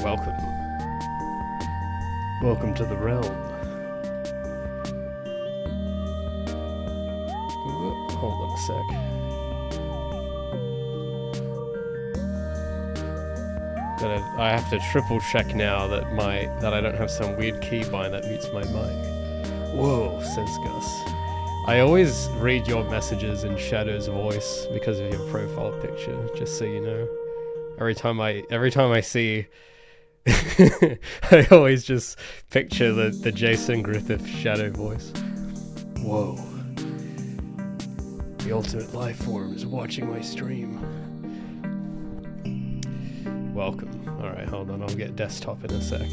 Welcome. Welcome to the realm. Ooh, hold on a sec. I have to triple check now that I don't have some weird keybind that mutes my mic. Whoa, says Gus. I always read your messages in Shadow's voice because of your profile picture, just so you know. Every time I see I always just picture the Jason Griffith Shadow voice. Whoa. The ultimate life form is watching my stream. Welcome. Alright, hold on, I'll get desktop in a sec.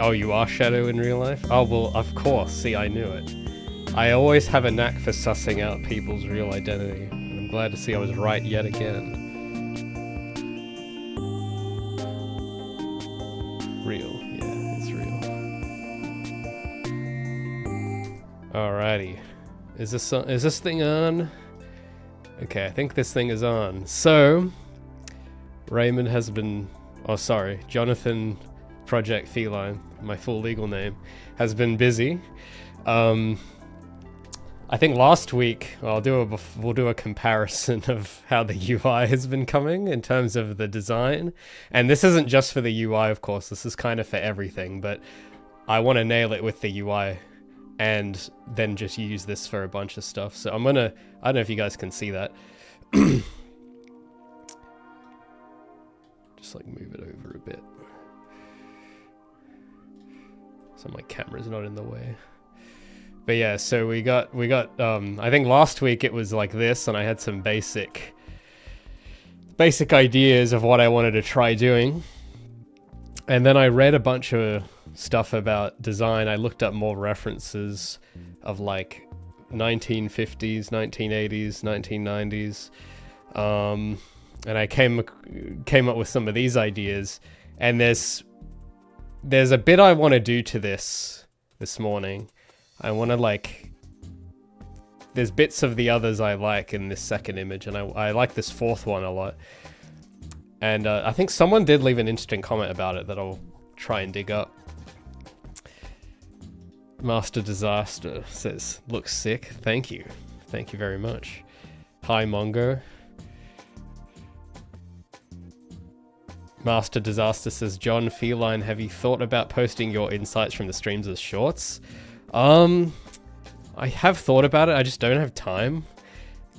Oh, you are Shadow in real life? Oh, well, of course. See, I knew it. I always have a knack for sussing out people's real identity. And I'm glad to see I was right yet again. Real. Yeah, it's real. Alrighty. Is this thing on? Okay, I think this thing is on. So, Raymond has been... Oh, sorry. Jonathan Project Feline, my full legal name, has been busy. I think last week, we'll do a comparison of how the UI has been coming in terms of the design. And this isn't just for the UI, of course. This is kind of for everything, but I want to nail it with the UI and then just use this for a bunch of stuff. So I don't know if you guys can see that. Just like move it over a bit, so my camera's not in the way. But yeah, so we got I think last week it was like this, and I had some basic ideas of what I wanted to try doing. And then I read a bunch of stuff about design. I looked up more references of like 1950s, 1980s, 1990s. And I came up with some of these ideas. And there's a bit I want to do to this morning. I want to there's bits of the others I like in this second image, and I like this fourth one a lot. And I think someone did leave an interesting comment about it that I'll try and dig up. Master Disaster says, looks sick. Thank you. Thank you very much. Hi, Mongo. Master Disaster says, John Feline, have you thought about posting your insights from the streams as shorts? I have thought about it. I just don't have time,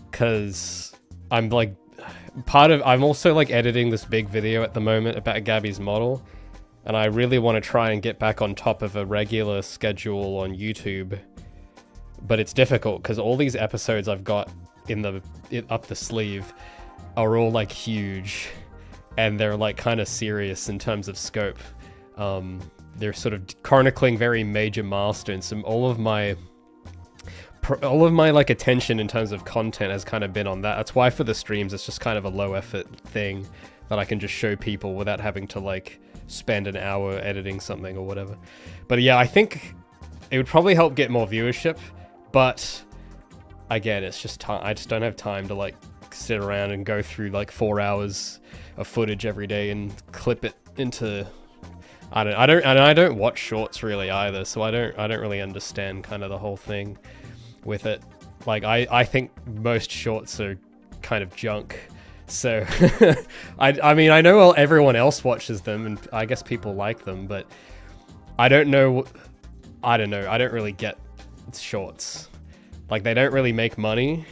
because I'm also editing this big video at the moment about Gabby's model, and I really want to try and get back on top of a regular schedule on YouTube, but it's difficult because all these episodes I've got up the sleeve are all like huge, and they're like kind of serious in terms of scope. They're sort of chronicling very major milestones. And all of my like attention in terms of content has kind of been on that. That's why for the streams it's just kind of a low effort thing that I can just show people without having to like spend an hour editing something or whatever. But yeah, I think it would probably help get more viewership, but again, it's just time. I just don't have time to like sit around and go through like 4 hours of footage every day and clip it into... I don't watch shorts really either, so I don't really understand kind of the whole thing with it. Like I think most shorts are kind of junk. So I mean, I know everyone else watches them, and I guess people like them, but I don't know. I don't really get shorts. Like, they don't really make money,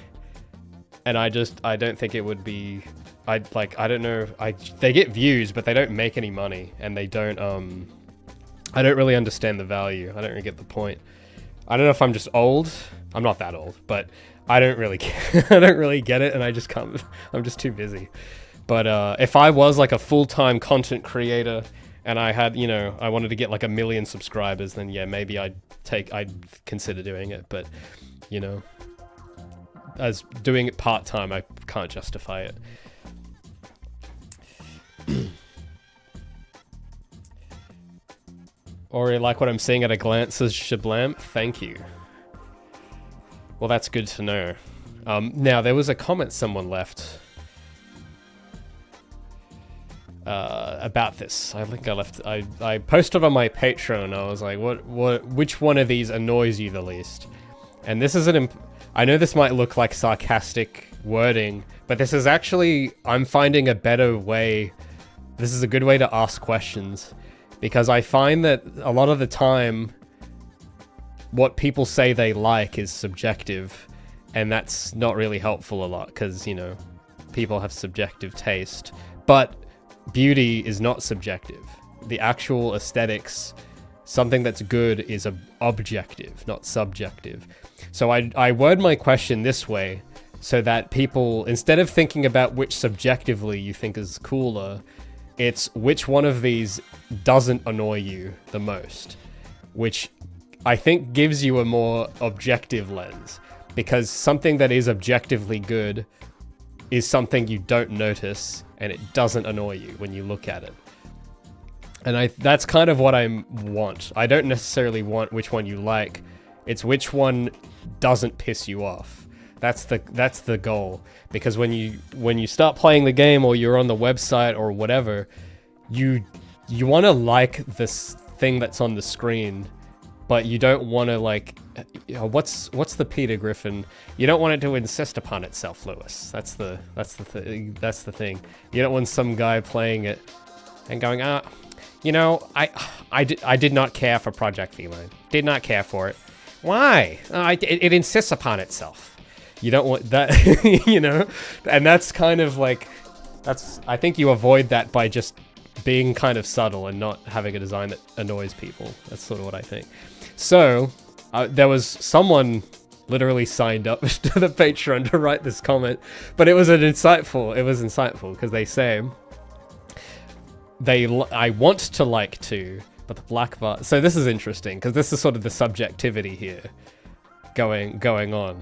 and I don't think it would be... I don't know. They get views, but they don't make any money, and they don't. I don't really understand the value. I don't really get the point. I don't know if I'm just old. I'm not that old, but I don't really I don't really get it, and I just can't. I'm just too busy. But if I was like a full-time content creator and I had, I wanted to get like 1 million subscribers, then yeah, maybe I'd consider doing it. But as doing it part-time, I can't justify it. Or you like what I'm seeing at a glance, says Shablam. Thank you. Well, that's good to know. Now, there was a comment someone left about this. I think I posted on my Patreon. I was like, which one of these annoys you the least? And this is I know this might look like sarcastic wording, but this is actually, I'm finding a better way. This is a good way to ask questions, because I find that a lot of the time, what people say they like is subjective, and that's not really helpful a lot, because, you know, people have subjective taste. But beauty is not subjective. The actual aesthetics, something that's good, is objective, not subjective. So I word my question this way, so that people, instead of thinking about which subjectively you think is cooler, it's which one of these doesn't annoy you the most, which I think gives you a more objective lens, because something that is objectively good is something you don't notice, and it doesn't annoy you when you look at it. And that's kind of what I want. I don't necessarily want which one you like. It's which one doesn't piss you off. That's the goal. Because when you start playing the game, or you're on the website or whatever, you want to like this thing that's on the screen, but you don't want to, like, you know, what's the Peter Griffin? You don't want it to insist upon itself, Lewis. That's the thing. You don't want some guy playing it and going, you know, I did not care for Project Feline. Did not care for it. Why? It insists upon itself. You don't want that, you know? And that's kind of like, I think you avoid that by just being kind of subtle and not having a design that annoys people. That's sort of what I think. So, there was someone literally signed up to the Patreon to write this comment, but it was insightful because they say, I want to like to, but the black bar. So this is interesting, because this is sort of the subjectivity here going on.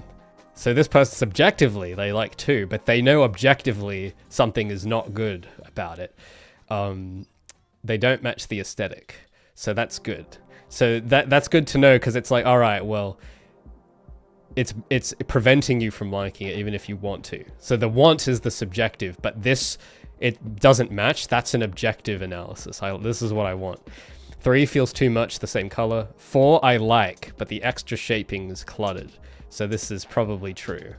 So this person, subjectively, they like to, but they know objectively something is not good about it. They don't match the aesthetic. So that's good. So that's good to know, because it's like, all right, well, it's preventing you from liking it, even if you want to. So the want is the subjective, but it doesn't match. That's an objective analysis. This is what I want. 3 feels too much, the same color. 4 I like, but the extra shaping is cluttered. So this is probably true.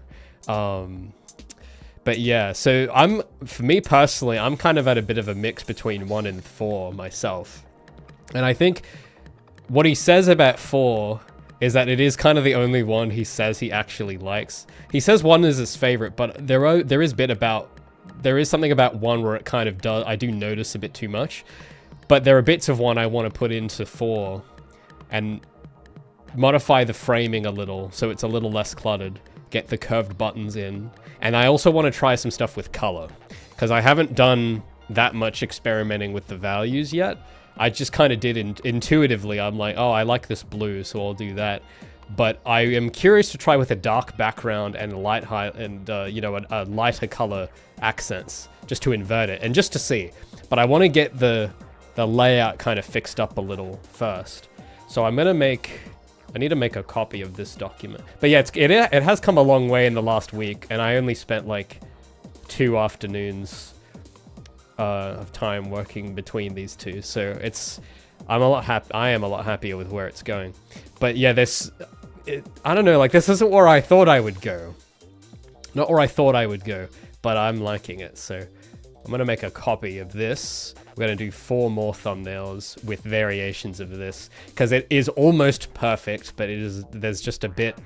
But yeah, so for me personally, I'm kind of at a bit of a mix between 1 and 4 myself. And I think what he says about 4 is that it is kind of the only one he says he actually likes. He says 1 is his favorite, but there is something about 1 where it kind of I do notice a bit too much. But there are bits of 1 I want to put into 4 and modify the framing a little so it's a little less cluttered, get the curved buttons in. And I also want to try some stuff with color, because I haven't done that much experimenting with the values yet. I just kind of did intuitively. I'm like, oh, I like this blue, so I'll do that. But I am curious to try with a dark background and a lighter color accents, just to invert it and just to see. But I want to get the layout kind of fixed up a little first. So I need to make a copy of this document. But yeah, it has come a long way in the last week, and I only spent like 2 afternoons of time working between these two. So I am a lot happier with where it's going. But yeah, I don't know, like, this isn't where I thought I would go. Not where I thought I would go, but I'm liking it. So I'm going to make a copy of this. We're going to do 4 more thumbnails with variations of this, because it is almost perfect, but there's just a bit.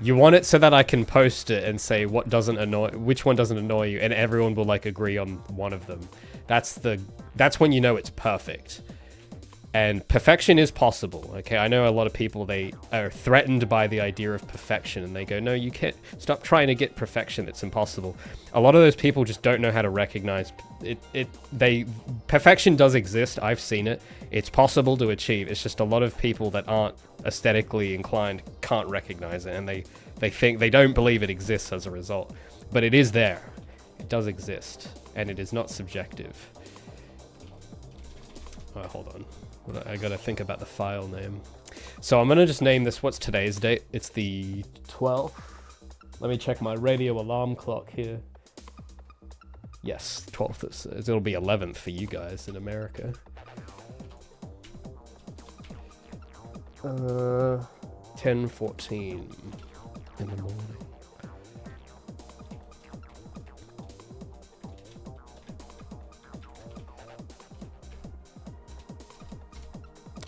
You want it so that I can post it and say which one doesn't annoy you, and everyone will like agree on one of them. That's when you know it's perfect. And perfection is possible, okay? I know a lot of people, they are threatened by the idea of perfection, and they go, no, you can't, stop trying to get perfection, it's impossible. A lot of those people just don't know how to recognize perfection does exist, I've seen it, it's possible to achieve, it's just a lot of people that aren't aesthetically inclined can't recognize it, and they don't believe it exists as a result. But it is there, it does exist, and it is not subjective. Oh, hold on. I gotta think about the file name. So I'm gonna just name this, what's today's date? It's the 12th. Let me check my radio alarm clock here. Yes, 12th. It'll be 11th for you guys in America. 10:14 in the morning.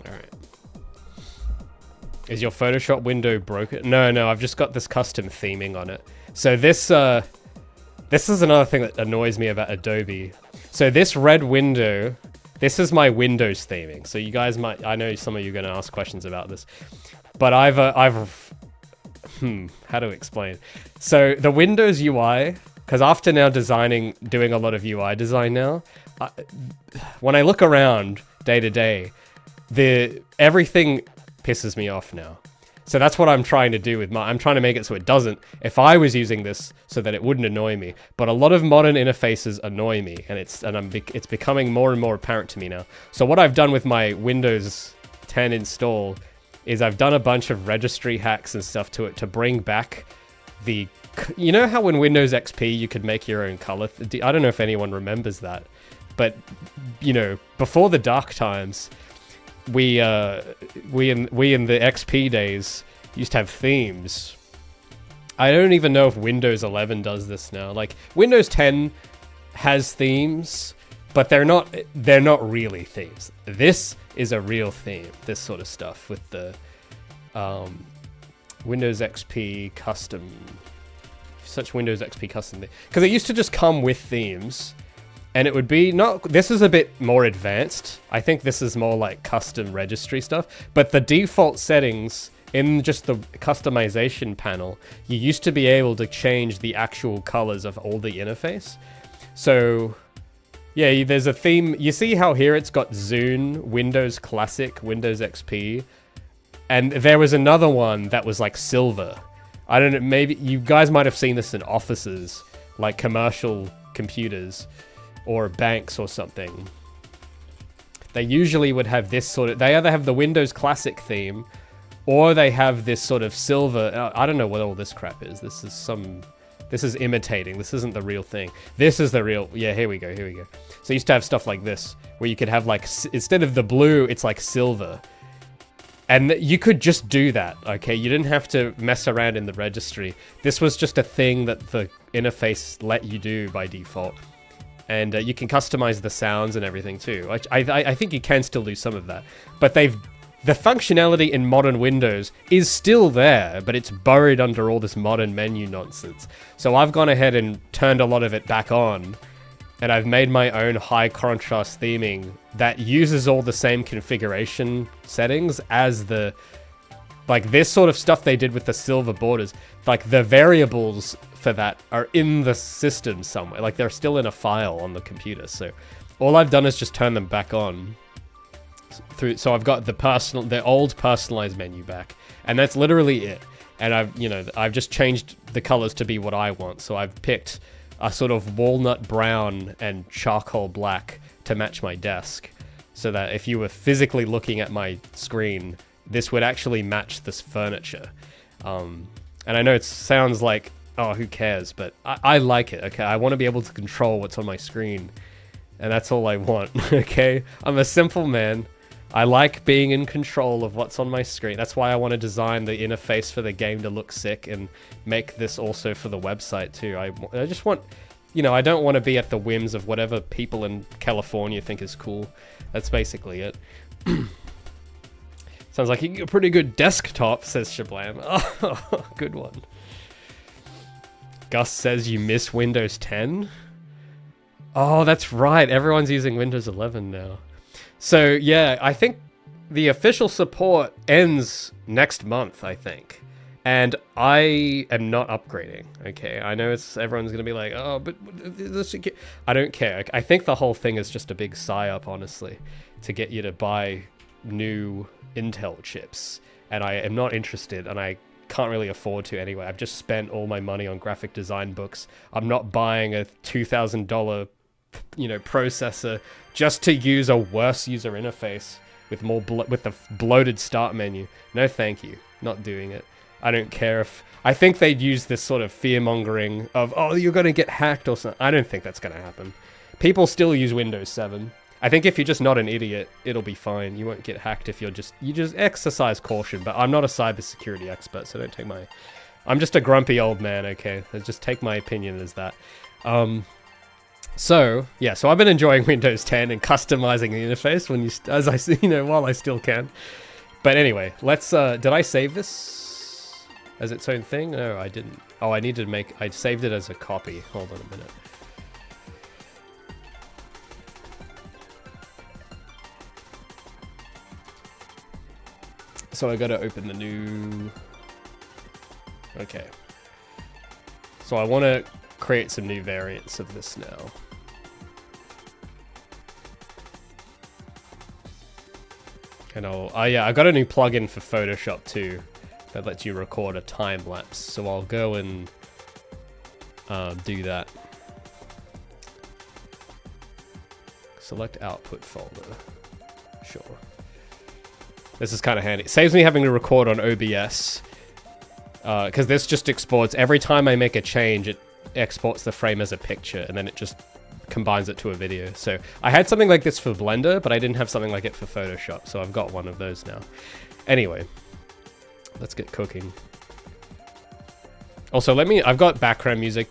Alright. Is your Photoshop window broken? No, I've just got this custom theming on it. So this is another thing that annoys me about Adobe. So this red window, this is my Windows theming. So you guys might, I know some of you are going to ask questions about this, but how to explain? So the Windows UI, because after now doing a lot of UI design now, when I look around day to day, everything pisses me off now. So that's what I'm trying to do with I'm trying to make it so it doesn't, if I was using this so that it wouldn't annoy me. But a lot of modern interfaces annoy me, and it's becoming more and more apparent to me now. So what I've done with my Windows 10 install is I've done a bunch of registry hacks and stuff to it to bring back you know how in Windows XP you could make your own color? I don't know if anyone remembers that, but you know, before the dark times, we in the XP days used to have themes. I don't even know if Windows 11 does this now. Like Windows 10 has themes, but they're not really themes. This is a real theme. This sort of stuff with the Windows XP custom, such Windows XP custom, because it used to just come with themes. And it would be this is a bit more advanced. I think this is more like custom registry stuff. But the default settings in just the customization panel, you used to be able to change the actual colors of all the interface. So yeah, there's a theme. You see how here it's got Zune, Windows Classic, Windows XP. And there was another one that was like silver. I don't know, maybe you guys might have seen this in offices, like commercial computers, or banks or something. They usually would have this sort of, they either have the Windows Classic theme, or they have this sort of silver, I don't know what all this crap is. This is imitating, this isn't the real thing. This is the real, yeah, here we go. So you used to have stuff like this, where you could have like, instead of the blue, it's like silver. And you could just do that, okay? You didn't have to mess around in the registry. This was just a thing that the interface let you do by default. And you can customize the sounds and everything too. I think you can still do some of that. But the functionality in modern Windows is still there, but it's buried under all this modern menu nonsense. So I've gone ahead and turned a lot of it back on, and I've made my own high contrast theming that uses all the same configuration settings as like this sort of stuff they did with the silver borders. Like the variables for that are in the system somewhere. Like they're still in a file on the computer. So all I've done is just turn them back on. So I've got the old personalized menu back, and that's literally it. And I've just changed the colors to be what I want. So I've picked a sort of walnut brown and charcoal black to match my desk, so that if you were physically looking at my screen, this would actually match this furniture. And I know it sounds like, oh, who cares? But I like it, okay? I want to be able to control what's on my screen, and that's all I want, okay? I'm a simple man. I like being in control of what's on my screen. That's why I want to design the interface for the game to look sick and make this also for the website too. I just want, I don't want to be at the whims of whatever people in California think is cool. That's basically it. Sounds like a pretty good desktop, says Shablam. Oh, good one. Gus says you miss Windows 10? Oh, that's right. Everyone's using Windows 11 now. So, yeah, I think the official support ends next month, I think. And I am not upgrading, okay? I know everyone's going to be like, oh, but this... I don't care. I think the whole thing is just a big psyop, honestly, to get you to buy new Intel chips. And I am not interested, and I can't really afford to anyway. I've just spent all my money on graphic design books. I'm not buying a $2,000 processor just to use a worse user interface with with the bloated start menu. No, thank you. Not doing it. I don't care if... I think they'd use this sort of fear-mongering of, oh, you're going to get hacked or something. I don't think that's going to happen. People still use Windows 7. I think if you're just not an idiot, it'll be fine. You won't get hacked if you just exercise caution. But I'm not a cybersecurity expert, so don't take my... I'm just a grumpy old man, okay? Just take my opinion as that. So I've been enjoying Windows 10 and customizing the interface while I still can. But anyway, let's, did I save this as its own thing? No, I didn't. Oh, I saved it as a copy. Hold on a minute. So I gotta open the new... Okay. So I want to create some new variants of this now. And I got a new plugin for Photoshop too that lets you record a time lapse. So I'll go and do that. Select output folder. Sure. This is kind of handy. It saves me having to record on OBS. Because this just exports, every time I make a change, it exports the frame as a picture, and then it just combines it to a video. So I had something like this for Blender, but I didn't have something like it for Photoshop, so I've got one of those now. Anyway, let's get cooking. Also, I've got background music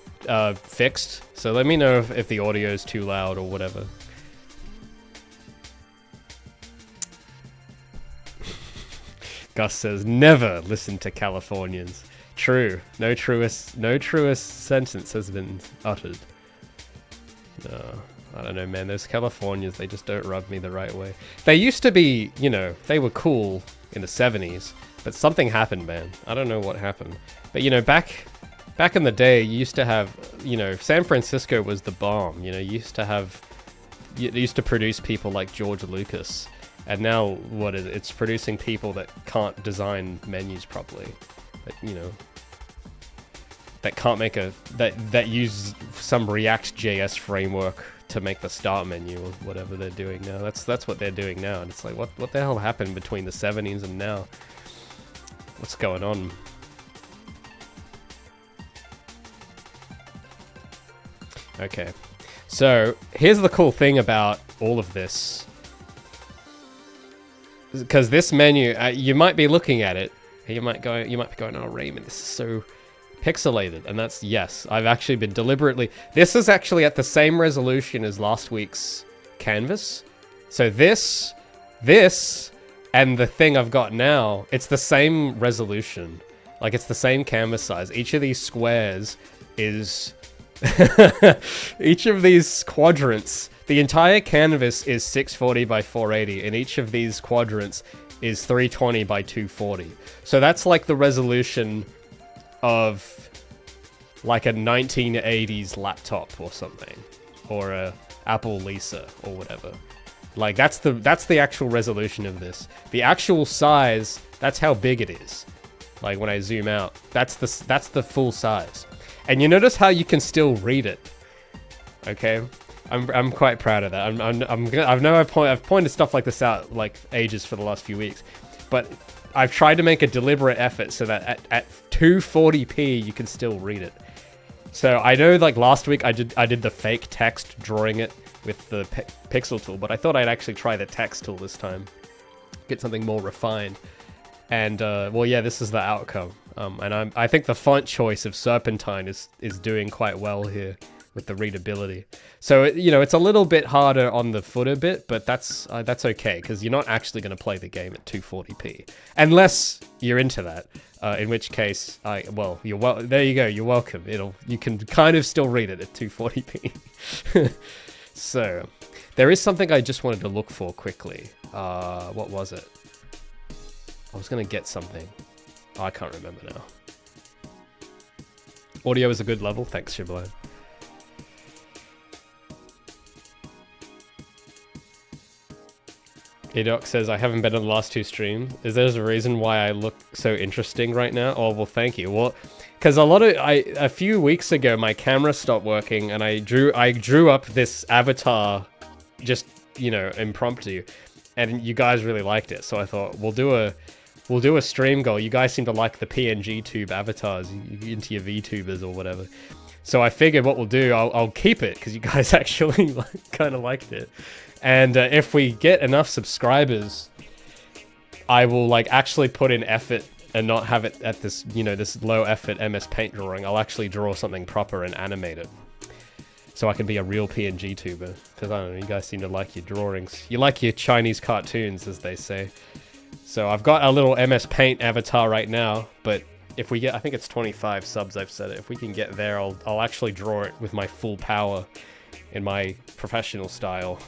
fixed, so let me know if the audio is too loud or whatever. Gus says, never listen to Californians. True. No truest sentence has been uttered. No, I don't know, man. Those Californians, they just don't rub me the right way. They used to be, they were cool in the 70s, but something happened, man. I don't know what happened. But, back in the day, you used to have, San Francisco was the bomb. You used to produce people like George Lucas. And now, what is it? It's producing people that can't design menus properly. That can't make that use some React.js framework to make the start menu or whatever they're doing now. That's what they're doing now. And it's like, what the hell happened between the 70s and now? What's going on? Okay. So, here's the cool thing about all of this. Because this menu, you might be looking at it, and you might be going, oh, Raymond, this is so pixelated. And that's, yes, I've actually been deliberately... This is actually at the same resolution as last week's canvas. So this, and the thing I've got now, it's the same resolution. Like, it's the same canvas size. Each of these squares is... Each of these quadrants... The entire canvas is 640 by 480, and each of these quadrants is 320 by 240. So that's like the resolution of like a 1980s laptop or something, or a Apple Lisa or whatever. Like that's the actual resolution of this. The actual size, that's how big it is. Like when I zoom out, that's the full size. And you notice how you can still read it. Okay? I'm quite proud of that. I've pointed stuff like this out like ages for the last few weeks, but I've tried to make a deliberate effort so that at 240p you can still read it. So I know like last week I did the fake text drawing it with the pixel tool, but I thought I'd actually try the text tool this time, get something more refined. And well, yeah, this is the outcome. And I think the font choice of Serpentine is doing quite well here with the readability. So, it's a little bit harder on the footer bit, but that's okay, because you're not actually going to play the game at 240p. Unless you're into that, in which case, there you go, you're welcome. You can kind of still read it at 240p. So, there is something I just wanted to look for quickly. What was it? I was going to get something. Oh, I can't remember now. Audio is a good level. Thanks, Shibline. Edoc says, I haven't been on the last two streams. Is there a reason why I look so interesting right now? Oh, well, thank you. Well, because a few weeks ago, my camera stopped working, and I drew up this avatar, just, impromptu, and you guys really liked it. So I thought, we'll do we'll do a stream goal. You guys seem to like the PNG tube avatars, you into your VTubers or whatever. So I figured what we'll do, I'll keep it because you guys actually kind of liked it. And if we get enough subscribers, I will like actually put in effort and not have it at this, you know, this low effort MS Paint drawing. I'll actually draw something proper and animate it. So I can be a real PNG tuber. Because I don't know, you guys seem to like your drawings. You like your Chinese cartoons, as they say. So I've got a little MS Paint avatar right now, but if we get, I think it's 25 subs I've said it. If we can get there, I'll actually draw it with my full power in my professional style.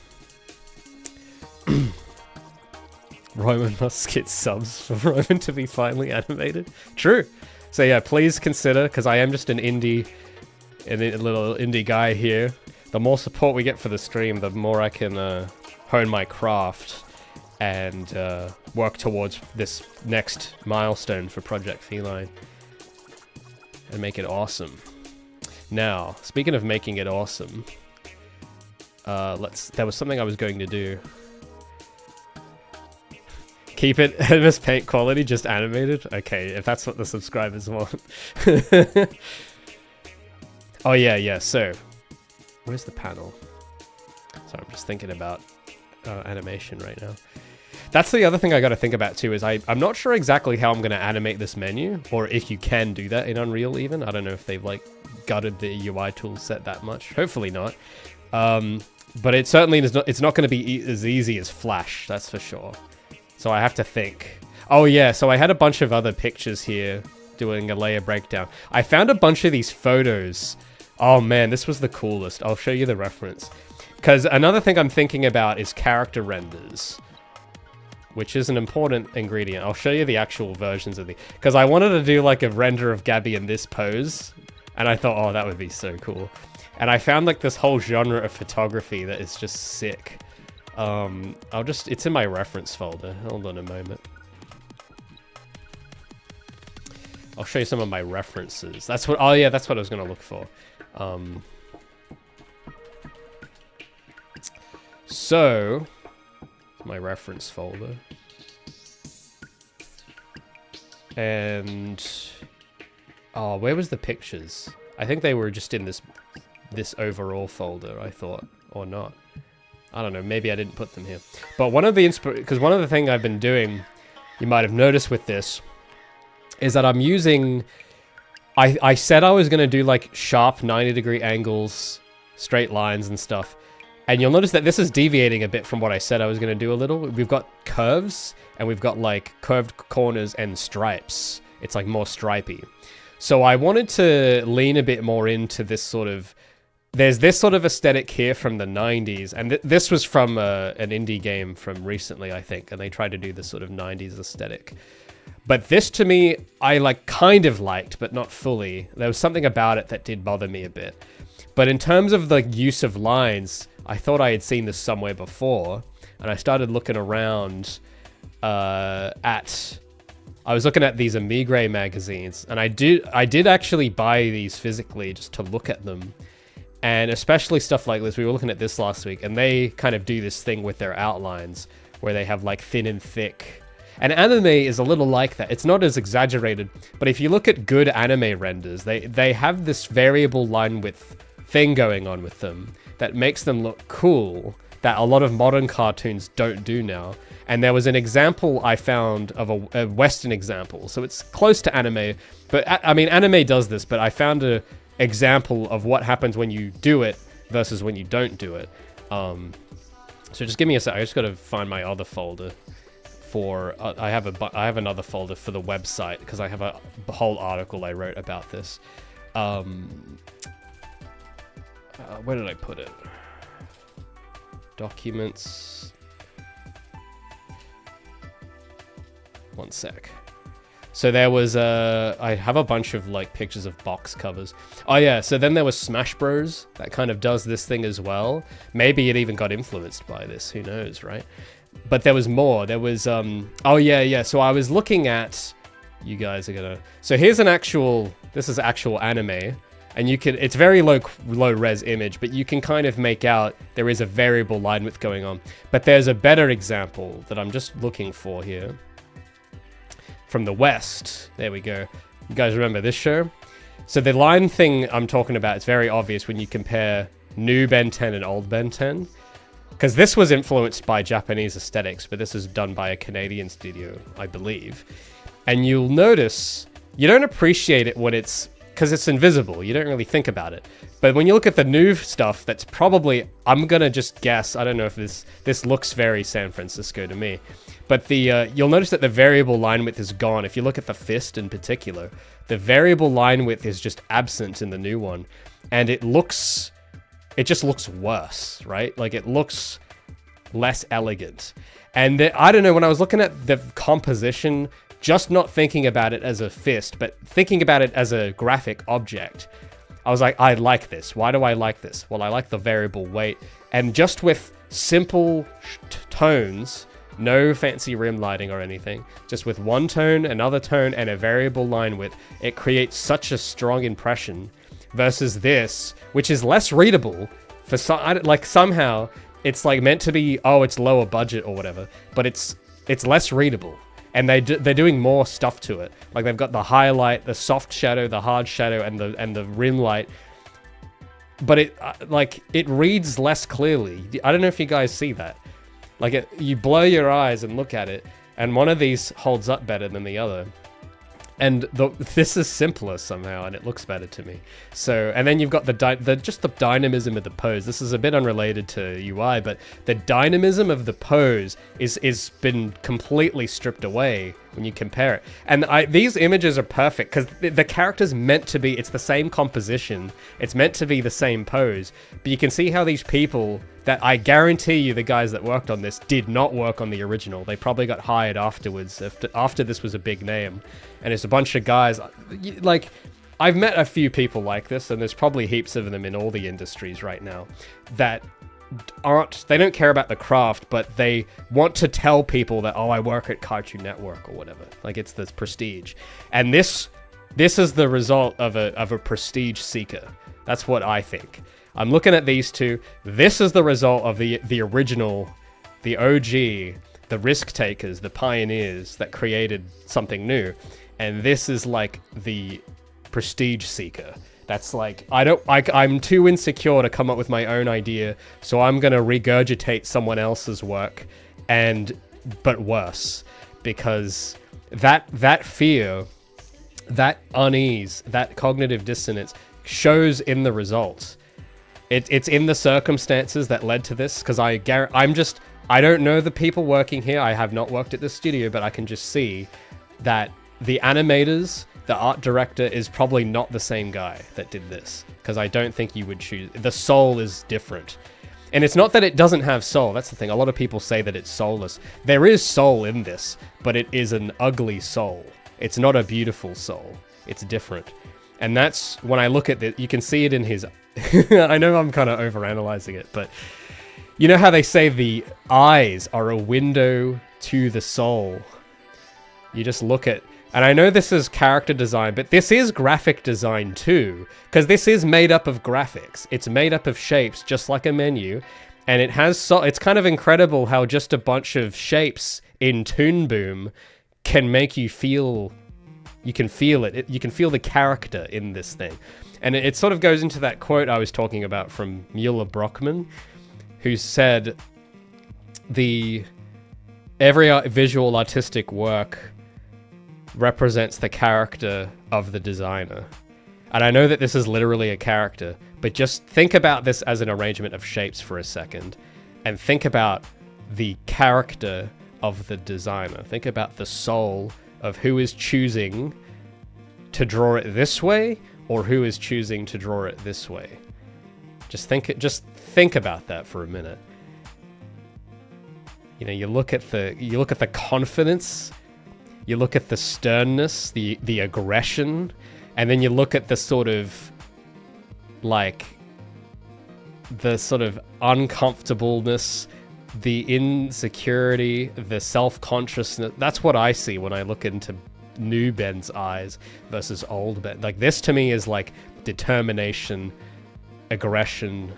Roman must get subs for Roman to be finally animated. True. So yeah, please consider, because I am just a little indie guy here. The more support we get for the stream, the more I can hone my craft and work towards this next milestone for Project Feline and make it awesome. Now, speaking of making it awesome, there was something I was going to do. Keep it MS Paint quality, just animated? Okay, if that's what the subscribers want. Oh yeah, so... Where's the panel? Sorry, I'm just thinking about animation right now. That's the other thing I gotta think about too, is I'm not sure exactly how I'm gonna animate this menu, or if you can do that in Unreal even. I don't know if they've like gutted the UI tool set that much. Hopefully not. But it certainly is not, it's not gonna be as easy as Flash, that's for sure. So I have to think. Oh yeah, so I had a bunch of other pictures here doing a layer breakdown. I found a bunch of these photos. Oh man, this was the coolest. I'll show you the reference. Because another thing I'm thinking about is character renders, which is an important ingredient. I'll show you the actual versions of the... Because I wanted to do like a render of Gabby in this pose, and I thought, oh, that would be so cool. And I found like this whole genre of photography that is just sick. It's in my reference folder. Hold on a moment. I'll show you some of my references. That's what, oh yeah, that's what I was gonna look for. So, my reference folder. And, oh, where was the pictures? I think they were just in this overall folder, I thought, or not. I don't know, maybe I didn't put them here. But one of the because one of the things I've been doing, you might have noticed with this, is that I'm using, I said I was going to do like sharp 90-degree angles, straight lines and stuff. And you'll notice that this is deviating a bit from what I said I was going to do a little. We've got curves, and we've got like curved corners and stripes. It's like more stripy. So I wanted to lean a bit more into this sort of, there's this sort of aesthetic here from the 90s, and this was from an indie game from recently, I think, and they tried to do this sort of 90s aesthetic. But this, to me, I like kind of liked, but not fully. There was something about it that did bother me a bit. But in terms of the use of lines, I thought I had seen this somewhere before, and I started looking around I was looking at these Amigre magazines, and I did actually buy these physically just to look at them. And especially stuff like this, we were looking at this last week, and they kind of do this thing with their outlines, where they have like thin and thick. And anime is a little like that. It's not as exaggerated, but if you look at good anime renders, they have this variable line width thing going on with them that makes them look cool, that a lot of modern cartoons don't do now. And there was an example I found of a Western example, so it's close to anime, but I mean, anime does this, but I found a example of what happens when you do it versus when you don't do it. So just give me a sec. I just got to find my other folder for I have another folder for the website, because I have a whole article I wrote about this. Where did I put it? Documents. One sec. So there was I have a bunch of like pictures of box covers. Oh yeah, so then there was Smash Bros. That kind of does this thing as well. Maybe it even got influenced by this, who knows, right? But there was more. There was oh yeah. So I was looking at, you guys are gonna, so here's this is actual anime, and you can, it's very low res image, but you can kind of make out there is a variable line width going on. But there's a better example that I'm just looking for here. from the West. There we go. You guys remember this show? So the line thing I'm talking about is very obvious when you compare new Ben 10 and old Ben 10. Because this was influenced by Japanese aesthetics, but this is done by a Canadian studio, I believe. And you'll notice, you don't appreciate it when it's, because it's invisible, you don't really think about it. But when you look at the new stuff, that's probably, I'm gonna just guess, I don't know if this looks very San Francisco to me, but you'll notice that the variable line width is gone. If you look at the fist in particular, the variable line width is just absent in the new one. And it just looks worse, right? Like it looks less elegant. And I don't know, when I was looking at the composition, just not thinking about it as a fist, but thinking about it as a graphic object, I was like, I like this. Why do I like this? Well, I like the variable weight. And just with simple tones, no fancy rim lighting or anything, just with one tone, another tone, and a variable line width, it creates such a strong impression versus this, which is less readable. For somehow it's like meant to be, oh, it's lower budget or whatever, but it's less readable. And they're doing more stuff to it. Like they've got the highlight, the soft shadow, the hard shadow, and the rim light. But it reads less clearly. I don't know if you guys see that. Like you blur your eyes and look at it, and one of these holds up better than the other. And this is simpler somehow, and it looks better to me. So, and then you've got just the dynamism of the pose. This is a bit unrelated to UI, but the dynamism of the pose is been completely stripped away when you compare it. And these images are perfect because the character's meant to be. It's the same composition. It's meant to be the same pose. But you can see how these people that I guarantee you the guys that worked on this did not work on the original. They probably got hired afterwards, after this was a big name. And it's a bunch of guys, like, I've met a few people like this, and there's probably heaps of them in all the industries right now, that they don't care about the craft, but they want to tell people that, oh, I work at Cartoon Network or whatever. Like, it's this prestige. And this is the result of a prestige seeker. That's what I think. I'm looking at these two. This is the result of the original, the OG, the risk takers, the pioneers that created something new. And this is like the prestige seeker. That's like, I'm too insecure to come up with my own idea, so I'm gonna regurgitate someone else's work, but worse, because that fear, that unease, that cognitive dissonance shows in the results. It's in the circumstances that led to this, because I don't know the people working here. I have not worked at the studio, but I can just see that the animators, the art director is probably not the same guy that did this, because I don't think you would choose. The soul is different. And it's not that it doesn't have soul. That's the thing. A lot of people say that it's soulless. There is soul in this, but it is an ugly soul. It's not a beautiful soul. It's different. And that's, when I look at it, you can see it in his... I know I'm kind of overanalyzing it, but you know how they say the eyes are a window to the soul? You just look at... And I know this is character design, but this is graphic design too, because this is made up of graphics. It's made up of shapes, just like a menu, and it has it's kind of incredible how just a bunch of shapes in Toon Boom can make you feel... You can feel it. You can feel the character in this thing. And it sort of goes into that quote I was talking about from Mueller Brockman, who said, every visual artistic work represents the character of the designer. And I know that this is literally a character, but just think about this as an arrangement of shapes for a second, and think about the character of the designer. Think about the soul of who is choosing to draw it this way, or who is choosing to draw it this way. Just think about that for a minute. You know, you look at the confidence, you look at the sternness, the aggression, and then you look at the sort of like the sort of uncomfortableness, the insecurity, the self-consciousness. That's what I see when I look into new Ben's eyes versus old Ben. Like, this to me is like determination, aggression,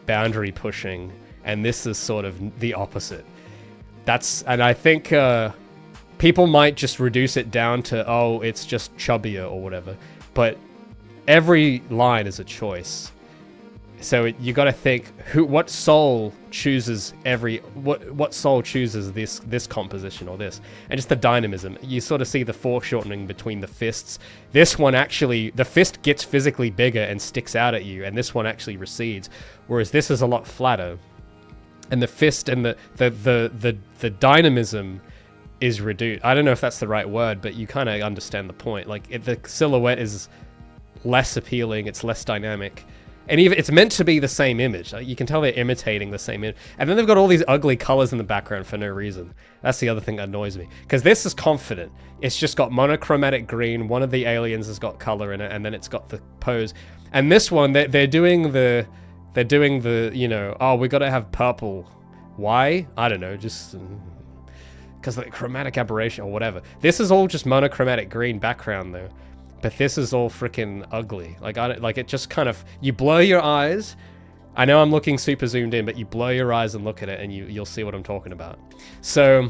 boundary pushing, and this is sort of the opposite. And I think people might just reduce it down to, oh, it's just chubbier or whatever. But every line is a choice. So you got to think what soul chooses what soul chooses this composition or this, and just the dynamism. You sort of see the foreshortening between the fists. This one actually, the fist gets physically bigger and sticks out at you, and this one actually recedes, whereas this is a lot flatter. And the fist and the dynamism is reduced. I don't know if that's the right word, but you kind of understand the point. Like the silhouette is less appealing, it's less dynamic. And even it's meant to be the same image. You can tell they're imitating the same image. And then they've got all these ugly colors in the background for no reason. That's the other thing that annoys me. Because this is confident. It's just got monochromatic green. One of the aliens has got color in it, and then it's got the pose. And this one, they're doing the, you know, oh, we got to have purple. Why? I don't know. Just because of the chromatic aberration or whatever. This is all just monochromatic green background though. But this is all freaking ugly. Like, it just kind of, you blur your eyes. I know I'm looking super zoomed in, but you blur your eyes and look at it and you'll see what I'm talking about. So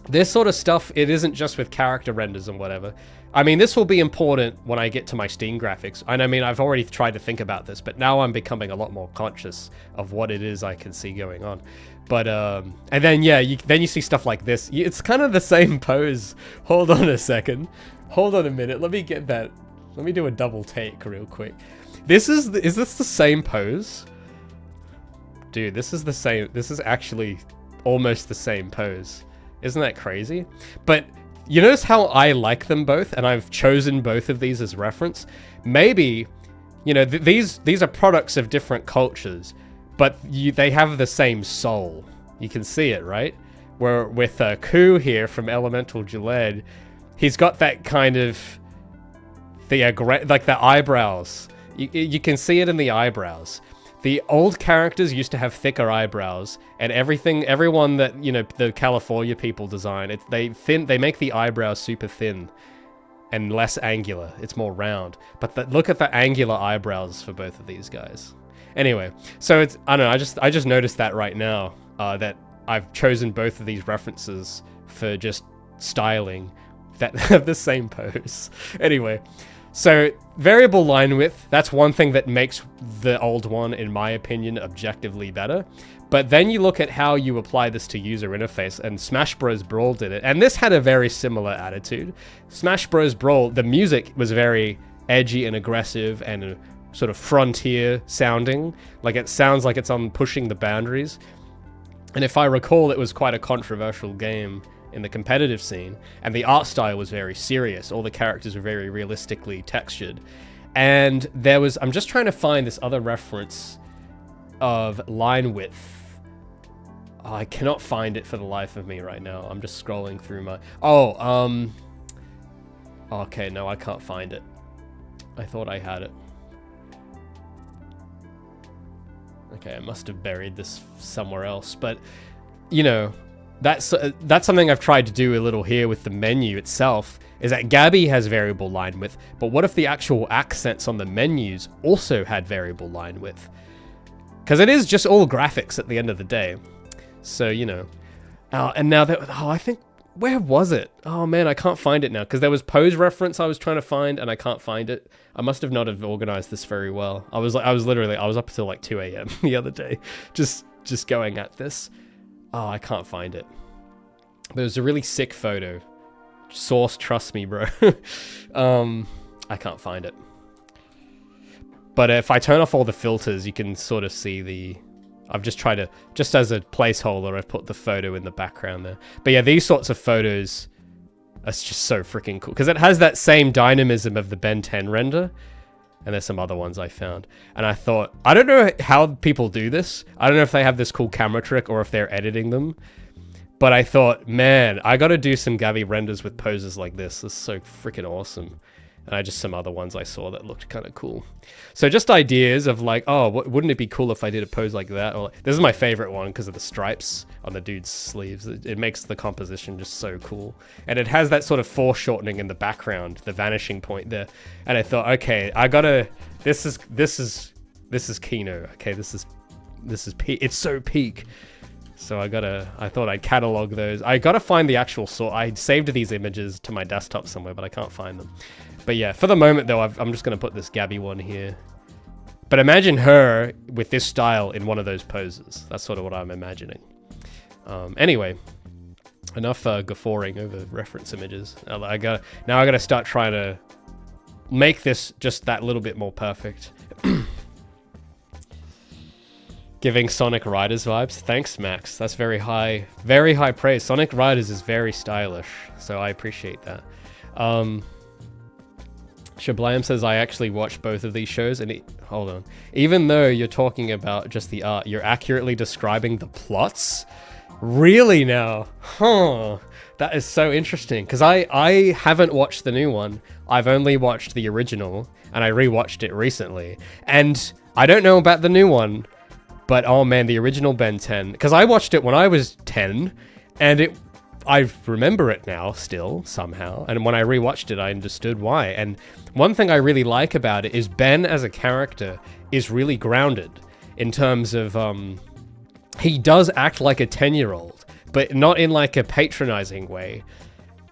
this sort of stuff, it isn't just with character renders and whatever. I mean, this will be important when I get to my Steam graphics. And I mean, I've already tried to think about this, but now I'm becoming a lot more conscious of what it is I can see going on. But, and then, yeah, then you see stuff like this. It's kind of the same pose. Hold on a second. Hold on a minute, let me get that. Let me do a double take real quick. Is this the same pose? Dude, this is the same. This is actually almost the same pose. Isn't that crazy? But you notice how I like them both, and I've chosen both of these as reference? Maybe, you know, these are products of different cultures, but they have the same soul. You can see it, right? Where with Ku here from Elemental Gillette, he's got that kind of like the eyebrows. You can see it in the eyebrows. The old characters used to have thicker eyebrows, and everyone that, you know, the California people design, they make the eyebrows super thin and less angular. It's more round. But look at the angular eyebrows for both of these guys. Anyway, so it's, I don't know, I just noticed that right now, that I've chosen both of these references for just styling that have the same pose. Anyway, so variable line width, that's one thing that makes the old one, in my opinion, objectively better. But then you look at how you apply this to user interface, and Smash Bros. Brawl did it. And this had a very similar attitude. Smash Bros. Brawl, the music was very edgy and aggressive and sort of frontier sounding. Like it sounds like it's on pushing the boundaries. And if I recall, it was quite a controversial game in the competitive scene, and the art style was very serious. All the characters were very realistically textured. And there was, I'm just trying to find this other reference of line width. Oh, I cannot find it for the life of me right now. I'm just scrolling through my, okay, no, I can't find it. I thought I had it. Okay, I must have buried this somewhere else, but you know, that's something I've tried to do a little here with the menu itself, is that Gabby has variable line width, but what if the actual accents on the menus also had variable line width? Because it is just all graphics at the end of the day. So, you know. And now that, I think, where was it? Oh man, I can't find it now, because there was pose reference I was trying to find, and I can't find it. I must have not have organized this very well. I was up until like 2 a.m. the other day, just going at this. Oh, I can't find it. But it was a really sick photo. Source, trust me, bro. I can't find it. But if I turn off all the filters, you can sort of see the... I've just tried to... Just as a placeholder, I've put the photo in the background there. But yeah, these sorts of photos are just so freaking cool. Because it has that same dynamism of the Ben 10 render. And there's some other ones I found. And I thought, I don't know how people do this. I don't know if they have this cool camera trick or if they're editing them. But I thought, man, I got to do some Gabby renders with poses like this. This is so freaking awesome. And just some other ones I saw that looked kind of cool. So just ideas of like, oh, wouldn't it be cool if I did a pose like that? Or this is my favorite one because of the stripes on the dude's sleeves. It makes the composition just so cool. And it has that sort of foreshortening in the background, the vanishing point there. And I thought, okay, I gotta, this is Kino. Okay, this is peak. It's so peak. So I thought I'd catalog those. I gotta find the actual source. I saved these images to my desktop somewhere, but I can't find them. But yeah, for the moment though, I'm just gonna put this Gabby one here. But imagine her with this style in one of those poses. That's sort of what I'm imagining. Anyway, enough guffawing over reference images. Now I gotta start trying to make this just that little bit more perfect. Giving Sonic Riders vibes. Thanks, Max. That's very high praise. Sonic Riders is very stylish, so I appreciate that. Shablam says, I actually watched both of these shows, and hold on. Even though you're talking about just the art, you're accurately describing the plots? Really now? Huh. That is so interesting, because I haven't watched the new one. I've only watched the original, and I rewatched it recently. And I don't know about the new one, but oh man, the original Ben 10, because I watched it when I was 10, and I remember it now still somehow, and when I rewatched it I understood why. And one thing I really like about it is Ben as a character is really grounded in terms of he does act like a 10-year-old, but not in like a patronizing way,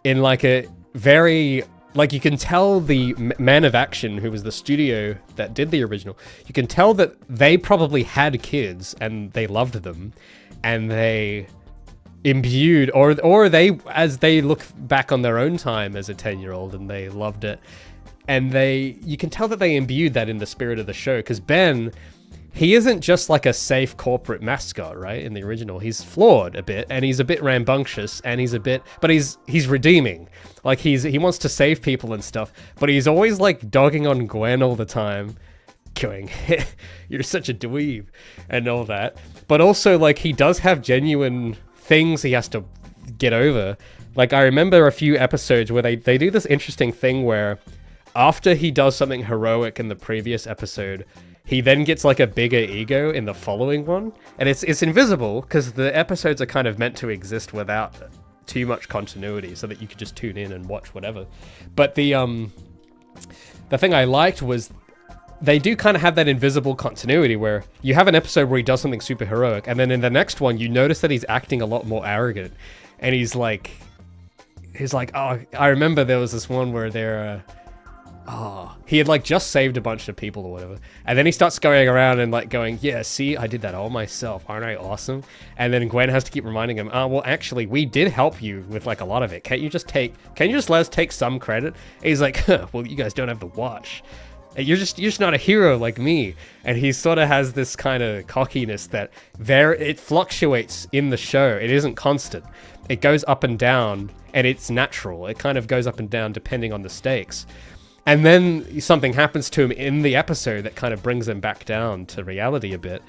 in like a very, like, you can tell the Man of Action, who was the studio that did the original, you can tell that they probably had kids and they loved them, and they imbued, or they, as they look back on their own time as a 10-year-old and they loved it, and you can tell that they imbued that in the spirit of the show, because Ben, he isn't just like a safe corporate mascot, right? In the original, he's flawed a bit, and he's a bit rambunctious, and but he's redeeming. Like, he wants to save people and stuff, but he's always like dogging on Gwen all the time, going, you're such a dweeb, and all that. But also, like, he does have genuine things he has to get over. Like, I remember a few episodes where they do this interesting thing where after he does something heroic in the previous episode, he then gets like a bigger ego in the following one, and it's invisible because the episodes are kind of meant to exist without too much continuity, so that you could just tune in and watch whatever. But the thing I liked was they do kind of have that invisible continuity where you have an episode where he does something super heroic, and then in the next one you notice that he's acting a lot more arrogant, and he's like, oh, I remember there was this one where he had like just saved a bunch of people or whatever, and then he starts going around and like going, yeah, see, I did that all myself, aren't I awesome? And then Gwen has to keep reminding him, well, actually, we did help you with like a lot of it. Can't you just let us take some credit? And he's like, well, you guys don't have the watch. You're just not a hero like me. And he sort of has this kind of cockiness that it fluctuates in the show. It isn't constant. It goes up and down, and it's natural. It kind of goes up and down depending on the stakes. And then something happens to him in the episode that kind of brings him back down to reality a bit.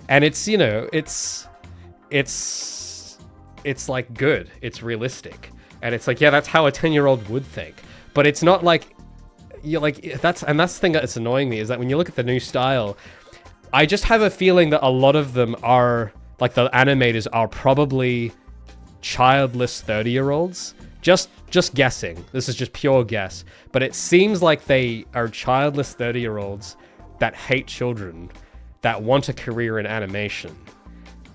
And it's, you know, it's like good. It's realistic. And it's like, yeah, that's how a 10-year-old would think. But it's not like, that's the thing that's annoying me, is that when you look at the new style, I just have a feeling that a lot of them are, like, the animators are probably childless 30-year-olds. Just guessing. This is just pure guess. But it seems like they are childless 30-year-olds that hate children, that want a career in animation,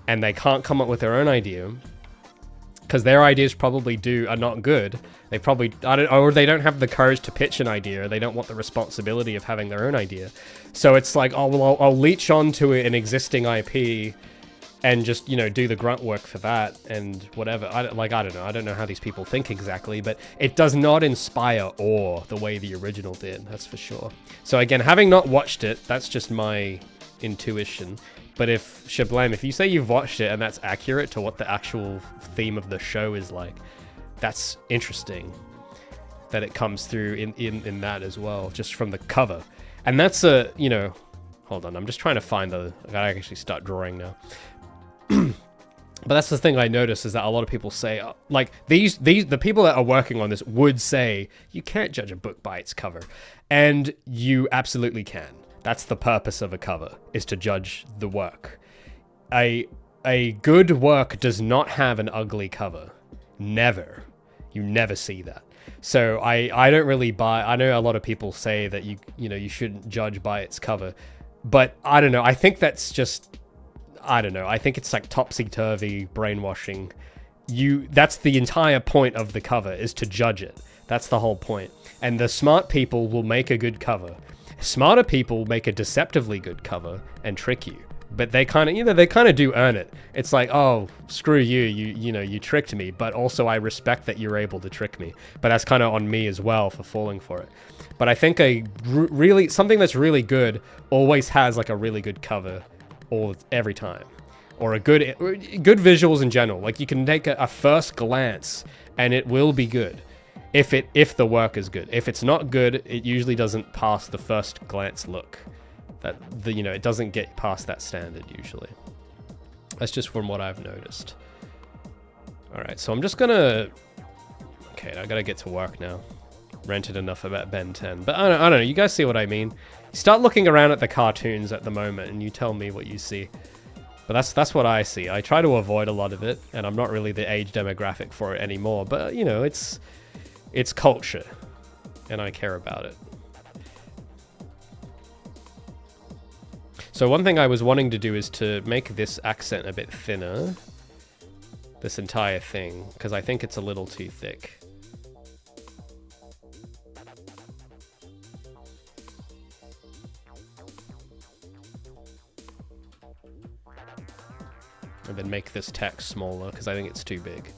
and they can't come up with their own idea because their ideas probably are not good. They probably, or they don't have the courage to pitch an idea, or they don't want the responsibility of having their own idea. So it's like, oh, well, I'll leech onto an existing IP and just, you know, do the grunt work for that and whatever. I don't know. I don't know how these people think exactly, but it does not inspire awe the way the original did, that's for sure. So again, having not watched it, that's just my intuition. But if Shablam, if you say you've watched it and that's accurate to what the actual theme of the show is like, that's interesting that it comes through in that as well, just from the cover. And that's you know, hold on, I'm just trying to find I gotta actually start drawing now. But that's the thing I notice, is that a lot of people say, like, the people that are working on this would say, you can't judge a book by its cover. And you absolutely can. That's the purpose of a cover, is to judge the work. A good work does not have an ugly cover. Never. You never see that. So I don't really buy, I know a lot of people say that you shouldn't judge by its cover, but I don't know. I think that's just, I don't know. I think it's like topsy-turvy brainwashing. That's the entire point of the cover, is to judge it. That's the whole point. And the smart people will make a good cover. Smarter people make a deceptively good cover and trick you. But they kind of, they kind of do earn it. It's like, oh, screw you, you tricked me, but also I respect that you're able to trick me. But that's kind of on me as well for falling for it. But I think something that's really good always has like a really good cover every time. Or good visuals in general. Like you can take a first glance and it will be good. If the work is good. If it's not good, it usually doesn't pass the first glance look. It doesn't get past that standard usually. That's just from what I've noticed. All right, so I'm just gonna. Okay, I gotta get to work now. Rented enough about Ben 10, but I don't know. You guys see what I mean? Start looking around at the cartoons at the moment, and you tell me what you see. But that's what I see. I try to avoid a lot of it, and I'm not really the age demographic for it anymore. But it's culture, and I care about it. So one thing I was wanting to do is to make this accent a bit thinner. This entire thing, because I think it's a little too thick. And then make this text smaller, because I think it's too big.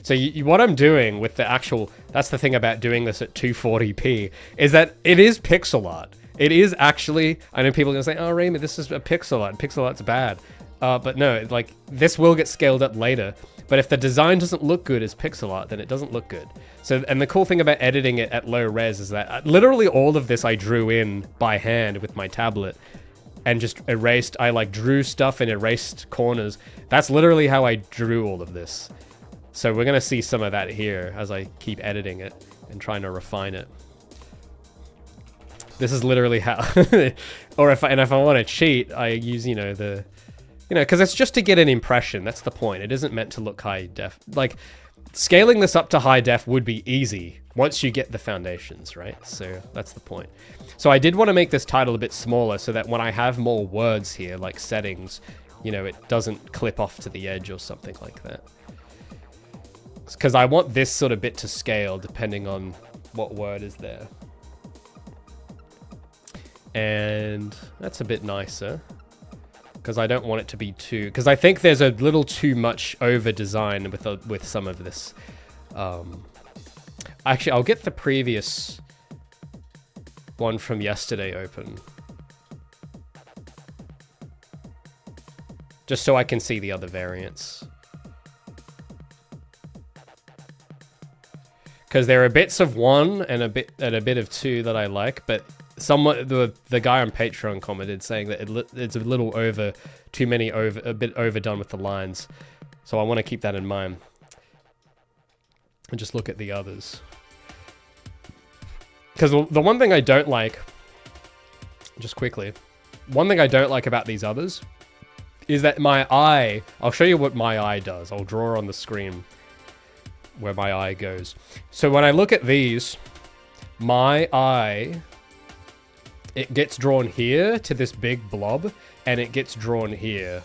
So what I'm doing with the actual... That's the thing about doing this at 240p, is that it is pixel art. It is actually... I know people are going to say, oh, Raymond, this is a pixel art. Pixel art's bad. But no, like, this will get scaled up later. But if the design doesn't look good as pixel art, then it doesn't look good. So, and the cool thing about editing it at low res is that literally all of this I drew in by hand with my tablet. And just erased... I, like, drew stuff and erased corners. That's literally how I drew all of this. So we're going to see some of that here as I keep editing it and trying to refine it. This is literally how, or if I want to cheat, I use, because it's just to get an impression. That's the point. It isn't meant to look high def. Like, scaling this up to high def would be easy once you get the foundations, right? So that's the point. So I did want to make this title a bit smaller so that when I have more words here, like settings, it doesn't clip off to the edge or something like that. Because I want this sort of bit to scale depending on what word is there. And that's a bit nicer. Because I don't want it to be too... Because I think there's a little too much over-design with some of this. Actually, I'll get the previous one from yesterday open. Just so I can see the other variants. Because there are bits of one and a bit of two that I like, but the guy on Patreon commented saying that it's a little a bit overdone with the lines. So I want to keep that in mind. And just look at the others. Because the one thing I don't like, just quickly, one thing I don't like about these others is that my eye, I'll show you what my eye does. I'll draw on the screen where my eye goes. So when I look at these, my eye, it gets drawn here to this big blob, and it gets drawn here.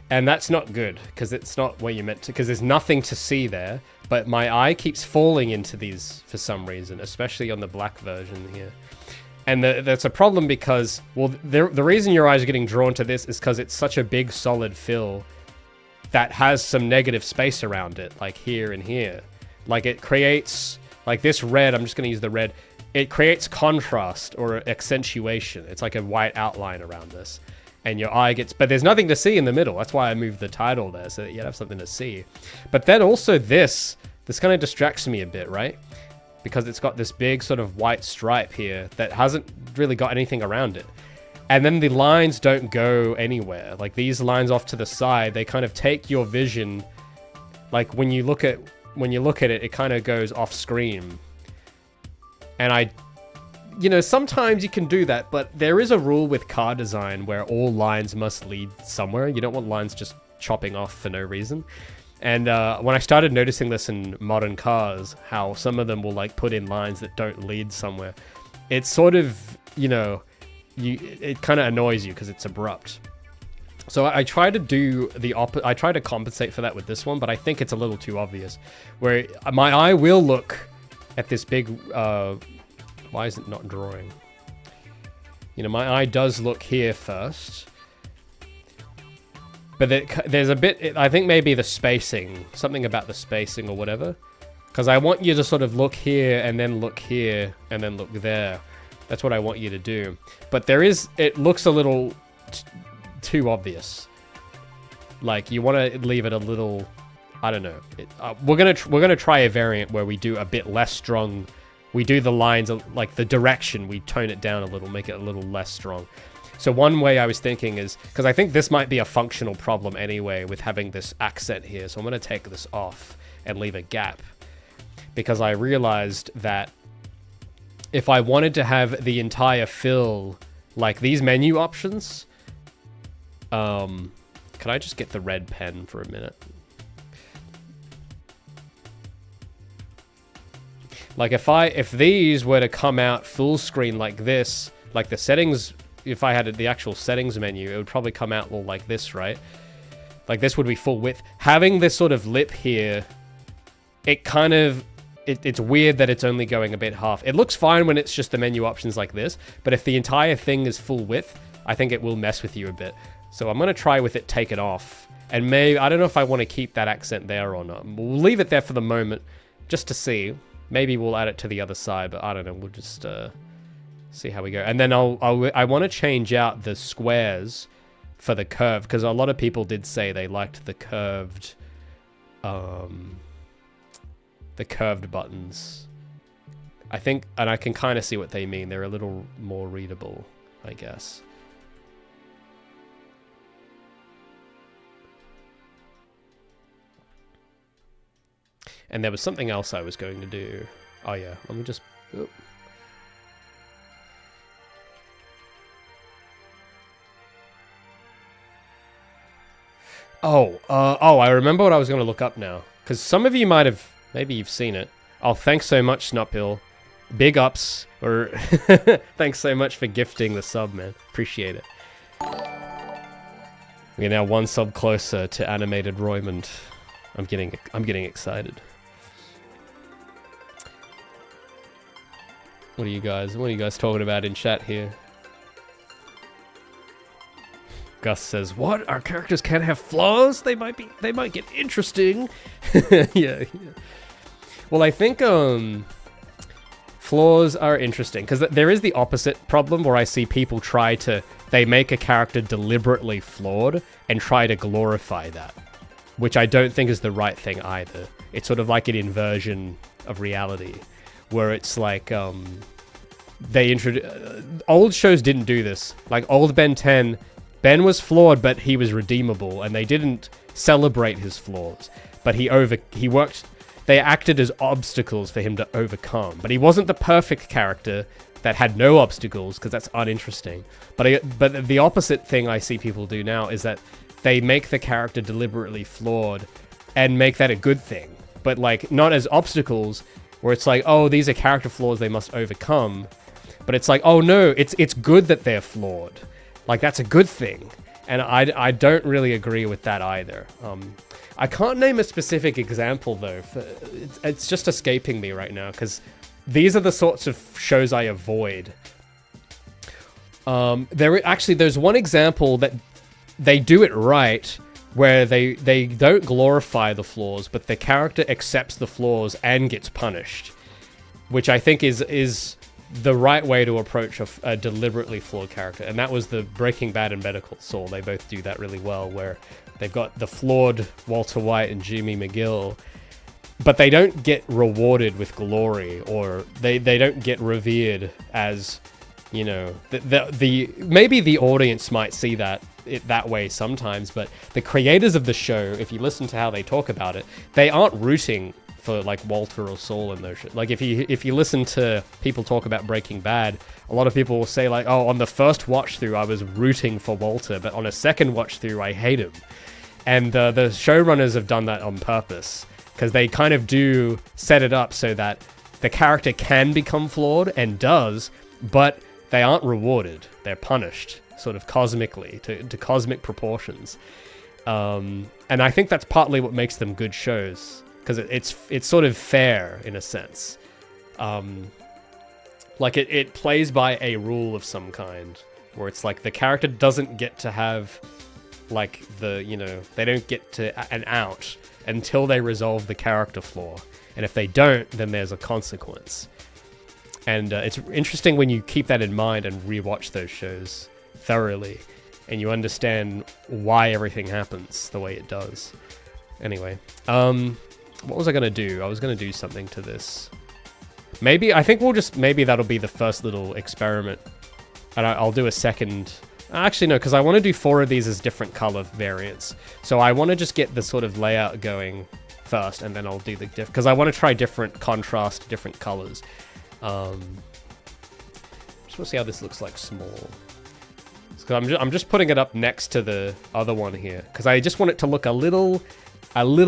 And that's not good, because it's not where you're meant to, because there's nothing to see there, but my eye keeps falling into these for some reason, especially on the black version here. And that's a problem because, well, the reason your eyes are getting drawn to this is because it's such a big solid fill that has some negative space around it, like here and here. Like it creates, like this red, I'm just going to use the red, it creates contrast or accentuation. It's like a white outline around this. And your eye gets, but there's nothing to see in the middle. That's why I moved the title there, so that you have something to see. But then also this kind of distracts me a bit, right? Because it's got this big sort of white stripe here that hasn't really got anything around it. And then the lines don't go anywhere. Like these lines off to the side, they kind of take your vision. Like when you look at it, it kind of goes off screen. And sometimes you can do that, but there is a rule with car design where all lines must lead somewhere. You don't want lines just chopping off for no reason. And when I started noticing this in modern cars, how some of them will like put in lines that don't lead somewhere, it's sort of, it kind of annoys you because it's abrupt. So I try to do the I try to compensate for that with this one, but I think it's a little too obvious. Where my eye will look at this big... why is it not drawing? You know, my eye does look here first. But there's a bit... I think maybe the spacing. Something about the spacing or whatever. Because I want you to sort of look here, and then look here, and then look there. That's what I want you to do. But there is... It looks a little... too obvious. Like, you want to leave it a little... I don't know. We're gonna try a variant where we do a bit less strong. We do the lines, like the direction, we tone it down a little, make it a little less strong. So one way I was thinking is... Because I think this might be a functional problem anyway with having this accent here. So I'm going to take this off and leave a gap. Because I realized that if I wanted to have the entire fill, like these menu options... can I just get the red pen for a minute? Like if these were to come out full screen like this, like the settings, if I had the actual settings menu, it would probably come out all like this, right? Like this would be full width. Having this sort of lip here, it kind of, it's weird that it's only going a bit half. It looks fine when it's just the menu options like this, but if the entire thing is full width, I think it will mess with you a bit. So I'm going to try with it taken off. And maybe, I don't know if I want to keep that accent there or not. We'll leave it there for the moment, just to see. Maybe we'll add it to the other side, but I don't know. We'll just see how we go. And then I want to change out the squares for the curve, because a lot of people did say they liked the curved buttons. I think, and I can kind of see what they mean. They're a little more readable, I guess. And there was something else I was going to do. Oh yeah, let me just... Oop. Oh, I remember what I was going to look up now. Because some of you might have... Maybe you've seen it. Oh, thanks so much, Snuphill. Big ups. Or thanks so much for gifting the sub, man. Appreciate it. We're now one sub closer to animated Raymond. I'm getting excited. What are you guys talking about in chat here? Gus says, "What? Our characters can't have flaws? They might get interesting." yeah. Well, I think flaws are interesting because there is the opposite problem where I see people they make a character deliberately flawed and try to glorify that, which I don't think is the right thing either. It's sort of like an inversion of reality, where it's like, old shows didn't do this. Like old Ben 10, Ben was flawed, but he was redeemable, and they didn't celebrate his flaws. But they acted as obstacles for him to overcome. But he wasn't the perfect character that had no obstacles, because that's uninteresting. But the opposite thing I see people do now is that they make the character deliberately flawed and make that a good thing. But like, not as obstacles, where it's like, oh, these are character flaws they must overcome. But it's like, oh no, it's good that they're flawed. Like, that's a good thing. And I don't really agree with that either. I can't name a specific example though. It's just escaping me right now, because these are the sorts of shows I avoid. There's one example that they do it right, where they don't glorify the flaws, but the character accepts the flaws and gets punished, which I think is the right way to approach a deliberately flawed character. And that was the Breaking Bad and Better Call Saul. They both do that really well, where they've got the flawed Walter White and Jimmy McGill, but they don't get rewarded with glory, or they don't get revered as, you know, maybe the audience might see it that way sometimes, but the creators of the show, if you listen to how they talk about it, they aren't rooting for like Walter or Saul and those shit. Like if you listen to people talk about Breaking Bad, a lot of people will say like, oh, on the first watch through I was rooting for Walter, but on a second watch through I hate him. And the showrunners have done that on purpose, because they kind of do set it up so that the character can become flawed, and does, but they aren't rewarded. They're punished, sort of cosmically, to cosmic proportions. And I think that's partly what makes them good shows, because it's sort of fair in a sense. Like it plays by a rule of some kind, where it's like the character doesn't get to have like they don't get to an out until they resolve the character flaw, and if they don't, then there's a consequence. And it's interesting when you keep that in mind and rewatch those shows thoroughly, and you understand why everything happens the way it does. Anyway, what was I gonna do? I was gonna do something to this. Maybe maybe that'll be the first little experiment, and I'll do a second. Actually, no, because I want to do 4 of these as different color variants. So I want to just get the sort of layout going first, and then I'll do the because I want to try different contrast, different colors. Just want to see how this looks like small. So I'm just putting it up next to the other one here, because I just want it to look a little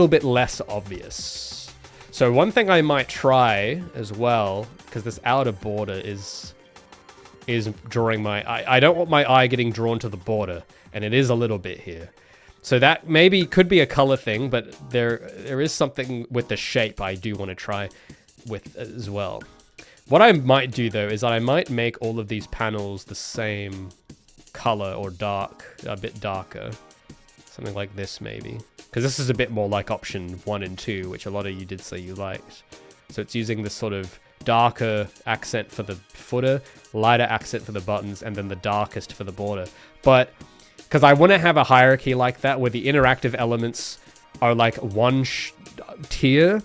bit less obvious. So one thing I might try as well, because this outer border is drawing my eye. I don't want my eye getting drawn to the border, and it is a little bit here. So that maybe could be a color thing, but there is something with the shape I do want to try with as well. What I might do though is I might make all of these panels the same color or a bit darker. Something like this maybe. Because this is a bit more like option 1 and 2, which a lot of you did say you liked. So it's using this sort of darker accent for the footer, lighter accent for the buttons, and then the darkest for the border. But because I want to have a hierarchy like that, where the interactive elements are like one tier,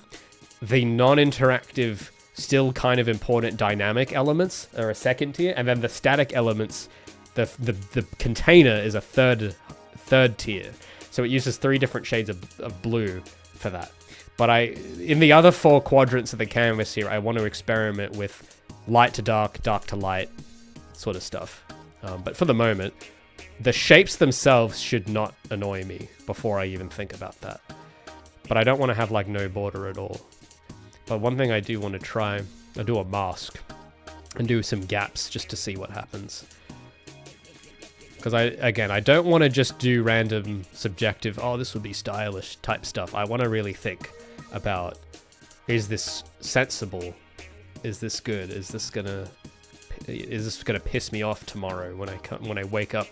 the non-interactive, still kind of important dynamic elements are a second tier, and then the static elements, the container is a third tier. So it uses 3 different shades of blue for that. But in the other 4 quadrants of the canvas here, I want to experiment with light to dark, dark to light sort of stuff. But for the moment, the shapes themselves should not annoy me before I even think about that. But I don't want to have like no border at all. But one thing I do want to try, I'll do a mask and do some gaps just to see what happens. Because I don't want to just do random subjective, oh, this would be stylish type stuff. I want to really think about, is this sensible? Is this good? Is this gonna piss me off tomorrow when I wake up?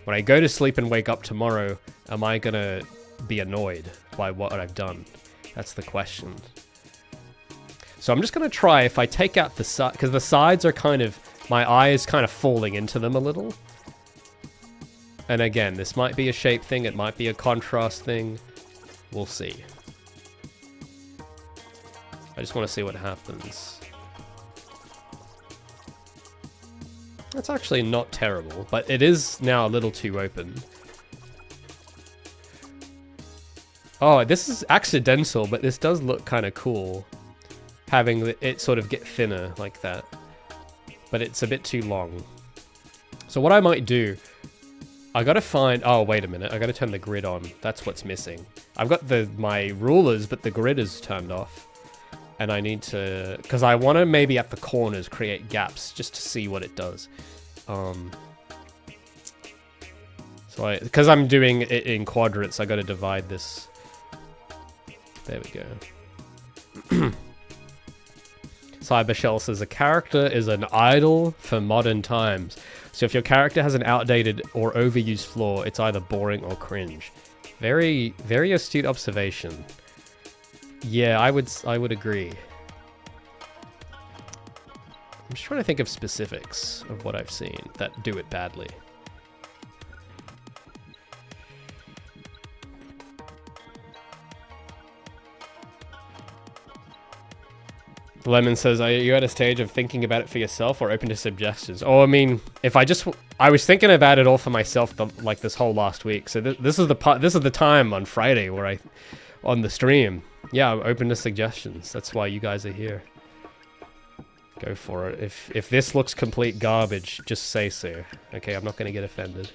When I go to sleep and wake up tomorrow, am I gonna be annoyed by what I've done? That's the question. So I'm just gonna try, if I take out the side, because the sides are kind of, my eye is kind of falling into them a little. And again, this might be a shape thing, it might be a contrast thing. We'll see. I just want to see what happens. That's actually not terrible, but it is now a little too open. Oh, this is accidental, but this does look kind of cool. Having it sort of get thinner like that. But it's a bit too long. So what I might do, I gotta find, oh wait a minute, I gotta turn the grid on. That's what's missing. I've got my rulers, but the grid is turned off. And I need to, because I want to maybe at the corners create gaps just to see what it does. So because I'm doing it in quadrants, I got to divide this. There we go. Cybershell says a character is an idol for modern times. So if your character has an outdated or overused flaw, it's either boring or cringe. Very, very astute observation. Yeah, I would agree. I'm just trying to think of specifics of what I've seen that do it badly. Lemon says, are you at a stage of thinking about it for yourself or open to suggestions? Oh, I mean, if I was thinking about it all for myself like this whole last week. So this is the time on Friday where on the stream. Yeah, I'm open to suggestions. That's why you guys are here. Go for it. If this looks complete garbage, just say so. Okay, I'm not going to get offended.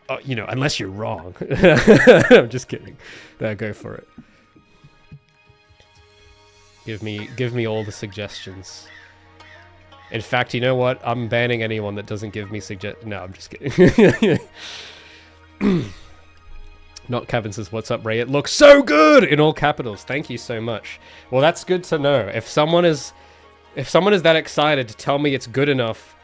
Unless you're wrong. I'm just kidding. No, go for it. Give me all the suggestions. In fact, you know what? I'm banning anyone that doesn't give me No, I'm just kidding. Not Kevin says, what's up, Ray? It looks so good! In all capitals. Thank you so much. Well, that's good to know. If someone is that excited to tell me it's good enough...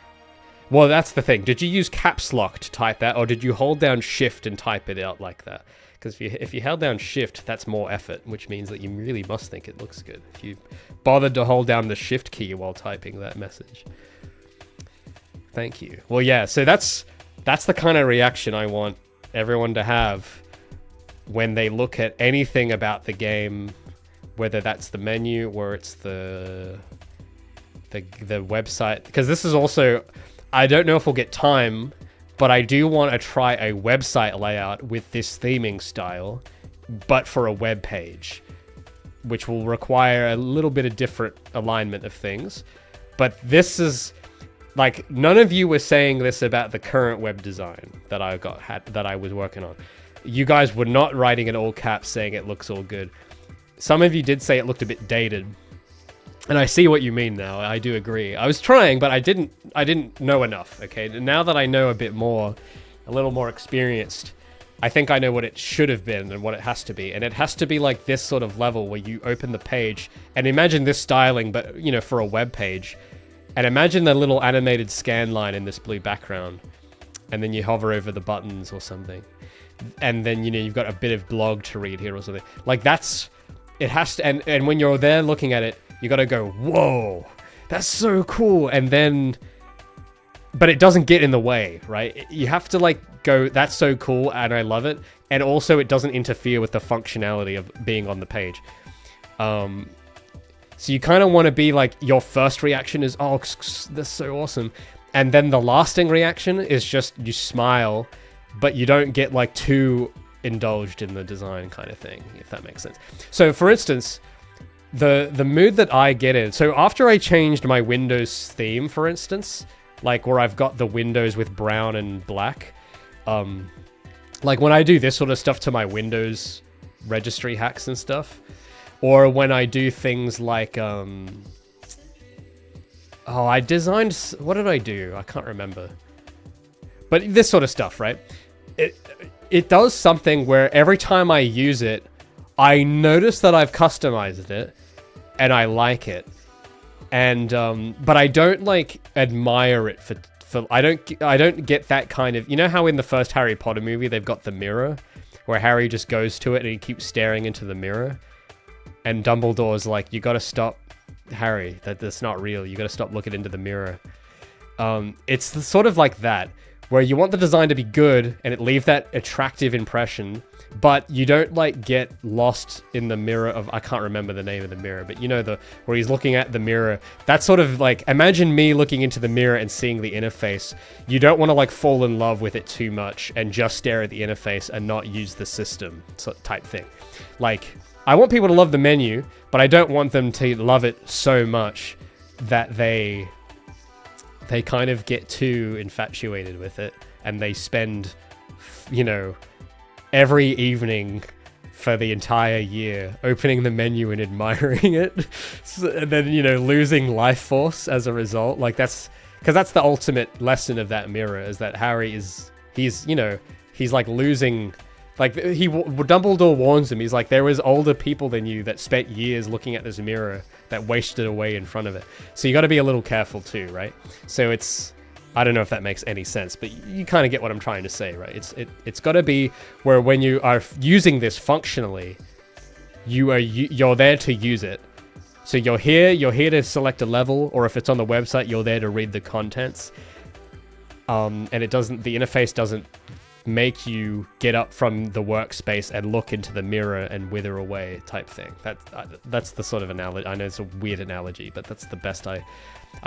Well, that's the thing. Did you use caps lock to type that, or did you hold down shift and type it out like that? Because if you held down shift, that's more effort, which means that you really must think it looks good. If you bothered to hold down the shift key while typing that message. Thank you. Well, yeah, so that's the kind of reaction I want everyone to have when they look at anything about the game, whether that's the menu or it's the website. Because this is also, I don't know if we'll get time, but I do want to try a website layout with this theming style, but for a web page, which will require a little bit of different alignment of things. But this is, like, none of you were saying this about the current web design that I was working on. You guys were not writing in all caps saying it looks all good. Some of you did say it looked a bit dated. And I see what you mean now. I do agree. I was trying, but I didn't know enough, okay? Now that I know a bit more, a little more experienced, I think I know what it should have been and what it has to be. And it has to be like this sort of level where you open the page and imagine this styling, but, you know, for a web page. And imagine the little animated scan line in this blue background. And then you hover over the buttons or something. And then, you know, you've got a bit of blog to read here or something. Like, that's... It has to... And when you're there looking at it, you gotta go, whoa, that's so cool. And then... But it doesn't get in the way, right? You have to, like, go, that's so cool, and I love it. And also, it doesn't interfere with the functionality of being on the page. So you kind of want to be like, your first reaction is, oh, that's so awesome. And then the lasting reaction is just you smile, but you don't get like too indulged in the design kind of thing, if that makes sense. So for instance, the mood that I get in, so after I changed my Windows theme, for instance, like where I've got the windows with brown and black, like when I do this sort of stuff to my Windows registry hacks and stuff, or when I do things like, I designed, what did I do? I can't remember. But this sort of stuff, right? It does something where every time I use it, I notice that I've customized it, and I like it. And, but I don't, like, admire it for I don't get that kind of, you know how in the first Harry Potter movie, they've got the mirror, where Harry just goes to it and he keeps staring into the mirror? And Dumbledore's like, you gotta stop, Harry, that's not real. You gotta stop looking into the mirror. It's sort of like that, where you want the design to be good and it leave that attractive impression, but you don't like get lost in the mirror of, I can't remember the name of the mirror, but you know, where he's looking at the mirror. That's sort of like, imagine me looking into the mirror and seeing the interface. You don't want to like fall in love with it too much and just stare at the interface and not use the system type thing. Like, I want people to love the menu, but I don't want them to love it so much that they kind of get too infatuated with it and they spend, you know, every evening for the entire year opening the menu and admiring it, and then, you know, losing life force as a result. Like, that's because that's the ultimate lesson of that mirror, is that Harry he's like losing. Like, Dumbledore warns him, he's like, there was older people than you that spent years looking at this mirror that wasted away in front of it. So you got to be a little careful too, right? So I don't know if that makes any sense, but you kind of get what I'm trying to say, right? It's got to be where when you are using this functionally, you're there to use it. So you're here to select a level, or if it's on the website, you're there to read the contents. And the interface doesn't make you get up from the workspace and look into the mirror and wither away type thing. That's the sort of analogy. I know it's a weird analogy, but that's the best. I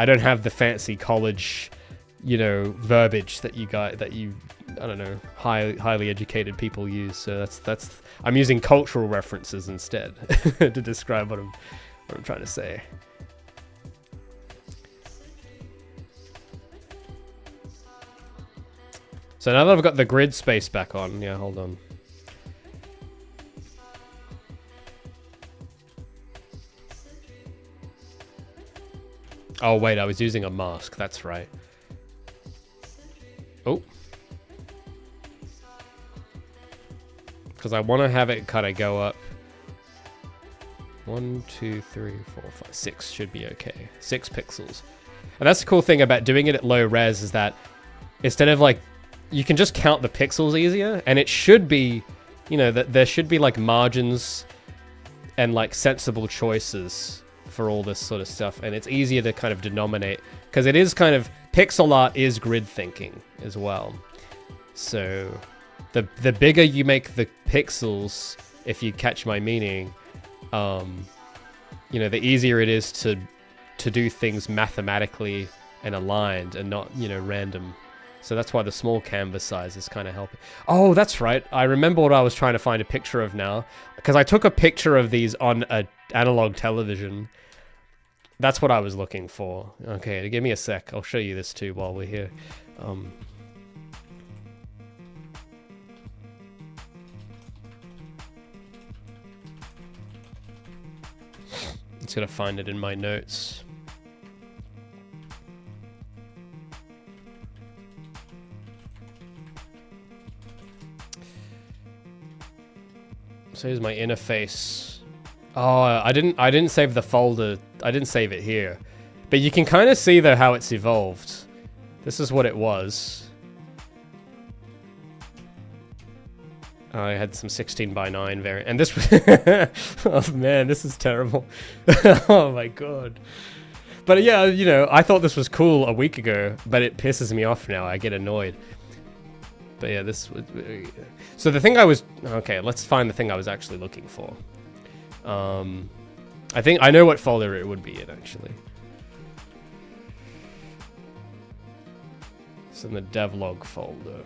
don't have the fancy college, you know, verbiage that I don't know, highly educated people use. So that's I'm using cultural references instead to describe what I'm trying to say. So now that I've got the grid space back on, yeah, hold on. Oh, wait, I was using a mask. That's right. Oh. Because I want to have it kind of go up. 1, 2, 3, 4, 5, 6 should be okay. 6 pixels. And that's the cool thing about doing it at low res is that instead of like, you can just count the pixels easier, and it should be, you know, that there should be like margins and like sensible choices for all this sort of stuff, and it's easier to kind of denominate because it is kind of, pixel art is grid thinking as well. So the bigger you make the pixels, if you catch my meaning, you know, the easier it is to do things mathematically and aligned and not, you know, random. So that's why the small canvas size is kind of helping. Oh, that's right. I remember what I was trying to find a picture of now, because I took a picture of these on an analog television. That's what I was looking for. Okay, give me a sec. I'll show you this too while we're here. Just gonna find it in my notes. So here's my interface. Oh, I didn't save the folder. I didn't save it here. But you can kind of see though how it's evolved. This is what it was. I had some 16:9 variant, and this was oh man, this is terrible. Oh my god. But yeah, you know, I thought this was cool a week ago, but it pisses me off now. I get annoyed. But yeah, this was... So the thing I was... Okay, let's find the thing I was actually looking for. I think I know what folder it would be in, actually. It's in the devlog folder.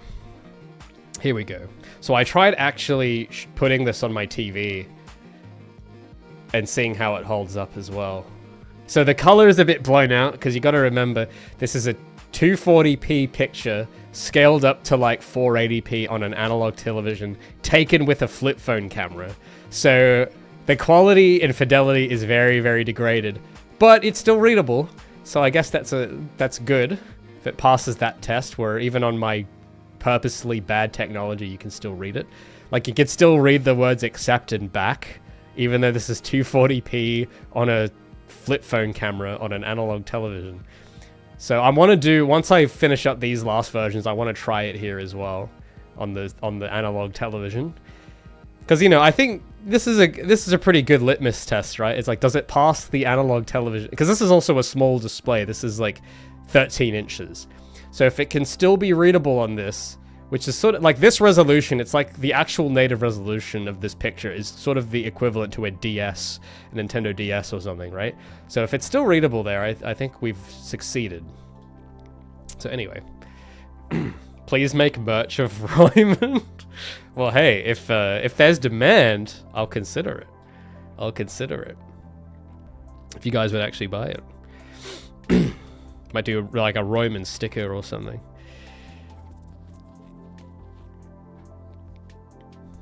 Here we go. So I tried actually putting this on my TV and seeing how it holds up as well. So the color is a bit blown out, because you got to remember, this is a 240p picture scaled up to like 480p on an analog television, taken with a flip phone camera. So the quality and fidelity is very, very degraded, but it's still readable. So I guess that's good if it passes that test, where even on my purposely bad technology, you can still read it. Like, you can still read the words accept and back, even though this is 240p on a flip phone camera on an analog television. So I want to do, once I finish up these last versions, I want to try it here as well on the analog television, because, you know, I think this is a pretty good litmus test, right? It's like, does it pass the analog television? Because this is also a small display. This is like 13 inches. So if it can still be readable on this, which is sort of like this resolution, it's like the actual native resolution of this picture is sort of the equivalent to a DS, a Nintendo DS or something, right? So if it's still readable there, I think we've succeeded. So anyway, please make merch of Raymond. Well, hey, if there's demand, I'll consider it. I'll consider it. If you guys would actually buy it. Might do like a Raymond sticker or something.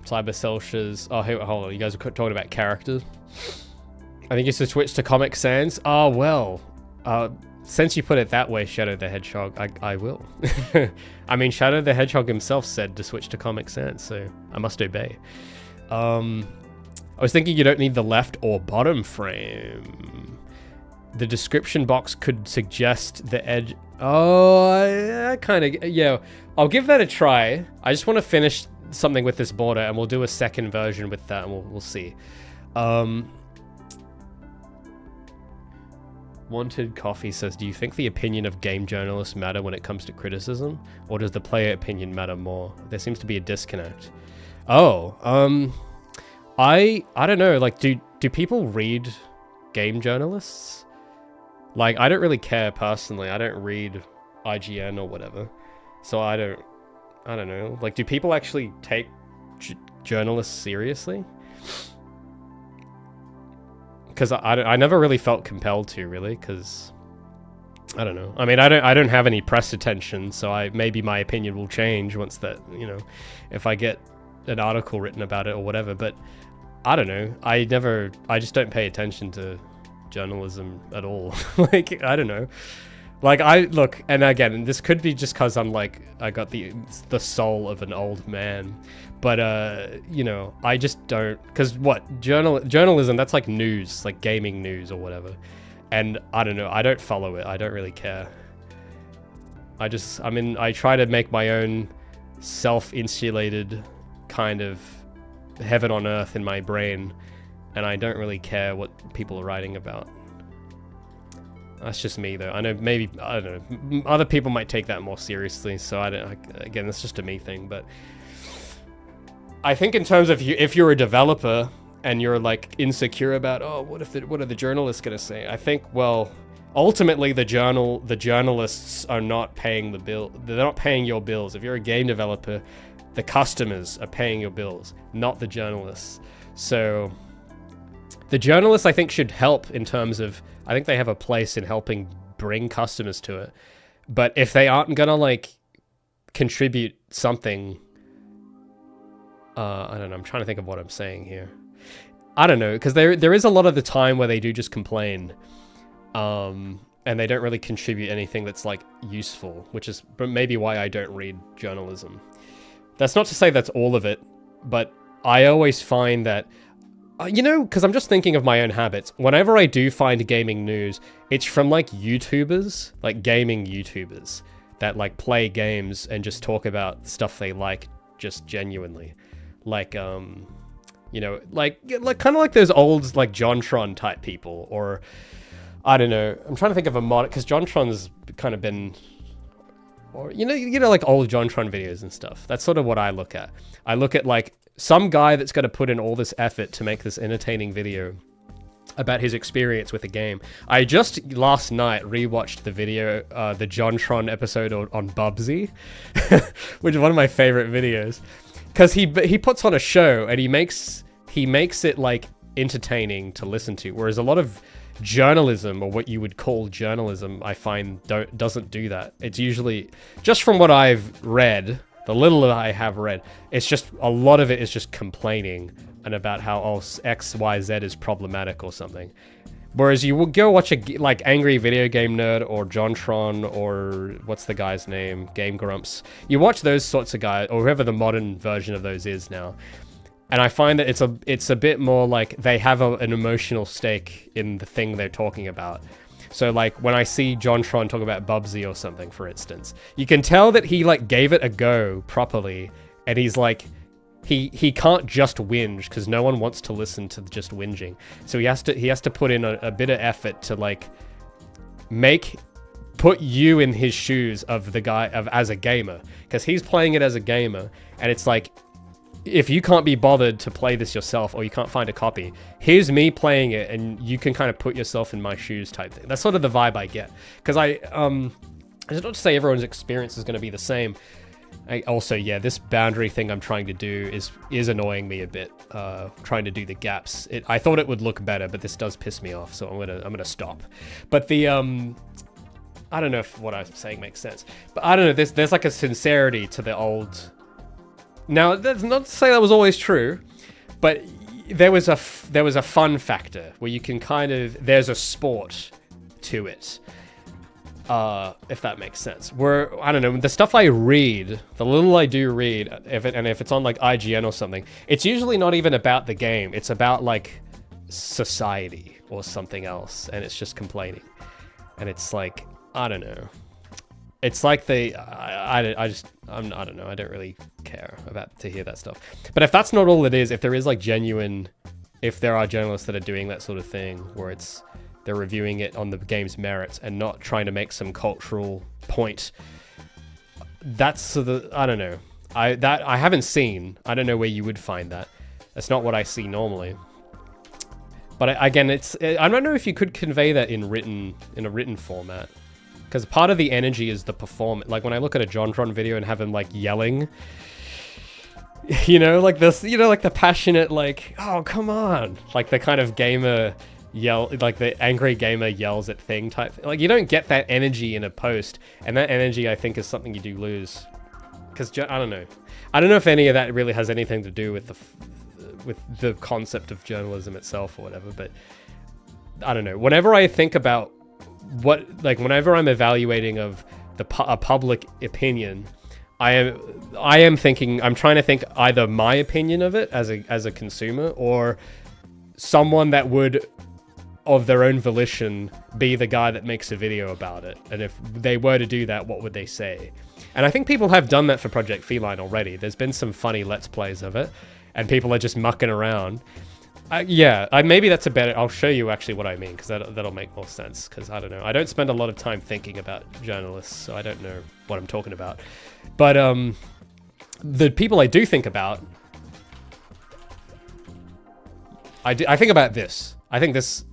Cyber Celsius. Oh, hey, hold on. You guys are talking about characters. I think you should switch to Comic Sans. Oh, well. Since you put it that way, Shadow the Hedgehog, I will. I mean, Shadow the Hedgehog himself said to switch to Comic Sans, so I must obey. I was thinking you don't need the left or bottom frame. The description box could suggest the edge. Oh, I kind of... Yeah, I'll give that a try. I just want to finish something with this border, and we'll do a second version with that, and we'll see. Wanted Coffee says, do you think the opinion of game journalists matter when it comes to criticism, or does the player opinion matter more? There seems to be a disconnect. Oh, I don't know. Like, do people read game journalists? Like, I don't really care personally. I don't read IGN or whatever, so I don't know. Like, do people actually take journalists seriously? Because I never really felt compelled to, really, because I don't know. I mean, I don't have any press attention, so maybe my opinion will change once that, you know, if I get an article written about it or whatever. But I don't know. I just don't pay attention to journalism at all. Like, I don't know. Like, look, and again, this could be just because I'm like, I got the soul of an old man, but you know, I just don't, because what, journalism, that's like news, like gaming news or whatever, and I don't know, I don't follow it, I don't really care. I try to make my own self-insulated kind of heaven on earth in my brain, and I don't really care what people are writing about. That's just me, though. I know maybe, I don't know, other people might take that more seriously, so again, that's just a me thing, but I think in terms of if you're a developer and you're like insecure about, oh, what are the journalists gonna say? I think, well, ultimately the journalists are not paying the bill. They're not paying your bills. If you're a game developer, the customers are paying your bills, not the journalists. So the journalists, I think, should help in terms of, I think they have a place in helping bring customers to it. But if they aren't gonna like contribute something, I don't know, I'm trying to think of what I'm saying here. I don't know, because there is a lot of the time where they do just complain, and they don't really contribute anything that's like useful, which is maybe why I don't read journalism. That's not to say that's all of it, but I always find that, you know, because I'm just thinking of my own habits. Whenever I do find gaming news, it's from like YouTubers, like gaming YouTubers that like play games and just talk about stuff they like just genuinely. Like, you know, like kind of like those old like JonTron type people, or I don't know. I'm trying to think of a mod, because JonTron's kind of been, or you know, like old JonTron videos and stuff. That's sort of what I look at. I look at like some guy that's going to put in all this effort to make this entertaining video about his experience with the game. I just last night rewatched the video, the JonTron episode on Bubsy, which is one of my favorite videos, because he puts on a show and he makes it like entertaining to listen to, whereas a lot of journalism, or what you would call journalism, I find doesn't do that. It's usually, just from what I've read, the little that I have read, it's just, a lot of it is just complaining and about how X, Y, Z is problematic or something. Whereas you will go watch like Angry Video Game Nerd or JonTron, or what's the guy's name? Game Grumps. You watch those sorts of guys, or whoever the modern version of those is now. And I find that it's a bit more like they have an emotional stake in the thing they're talking about. So like when I see JonTron talk about Bubsy or something, for instance, you can tell that he like gave it a go properly, and he's like, he can't just whinge, because no one wants to listen to just whinging. So he has to put in a bit of effort to like put you in his shoes of the guy as a gamer, because he's playing it as a gamer, and it's like, if you can't be bothered to play this yourself, or you can't find a copy, here's me playing it, and you can kind of put yourself in my shoes type thing. That's sort of the vibe I get. Because it's not to say everyone's experience is going to be the same. Also, yeah, this boundary thing I'm trying to do is annoying me a bit. Trying to do the gaps. I thought it would look better, but this does piss me off, so I'm gonna stop. But the I don't know if what I'm saying makes sense, but I don't know. There's like a sincerity to the old. Now, that's not to say that was always true, but there was a fun factor where you can there's a sport to it, if that makes sense. Where, I don't know, the stuff I read, the little I do read, if it's on like IGN or something, it's usually not even about the game. It's about like society or something else, and it's just complaining. And it's like, I don't know. It's like I don't know. I don't really care to hear that stuff. But if that's not all it is, if there is like if there are journalists that are doing that sort of thing, where they're reviewing it on the game's merits and not trying to make some cultural point, that's I don't know. I haven't seen. I don't know where you would find that. That's not what I see normally. But again, I don't know if you could convey that in a written format. Because part of the energy is the performance. Like when I look at a JonTron video and have him like yelling, you know, like this, you know, like the passionate, like, oh, come on. Like the kind of gamer yell, like the angry gamer yells at thing type. Like you don't get that energy in a post. And that energy, I think, is something you do lose. Because I don't know. I don't know if any of that really has anything to do with the concept of journalism itself or whatever. But I don't know. Whenever I think about whenever I'm evaluating of a public opinion, I'm trying to think either my opinion of it as a consumer, or someone that would, of their own volition, be the guy that makes a video about it. And if they were to do that, what would they say? And I think people have done that for Project Feline already. There's been some funny Let's Plays of it, and people are just mucking around. Maybe that's a better... I'll show you actually what I mean, because that'll make more sense, because I don't know. I don't spend a lot of time thinking about journalists, so I don't know what I'm talking about. But the people I do think about... I think about this. I think this...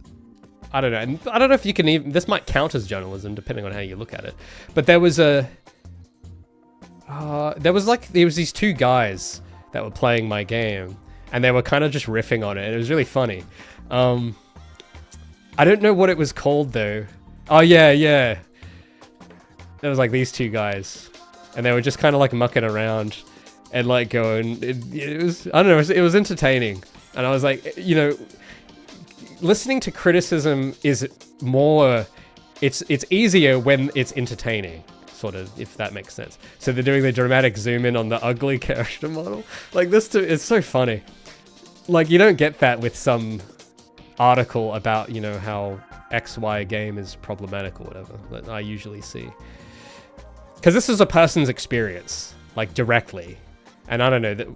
I don't know. And I don't know if you can even... This might count as journalism, depending on how you look at it. But there was a... there was these two guys that were playing my game, and they were kind of just riffing on it, and it was really funny. I don't know what it was called, though. Oh, yeah. There was like these two guys, and they were just kind of like mucking around and like going... It was... I don't know, it was entertaining. And I was like, you know... Listening to criticism is more... It's easier when it's entertaining, sort of, if that makes sense. So they're doing the dramatic zoom in on the ugly character model. Like, it's so funny. Like, you don't get that with some article about, you know, how XY game is problematic or whatever that I usually see. Because this is a person's experience, like, directly. And I don't know, that...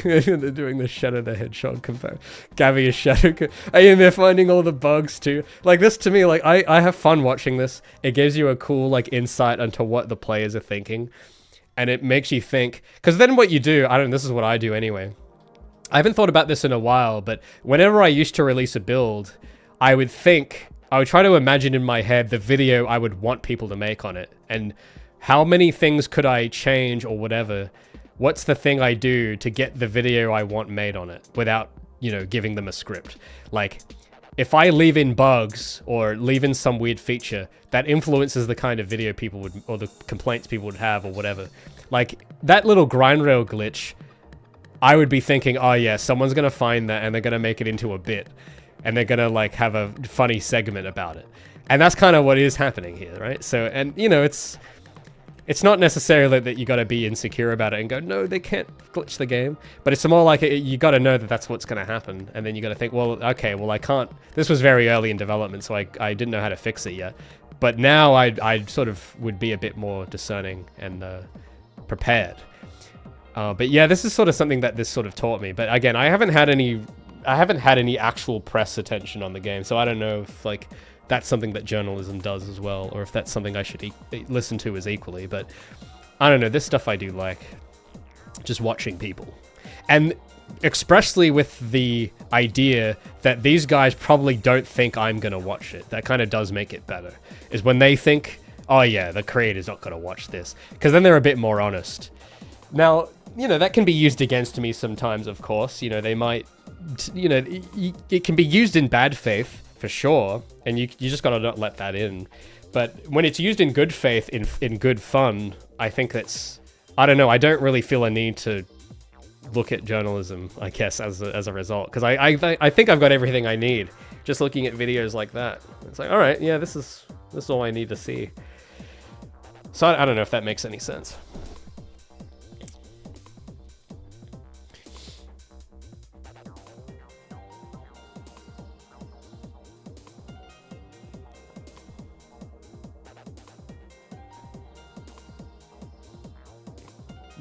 They're doing the Shadow the Hedgehog compare. Gabby is Shadow. And they're finding all the bugs too. Like, this to me, like, I have fun watching this. It gives you a cool, like, insight into what the players are thinking. And it makes you think. Because then what you do, this is what I do anyway. I haven't thought about this in a while, but whenever I used to release a build, I would try to imagine in my head the video I would want people to make on it. And how many things could I change or whatever. What's the thing I do to get the video I want made on it without, you know, giving them a script? Like, if I leave in bugs or leave in some weird feature, that influences the kind of video people would, or the complaints people would have or whatever. Like, that little grind rail glitch, I would be thinking, oh yeah, someone's gonna find that and they're gonna make it into a bit. And they're gonna, like, have a funny segment about it. And that's kind of what is happening here, right? So, and, you know, it's not necessarily that you got to be insecure about it and go, no, they can't glitch the game. But it's more like you got to know that that's what's going to happen. And then you got to think, well, okay, well, I can't... This was very early in development, so I didn't know how to fix it yet. But now I sort of would be a bit more discerning and prepared. But yeah, this is sort of something that this sort of taught me. But again, I haven't had any actual press attention on the game, so I don't know if, like... that's something that journalism does as well, or if that's something I should listen to as equally. But I don't know, this stuff I do like, just watching people. And expressly with the idea that these guys probably don't think I'm going to watch it. That kind of does make it better, is when they think, oh yeah, the creator's not going to watch this. Because then they're a bit more honest. Now, you know, that can be used against me sometimes, of course. You know, they might, you know, it can be used in bad faith, for sure, and you just gotta not let that in. But when it's used in good faith, in good fun, I think that's... I don't know, I don't really feel a need to look at journalism, I guess, as a result. Because I think I've got everything I need, just looking at videos like that. It's like, alright, yeah, this is all I need to see. So I don't know if that makes any sense.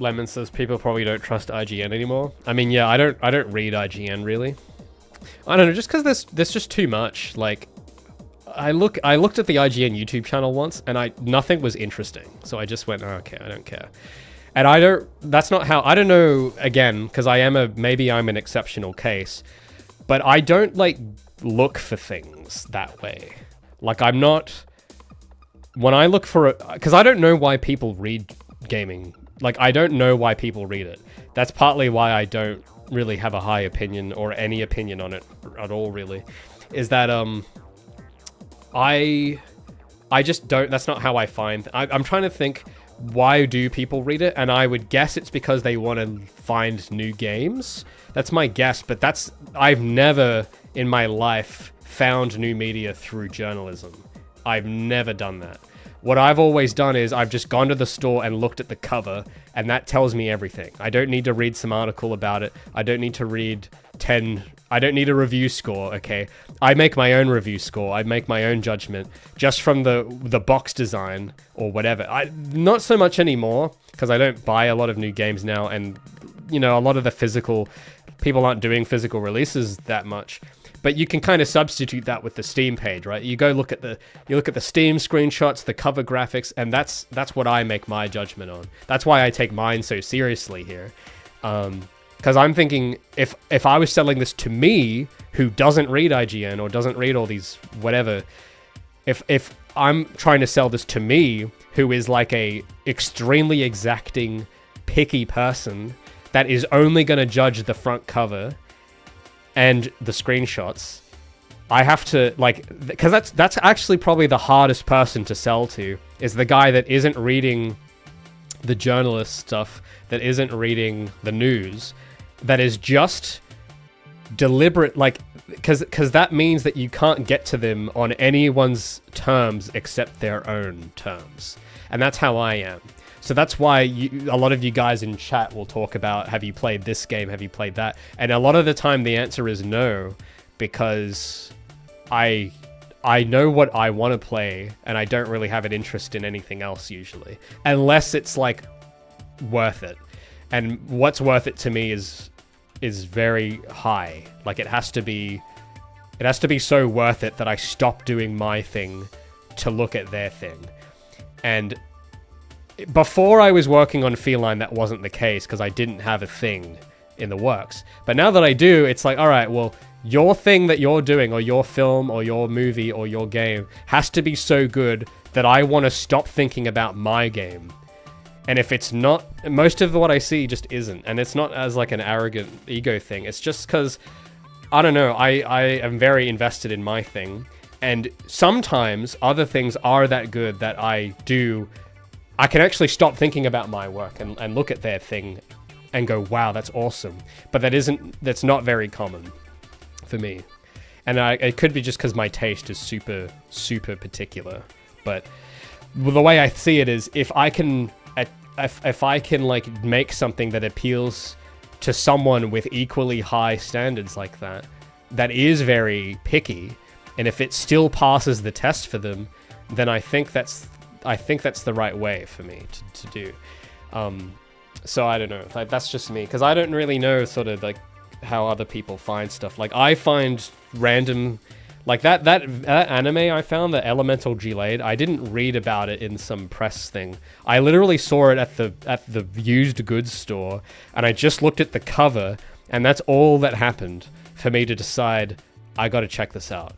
Lemon says people probably don't trust IGN anymore. I mean, yeah, I don't read IGN really. I don't know, just because there's just too much. Like, I looked at the IGN YouTube channel once, and nothing was interesting. So I just went, oh, okay, I don't care. And that's not how, I don't know, again, because maybe I'm an exceptional case, but I don't, like, look for things that way. Like, I'm not, when I look for because I don't know why people read gaming. Like, I don't know why people read it. That's partly why I don't really have a high opinion or any opinion on it at all, really. Is that, I just don't, that's not how I find, I'm trying to think, why do people read it? And I would guess it's because they want to find new games. That's my guess, but I've never in my life found new media through journalism. I've never done that. What I've always done is I've just gone to the store and looked at the cover, and that tells me everything. I don't need to read some article about it. I don't need to read I don't need a review score, okay? I make my own review score. I make my own judgment just from the box design or whatever. Not so much anymore, because I don't buy a lot of new games now, and, you know, a lot of the people aren't doing physical releases that much. But you can kind of substitute that with the Steam page, right? You look at the Steam screenshots, the cover graphics, and that's what I make my judgment on. That's why I take mine so seriously here. Because I'm thinking, if I was selling this to me, who doesn't read IGN or doesn't read all these whatever, if I'm trying to sell this to me, who is like a extremely exacting, picky person that is only going to judge the front cover and the screenshots, I have to, like, because that's actually probably the hardest person to sell to, is the guy that isn't reading the journalist stuff, that isn't reading the news, that is just deliberate, like, because that means that you can't get to them on anyone's terms except their own terms. And that's how I am. So that's why a lot of you guys in chat will talk about, have you played this game? Have you played that? And a lot of the time the answer is no, because I know what I want to play, and I don't really have an interest in anything else usually, unless it's like worth it. And what's worth it to me is very high. Like it has to be so worth it that I stop doing my thing to look at their thing. And before I was working on Feline, that wasn't the case because I didn't have a thing in the works. But now that I do, it's like, all right, well, your thing that you're doing, or your film, or your movie, or your game has to be so good that I want to stop thinking about my game. And if it's not, most of what I see just isn't. And it's not as like an arrogant ego thing. It's just because, I don't know, I am very invested in my thing. And sometimes other things are that good that I can actually stop thinking about my work and look at their thing and go, wow, that's awesome. But that's not very common for me. And it could be just because my taste is super, super particular. But the way I see it is, if I can like make something that appeals to someone with equally high standards like that is very picky, and if it still passes the test for them, then I think that's the right way for me to do. So I don't know. That's just me, because I don't really know sort of like how other people find stuff. Like I find random, like that anime I found, the Elemental Gelade, I didn't read about it in some press thing. I literally saw it at the used goods store, and I just looked at the cover, and that's all that happened for me to decide I got to check this out.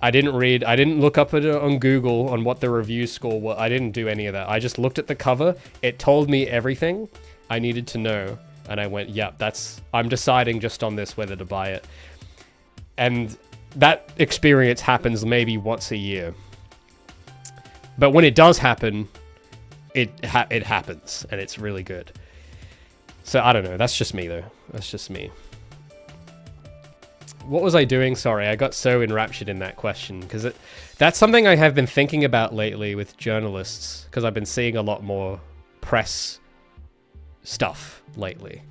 I didn't look up it on Google on what the review score was. I didn't do any of that. I just looked at the cover. It told me everything I needed to know. And I went, yep, I'm deciding just on this whether to buy it. And that experience happens maybe once a year. But when it does happen, it happens. And it's really good. So I don't know. That's just me though. That's just me. What was I doing? Sorry, I got so enraptured in that question, because that's something I have been thinking about lately with journalists, because I've been seeing a lot more press stuff lately.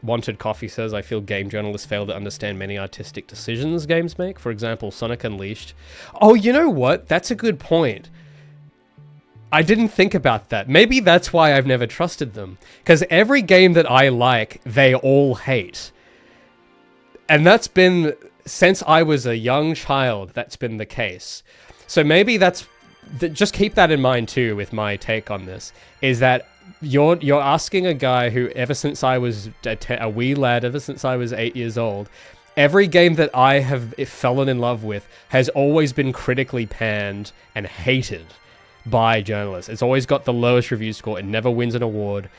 Wanted Coffee says, I feel game journalists fail to understand many artistic decisions games make. For example, Sonic Unleashed. Oh, you know what? That's a good point. I didn't think about that. Maybe that's why I've never trusted them. Because every game that I like, they all hate. And that's been, since I was a young child, that's been the case. So maybe just keep that in mind too with my take on this, is that you're asking a guy who, ever since I was a wee lad, ever since I was 8 years old, every game that I have fallen in love with has always been critically panned and hated by journalists. It's always got the lowest review score. It never wins an award.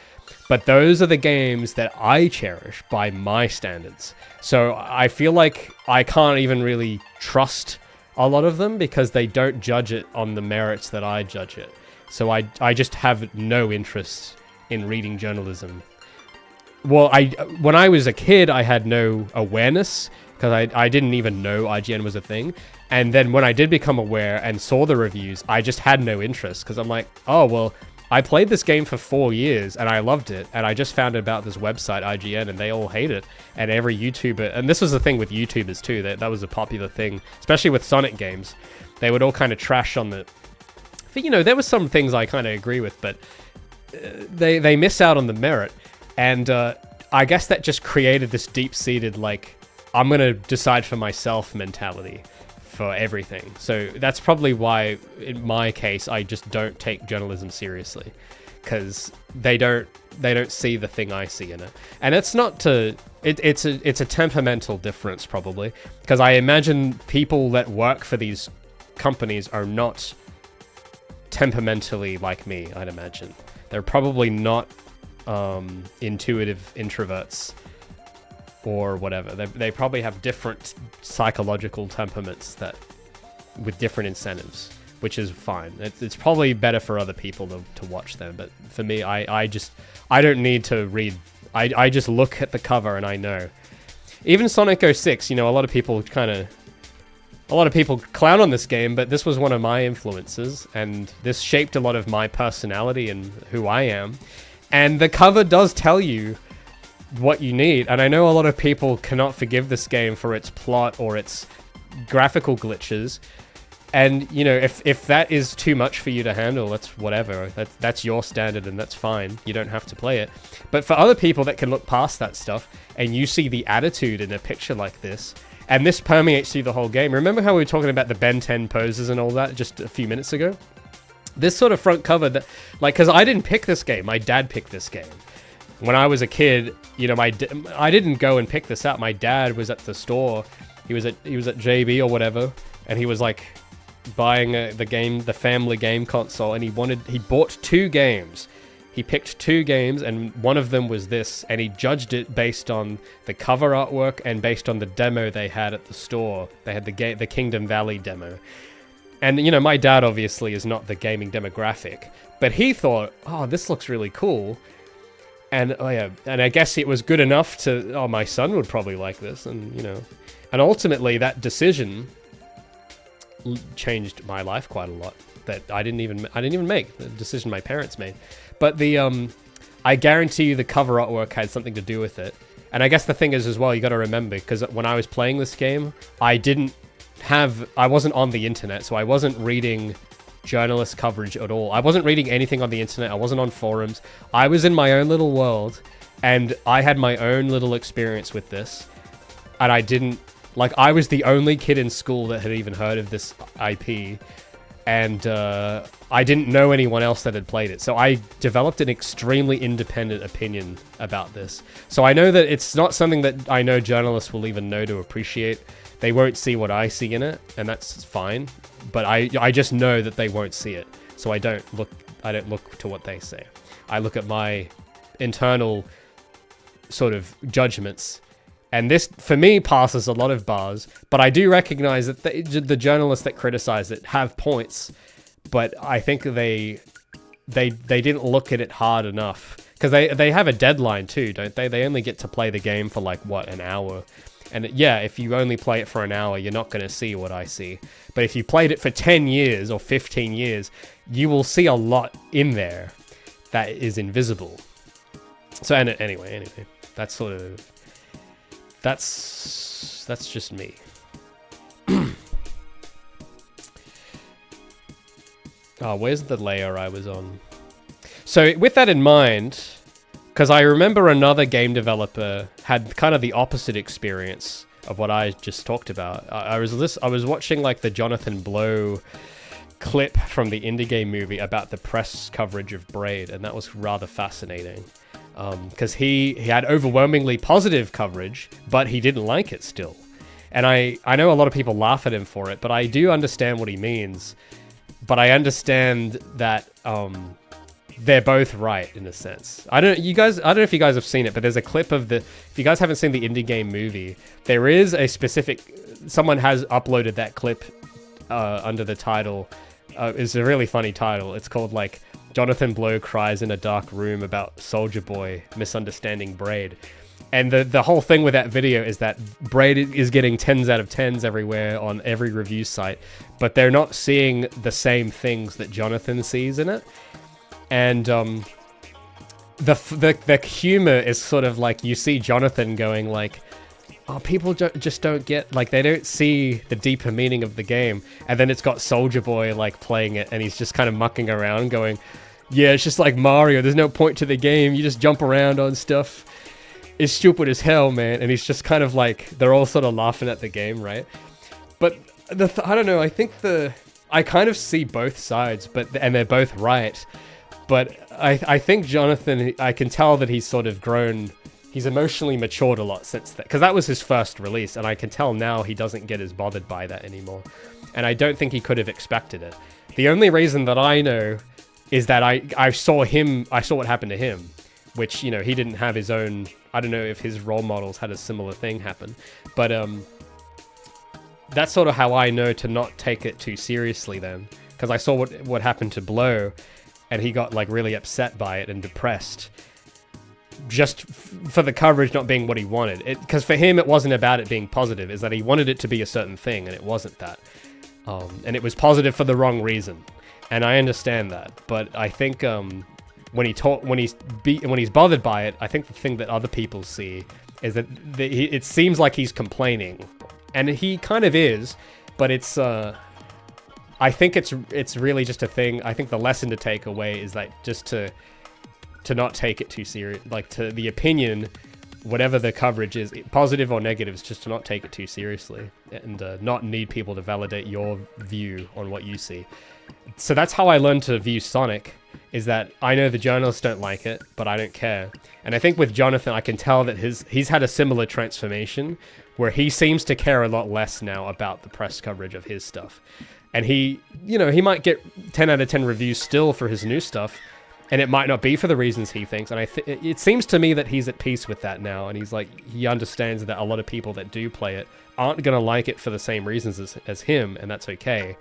But those are the games that I cherish by my standards. So I feel like I can't even really trust a lot of them because they don't judge it on the merits that I judge it. So I just have no interest in reading journalism. well, when I was a kid, I had no awareness because I didn't even know IGN was a thing. And then when I did become aware and saw the reviews, I just had no interest because I'm like, oh, well, I played this game for 4 years and I loved it. And I just found out about this website, IGN, and they all hate it. And every YouTuber, and this was the thing with YouTubers too, that was a popular thing, especially with Sonic games. They would all kind of trash on the... You know, there were some things I kind of agree with, but they miss out on the merit. And I guess that just created this deep-seated, like, I'm going to decide for myself mentality for everything. So that's probably why, in my case, I just don't take journalism seriously. Because they don't see the thing I see in it. And it's not to... It's a temperamental difference, probably. Because I imagine people that work for these companies are not temperamentally like me, I'd imagine. They're probably not intuitive introverts or whatever. They probably have different psychological temperaments that with different incentives, which is fine. It's probably better for other people to watch them, but for me, I don't need to read. I just look at the cover and I know. Even Sonic 06, you know, a lot of people clown on this game, but this was one of my influences, and this shaped a lot of my personality and who I am. And the cover does tell you what you need, and I know a lot of people cannot forgive this game for its plot or its graphical glitches. And, you know, if that is too much for you to handle, that's whatever. That's your standard, and that's fine. You don't have to play it. But for other people that can look past that stuff, and you see the attitude in a picture like this, and this permeates through the whole game. Remember how we were talking about the Ben 10 poses and all that just a few minutes ago? This sort of front cover, that, like, because I didn't pick this game. My dad picked this game. When I was a kid, you know, I didn't go and pick this up. My dad was at the store. He was at JB or whatever, and he was like buying the family game console, and he bought 2 games. He picked 2 games, and one of them was this, and he judged it based on the cover artwork and based on the demo they had at the store. They had the Kingdom Valley demo. And, you know, my dad obviously is not the gaming demographic, but he thought, oh, this looks really cool. And, oh yeah, and I guess it was good enough to, oh, my son would probably like this, and, you know. And ultimately, that decision changed my life quite a lot. That I didn't even make, the decision my parents made. But I guarantee you the cover artwork had something to do with it. And I guess the thing is as well, you got to remember, because when I was playing this game, I wasn't on the internet, so I wasn't reading journalist coverage at all. I wasn't reading anything on the internet. I wasn't on forums. I was in my own little world, and I had my own little experience with this. And I was the only kid in school that had even heard of this IP. And I didn't know anyone else that had played it. So I developed an extremely independent opinion about this. So I know that it's not something that I know journalists will even know to appreciate. They won't see what I see in it, and that's fine. But I just know that they won't see it. So I don't look to what they say. I look at my internal sort of judgments. And this, for me, passes a lot of bars, but I do recognize that the journalists that criticize it have points, but I think they didn't look at it hard enough, because they have a deadline too, don't they? They only get to play the game for like, what, an hour? And yeah, if you only play it for an hour, you're not going to see what I see. But if you played it for 10 years or 15 years, you will see a lot in there that is invisible. So anyway, that's sort of... That's just me. Oh, where's the layer I was on? So with that in mind, because I remember another game developer had kind of the opposite experience of what I just talked about. I was watching like the Jonathan Blow clip from the indie game movie about the press coverage of Braid, and that was rather fascinating. Because he had overwhelmingly positive coverage, but he didn't like it still. And I know a lot of people laugh at him for it, but I do understand what he means. But I understand that they're both right in a sense. I don't know if you guys have seen it, but there's a clip of if you guys haven't seen the indie game movie, there is a someone has uploaded that clip under the title. It's a really funny title. It's called like Jonathan Blow cries in a dark room about Soldier Boy misunderstanding Braid. And the whole thing with that video is that Braid is getting 10s out of 10s everywhere on every review site, but they're not seeing the same things that Jonathan sees in it. And the humor is sort of like, you see Jonathan going like, oh, people just don't get, like, they don't see the deeper meaning of the game. And then it's got Soldier Boy like playing it, and he's just kind of mucking around going, yeah, it's just like Mario, there's no point to the game, you just jump around on stuff. It's stupid as hell, man. And he's just kind of like, they're all sort of laughing at the game, right? But I don't know, I kind of see both sides, and they're both right. But I think Jonathan, I can tell that he's sort of grown, he's emotionally matured a lot since that, because that was his first release, and I can tell now he doesn't get as bothered by that anymore. And I don't think he could have expected it. The only reason that I know is that I saw what happened to him, which, you know, he didn't have his own, I don't know if his role models had a similar thing happen, but that's sort of how I know to not take it too seriously then, because I saw what happened to Blow, and he got like really upset by it and depressed, just for the coverage not being what he wanted. Because for him, it wasn't about it being positive, is that he wanted it to be a certain thing, and it wasn't that. And it was positive for the wrong reason, and I understand that. But I think when he's bothered by it, I think the thing that other people see is that it seems like he's complaining, and he kind of is, but it's I think it's really just a thing. I think the lesson to take away is that just to not take it too serious, like, to the opinion, whatever the coverage is, positive or negative, is just to not take it too seriously, and not need people to validate your view on what you see. So that's how I learned to view Sonic, is that I know the journalists don't like it, but I don't care. And I think with Jonathan, I can tell that he's had a similar transformation, where he seems to care a lot less now about the press coverage of his stuff. And he might get 10 out of 10 reviews still for his new stuff, and it might not be for the reasons he thinks. And it seems to me that he's at peace with that now, and he's like, he understands that a lot of people that do play it aren't going to like it for the same reasons as him, and that's okay.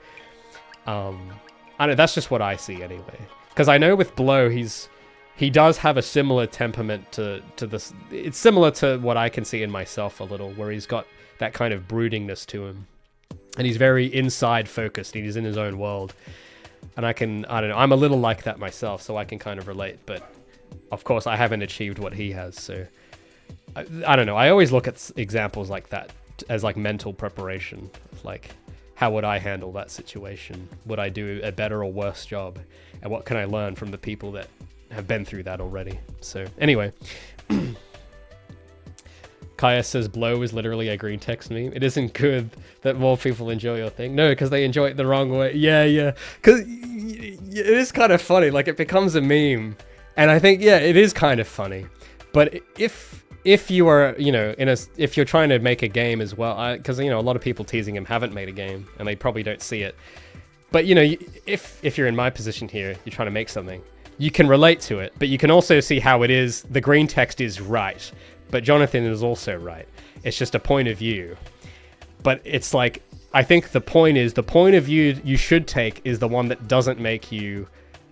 I know, that's just what I see anyway. Because I know with Blow, he does have a similar temperament to this. It's similar to what I can see in myself a little, where he's got that kind of broodingness to him. And he's very inside focused, and he's in his own world. And I don't know, I'm a little like that myself, so I can kind of relate. But of course, I haven't achieved what he has, so I don't know. I always look at examples like that as like mental preparation. Like, how would I handle that situation? Would I do a better or worse job? And what can I learn from the people that have been through that already? So anyway, Kaya says Blow is literally a green text meme. It isn't good that more people enjoy your thing. No, because they enjoy it the wrong way. Yeah. Because it is kind of funny. Like, it becomes a meme. And I think, yeah, it is kind of funny. But if you are, if you're trying to make a game as well, because, a lot of people teasing him haven't made a game, and they probably don't see it. But, if you're in my position here, you're trying to make something, you can relate to it, but you can also see how it is, the green text is right, but Jonathan is also right. It's just a point of view. But it's like, I think the point of view you should take is the one that doesn't make you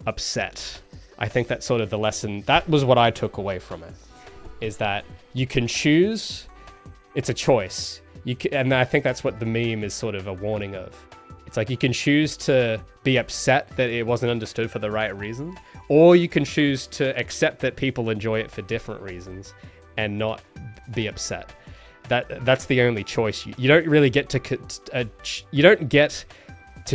upset. I think that's sort of the lesson. That was what I took away from it, is that you can choose. It's a choice. And I think that's what the meme is sort of a warning of. It's like, you can choose to be upset that it wasn't understood for the right reason, or you can choose to accept that people enjoy it for different reasons and not be upset. That's the only choice. You don't really get to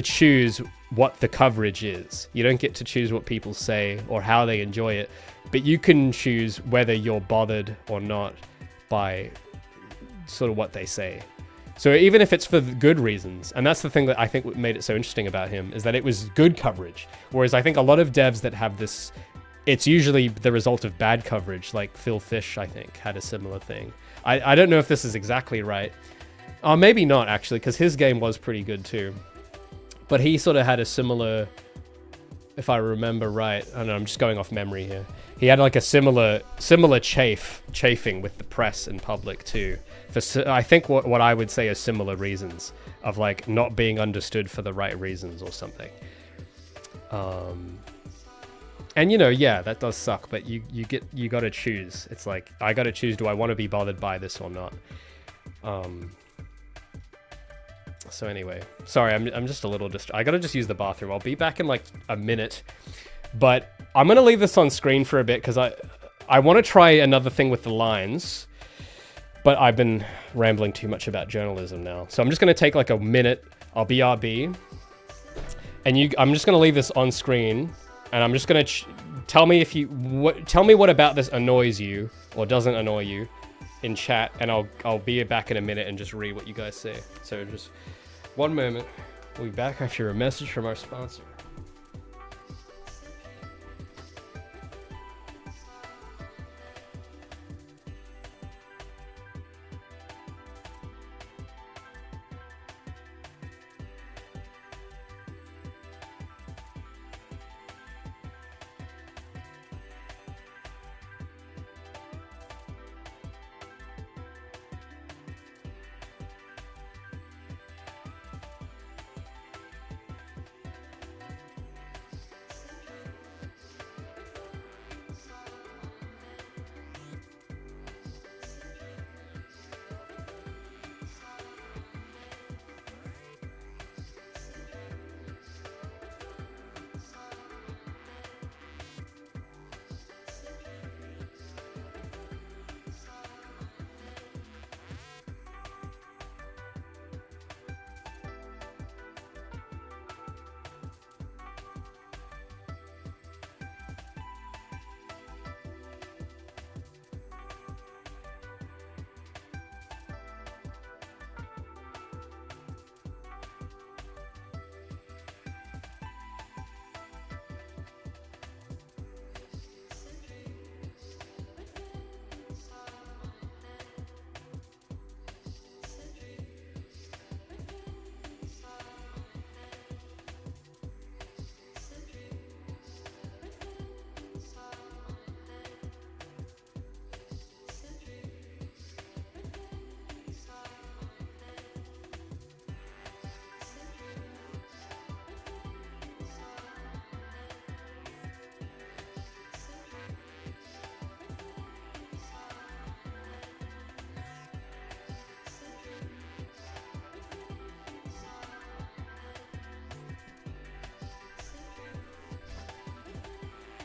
choose what the coverage is. You don't get to choose what people say or how they enjoy it, but you can choose whether you're bothered or not by sort of what they say. So even if it's for good reasons, and that's the thing that I think made it so interesting about him, is that it was good coverage. Whereas I think a lot of devs that have this, it's usually the result of bad coverage, like Phil Fish, I think, had a similar thing. I don't know if this is exactly right. Maybe not, actually, because his game was pretty good too. But he sort of had a similar, if I remember right, I don't know, I'm just going off memory here. He had like a similar chafing with the press and public too. For, I think what I would say are similar reasons of like not being understood for the right reasons or something. And you know, yeah, that does suck, but you gotta choose. It's like, I gotta choose, do I want to be bothered by this or not? So anyway, sorry, I'm just a little I gotta just use the bathroom. I'll be back in like a minute, but I'm gonna leave this on screen for a bit because I want to try another thing with the lines, but I've been rambling too much about journalism now. So I'm just gonna take like a minute. I'll BRB, and I'm just gonna leave this on screen, and I'm just gonna tell me if tell me what about this annoys you or doesn't annoy you in chat, and I'll be back in a minute and just read what you guys say. So just one moment. We'll be back after a message from our sponsor.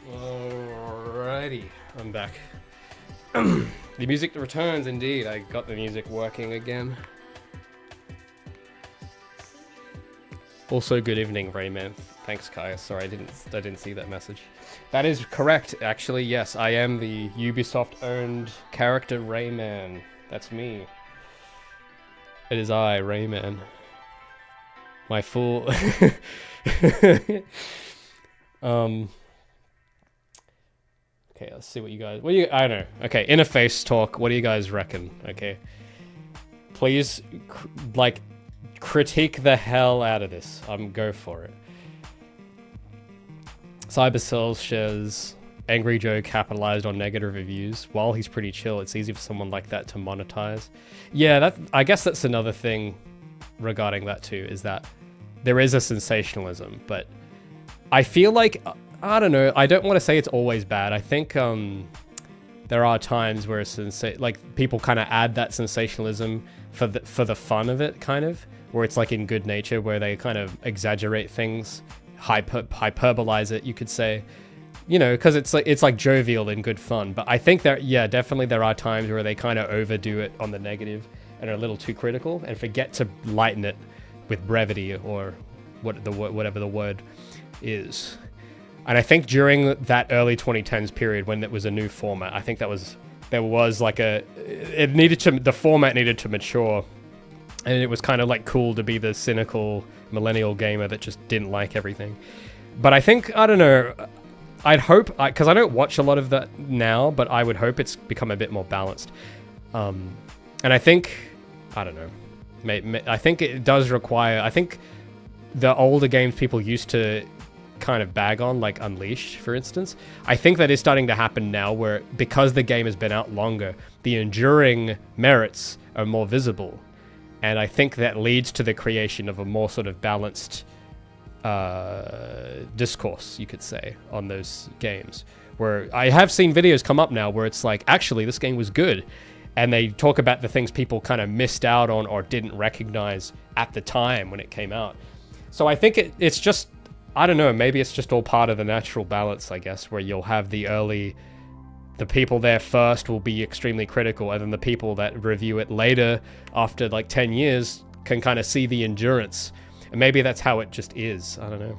Alrighty, I'm back. The music returns indeed. I got the music working again. Also, good evening, Raymond. Thanks, Kaya. Sorry, I didn't see that message. That is correct, actually. Yes, I am the Ubisoft-owned character Rayman. That's me. It is I, Rayman. My full. Okay, let's see what you guys. I don't know. Okay, interface talk. What do you guys reckon? Okay, please, critique the hell out of this. Go for it. Cybercell shares Angry Joe capitalized on negative reviews. While he's pretty chill, it's easy for someone like that to monetize. Yeah, I guess that's another thing regarding that too, is that there is a sensationalism, but I feel like, I don't know, I don't want to say it's always bad. I think there are times where people kind of add that sensationalism for the fun of it, kind of, where it's like in Good Nature, where they kind of exaggerate things, hyperbolize it, you could say, you know, because it's like jovial and good fun. But I think definitely there are times where they kind of overdo it on the negative and are a little too critical and forget to lighten it with brevity or whatever the word is. And I think during that early 2010s period when it was a new format, I think there was like the format needed to mature, and it was kind of like cool to be the cynical millennial gamer that just didn't like everything. But I think, I don't know, I'd hope, because I don't watch a lot of that now, but I would hope it's become a bit more balanced. And I think, I don't know, I think it does require, I think the older games people used to kind of bag on, like Unleashed, for instance, I think that is starting to happen now, where because the game has been out longer, the enduring merits are more visible. And I think that leads to the creation of a more sort of balanced discourse, you could say, on those games. Where I have seen videos come up now where it's like, actually, this game was good. And they talk about the things people kind of missed out on or didn't recognize at the time when it came out. So I think it's just, I don't know, maybe it's just all part of the natural balance, I guess, where you'll have the people there first will be extremely critical, and then the people that review it later, after like 10 years, can kind of see the endurance. And maybe that's how it just is. I don't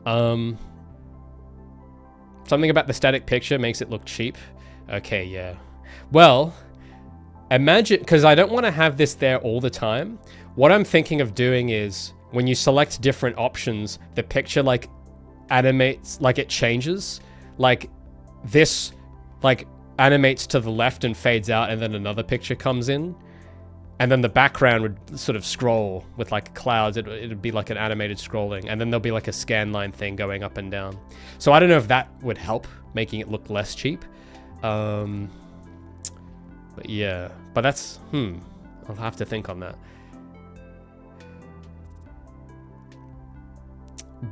know. Something about the static picture makes it look cheap. Okay, yeah. Well, imagine, because I don't want to have this there all the time. What I'm thinking of doing is, when you select different options, the picture like animates, like it changes. Like this, like animates to the left and fades out, and then another picture comes in. And then the background would sort of scroll with like clouds. It'd be like an animated scrolling. And then there'll be like a scan line thing going up and down. So I don't know if that would help making it look less cheap. But yeah, but that's, I'll have to think on that.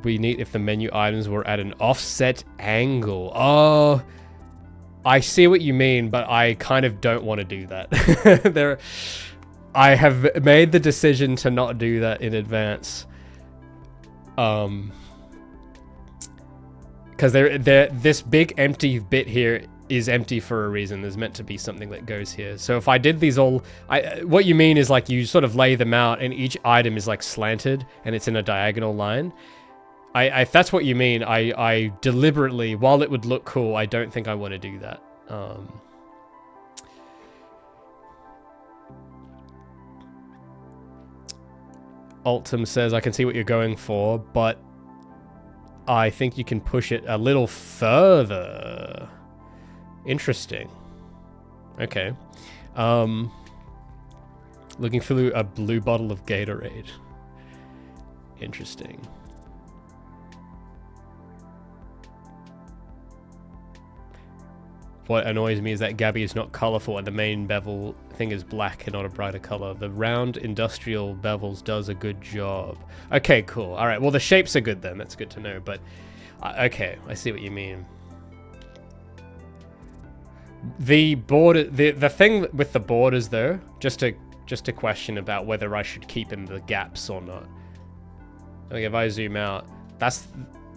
We need if the menu items were at an offset angle. Oh, I see what you mean, but I kind of don't want to do that. I have made the decision to not do that in advance. Because this big empty bit here is empty for a reason. There's meant to be something that goes here. So if I did these all, what you mean is like you sort of lay them out and each item is like slanted and it's in a diagonal line. If that's what you mean, I deliberately, while it would look cool, I don't think I want to do that. Ultim says, I can see what you're going for, but I think you can push it a little further. Interesting. Okay. Looking for a blue bottle of Gatorade. Interesting. What annoys me is that Gabby is not colorful and the main bevel thing is black and not a brighter color. The round industrial bevels does a good job. Okay, cool. All right, well, the shapes are good then. That's good to know, but okay, I see what you mean. The border, the thing with the borders though, just a question about whether I should keep in the gaps or not. Like if I zoom out, that's,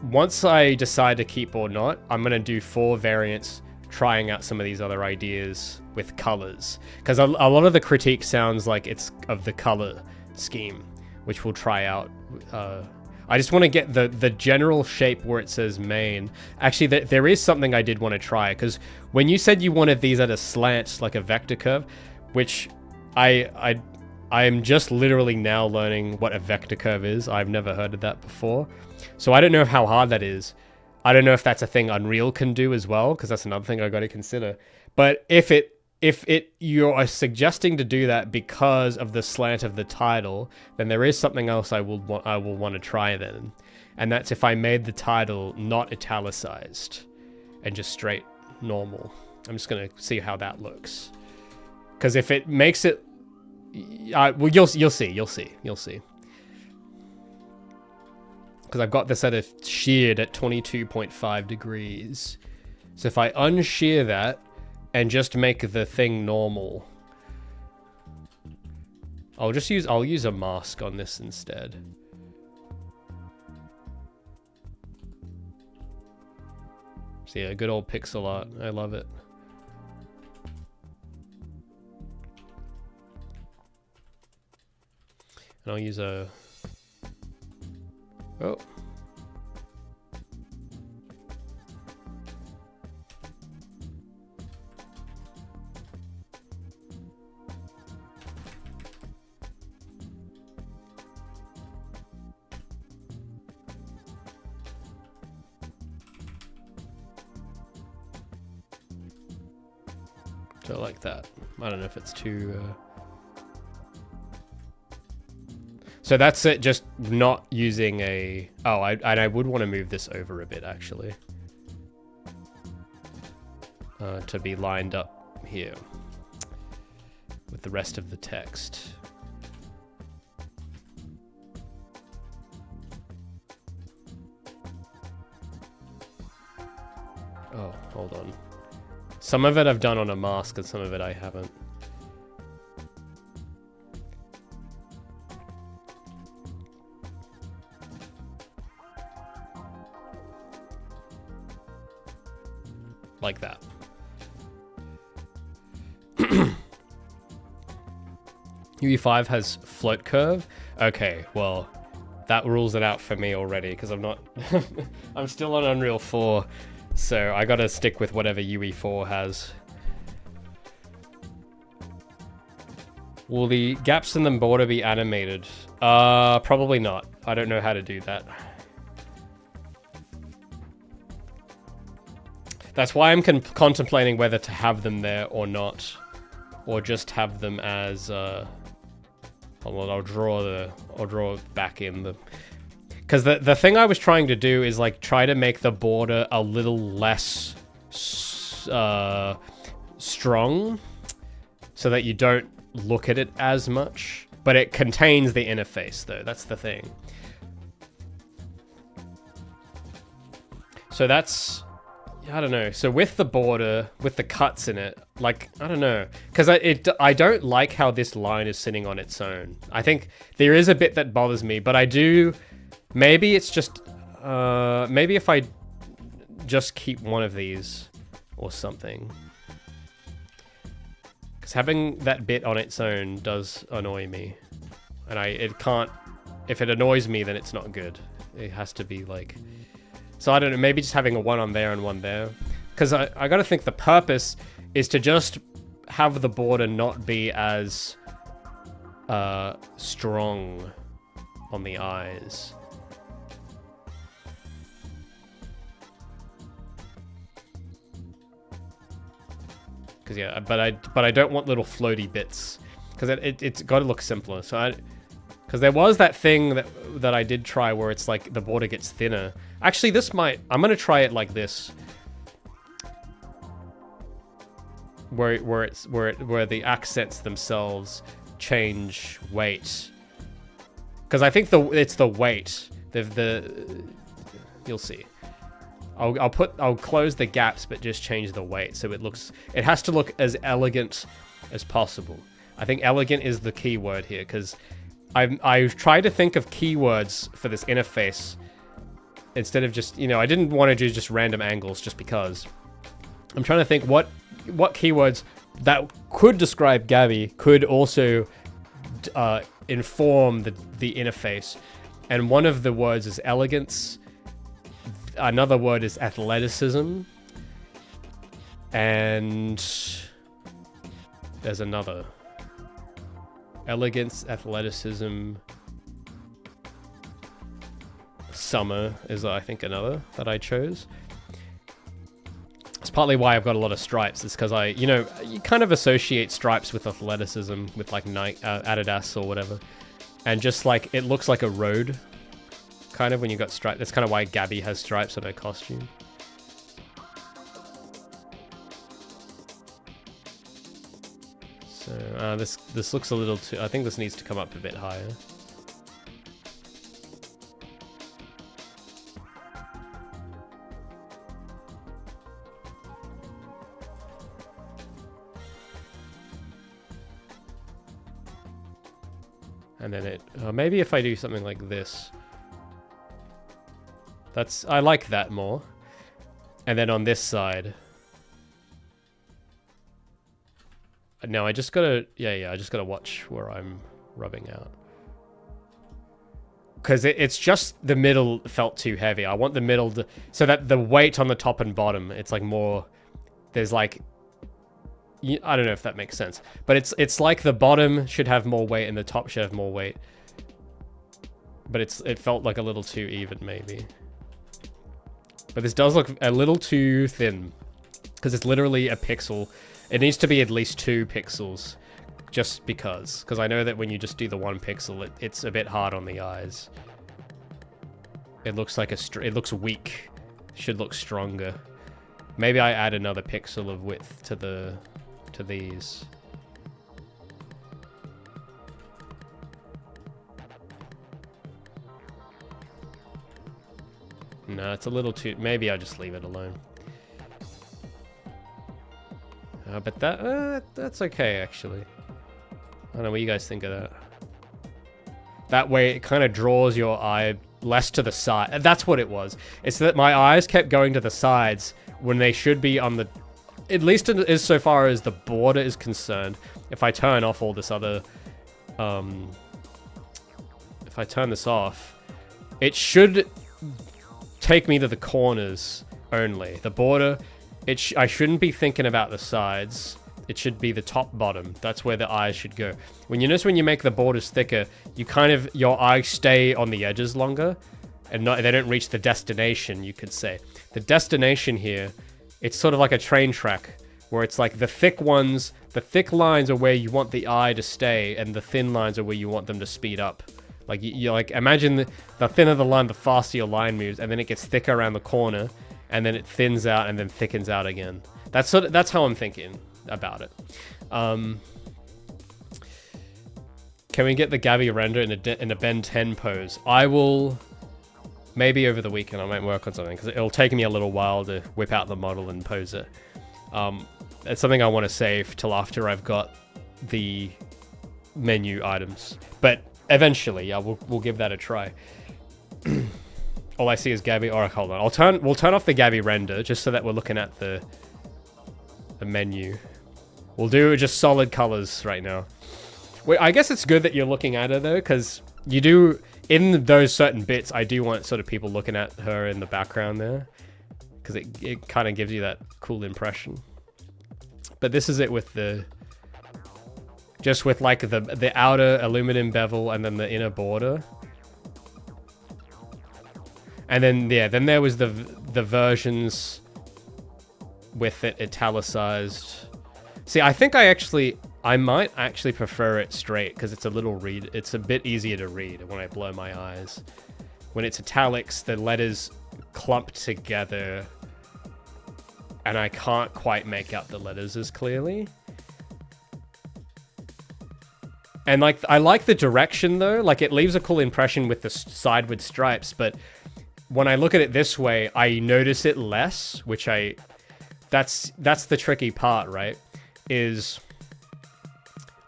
once I decide to keep or not, I'm gonna do 4 variants trying out some of these other ideas with colors, because a lot of the critique sounds like it's of the color scheme, which we'll try out. I just want to get the general shape where it says main. Actually, there is something I did want to try, because when you said you wanted these at a slant, like a vector curve, which I am just literally now learning what a vector curve is. I've never heard of that before, so I don't know how hard that is. I don't know if that's a thing Unreal can do as well, because that's another thing I got to consider. But if you are suggesting to do that because of the slant of the title, then there is something else I will want to try then, and that's if I made the title not italicized and just straight normal. I'm just gonna see how that looks, because if it makes it, well, you'll see. Because I've got this at a sheared at 22.5 degrees. So if I unshear that and just make the thing normal, I'll use a mask on this instead. So yeah, good old pixel art. I love it. And I'll use a... Oh. So like that. I don't know if it's too... So that's it, just not using a... Oh, and I would want to move this over a bit, actually. To be lined up here with the rest of the text. Oh, hold on. Some of it I've done on a mask and some of it I haven't. Like that. UE5 has float curve? Okay, well, that rules it out for me already, because I'm not... I'm still on Unreal 4, so I gotta stick with whatever UE4 has. Will the gaps in the border be animated? Probably not. I don't know how to do that. That's why I'm contemplating whether to have them there or not. Or just have them as, hold on, I'll draw it back in the... Because the thing I was trying to do is, like, try to make the border a little less, strong. So that you don't look at it as much. But it contains the interface, though. That's the thing. So that's... I don't know. So with the border, with the cuts in it, like, I don't know. Because I don't like how this line is sitting on its own. I think there is a bit that bothers me, but I do... Maybe it's just... maybe if I just keep one of these or something. Because having that bit on its own does annoy me. And it can't... If it annoys me, then it's not good. It has to be like... So I don't know, maybe just having a one on there and one there. Because I gotta think the purpose is to just have the border not be as strong on the eyes. Because yeah, but I don't want little floaty bits. Because it's gotta look simpler. So because there was that thing that I did try where it's like the border gets thinner. Actually, this might... I'm going to try it like this. Where the accents themselves change weight. Because I think it's the weight. You'll see. I'll close the gaps but just change the weight so it has to look as elegant as possible. I think elegant is the key word here because I've tried to think of keywords for this interface instead of just, I didn't want to do just random angles just because. I'm trying to think what keywords that could describe Gabby could also inform the interface. And one of the words is elegance. Another word is athleticism. And there's another. Elegance, athleticism, summer is, I think, another that I chose. It's partly why I've got a lot of stripes. It's because you kind of associate stripes with athleticism, with like Nike, Adidas or whatever. And just like, it looks like a road, kind of, when you got stripes. That's kind of why Gabby has stripes on her costume. So, this looks a little too... I think this needs to come up a bit higher. And then maybe if I do something like this. I like that more. And then on this side... No, I just gotta... I just gotta watch where I'm rubbing out. Because it's just the middle felt too heavy. I want the middle to... So that the weight on the top and bottom, it's like more... There's like... I don't know if that makes sense. But it's like the bottom should have more weight and the top should have more weight. But it felt like a little too even, maybe. But this does look a little too thin. Because it's literally a pixel... It needs to be at least 2 pixels, just because. Because I know that when you just do the 1 pixel, it's a bit hard on the eyes. It looks like it looks weak. Should look stronger. Maybe I add another pixel of width to these. No, it's a little too... Maybe I just leave it alone. But that's okay, actually. I don't know what you guys think of that. That way, it kind of draws your eye less to the side. That's what it was. It's that my eyes kept going to the sides when they should be on the... At least as so far as the border is concerned. If I turn off all this other... if I turn this off, it should take me to the corners only. The border, I shouldn't be thinking about the sides. It should be the top bottom. That's where the eyes should go. When you notice when you make the borders thicker, you kind of, your eyes stay on the edges longer and they don't reach the destination, you could say. The destination here, it's sort of like a train track where it's like the thick ones, the thick lines are where you want the eye to stay and the thin lines are where you want them to speed up. Like, you like, imagine the thinner the line, the faster your line moves, and then it gets thicker around the corner, and then it thins out and then thickens out again. That's how I'm thinking about it. Can we get the Gabby render in a Ben 10 pose? I will, maybe over the weekend I might work on something, because it'll take me a little while to whip out the model and pose it. It's something I want to save till after I've got the menu items. But eventually, yeah, we'll give that a try. All I see is Gabby. Alright, hold on. We'll turn off the Gabby render just so that we're looking at the menu. We'll do just solid colors right now. Wait, I guess it's good that you're looking at her though, because you do, in those certain bits, I do want sort of people looking at her in the background there, because it kind of gives you that cool impression. But this is it with the, just with like the outer aluminum bevel and then the inner border. And then, yeah, then there was the versions with it italicized. See, I think I might actually prefer it straight because it's it's a bit easier to read when I blow my eyes. When it's italics, the letters clump together and I can't quite make out the letters as clearly. And like, I like the direction though, like it leaves a cool impression with the sideward stripes, but when I look at it this way, I notice it less, which that's the tricky part, right? Is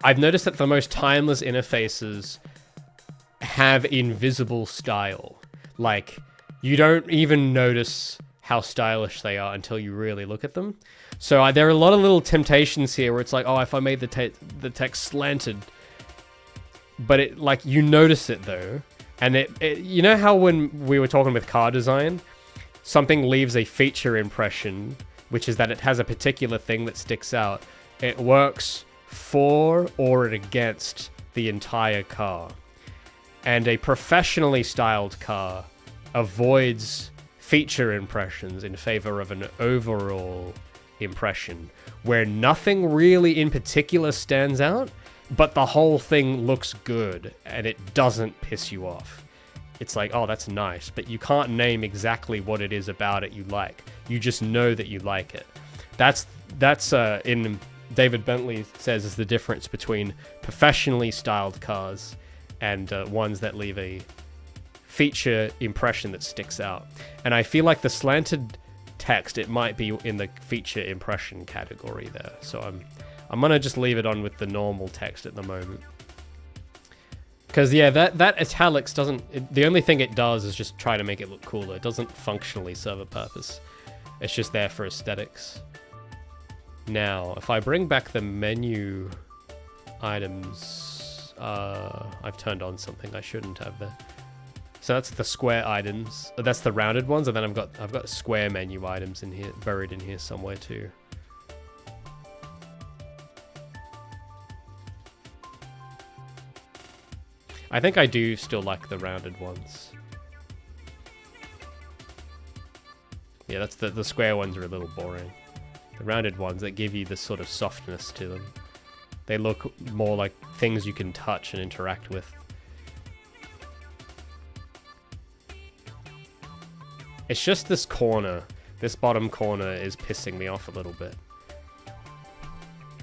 I've noticed that the most timeless interfaces have invisible style. Like, you don't even notice how stylish they are until you really look at them. So there are a lot of little temptations here where it's like, oh, if I made the text slanted, but it, like, you notice it though. And you know how when we were talking with car design, something leaves a feature impression, which is that it has a particular thing that sticks out. It works for or against the entire car. And a professionally styled car avoids feature impressions in favor of an overall impression, where nothing really in particular stands out, but the whole thing looks good and it doesn't piss you off. It's like, oh, that's nice, but you can't name exactly what it is about it you like. You just know that you like it. That's in David Bentley says is the difference between professionally styled cars and ones that leave a feature impression that sticks out. And I feel like the slanted text, it might be in the feature impression category there. So I'm gonna just leave it on with the normal text at the moment. Because yeah, that italics doesn't, the only thing it does is just try to make it look cooler. It doesn't functionally serve a purpose. It's just there for aesthetics. Now, if I bring back the menu items, I've turned on something I shouldn't have there. So that's the square items. That's the rounded ones, and then I've got square menu items in here, buried in here somewhere too. I think I do still like the rounded ones. Yeah, that's the square ones are a little boring. The rounded ones that give you this sort of softness to them. They look more like things you can touch and interact with. It's just this corner. This bottom corner is pissing me off a little bit.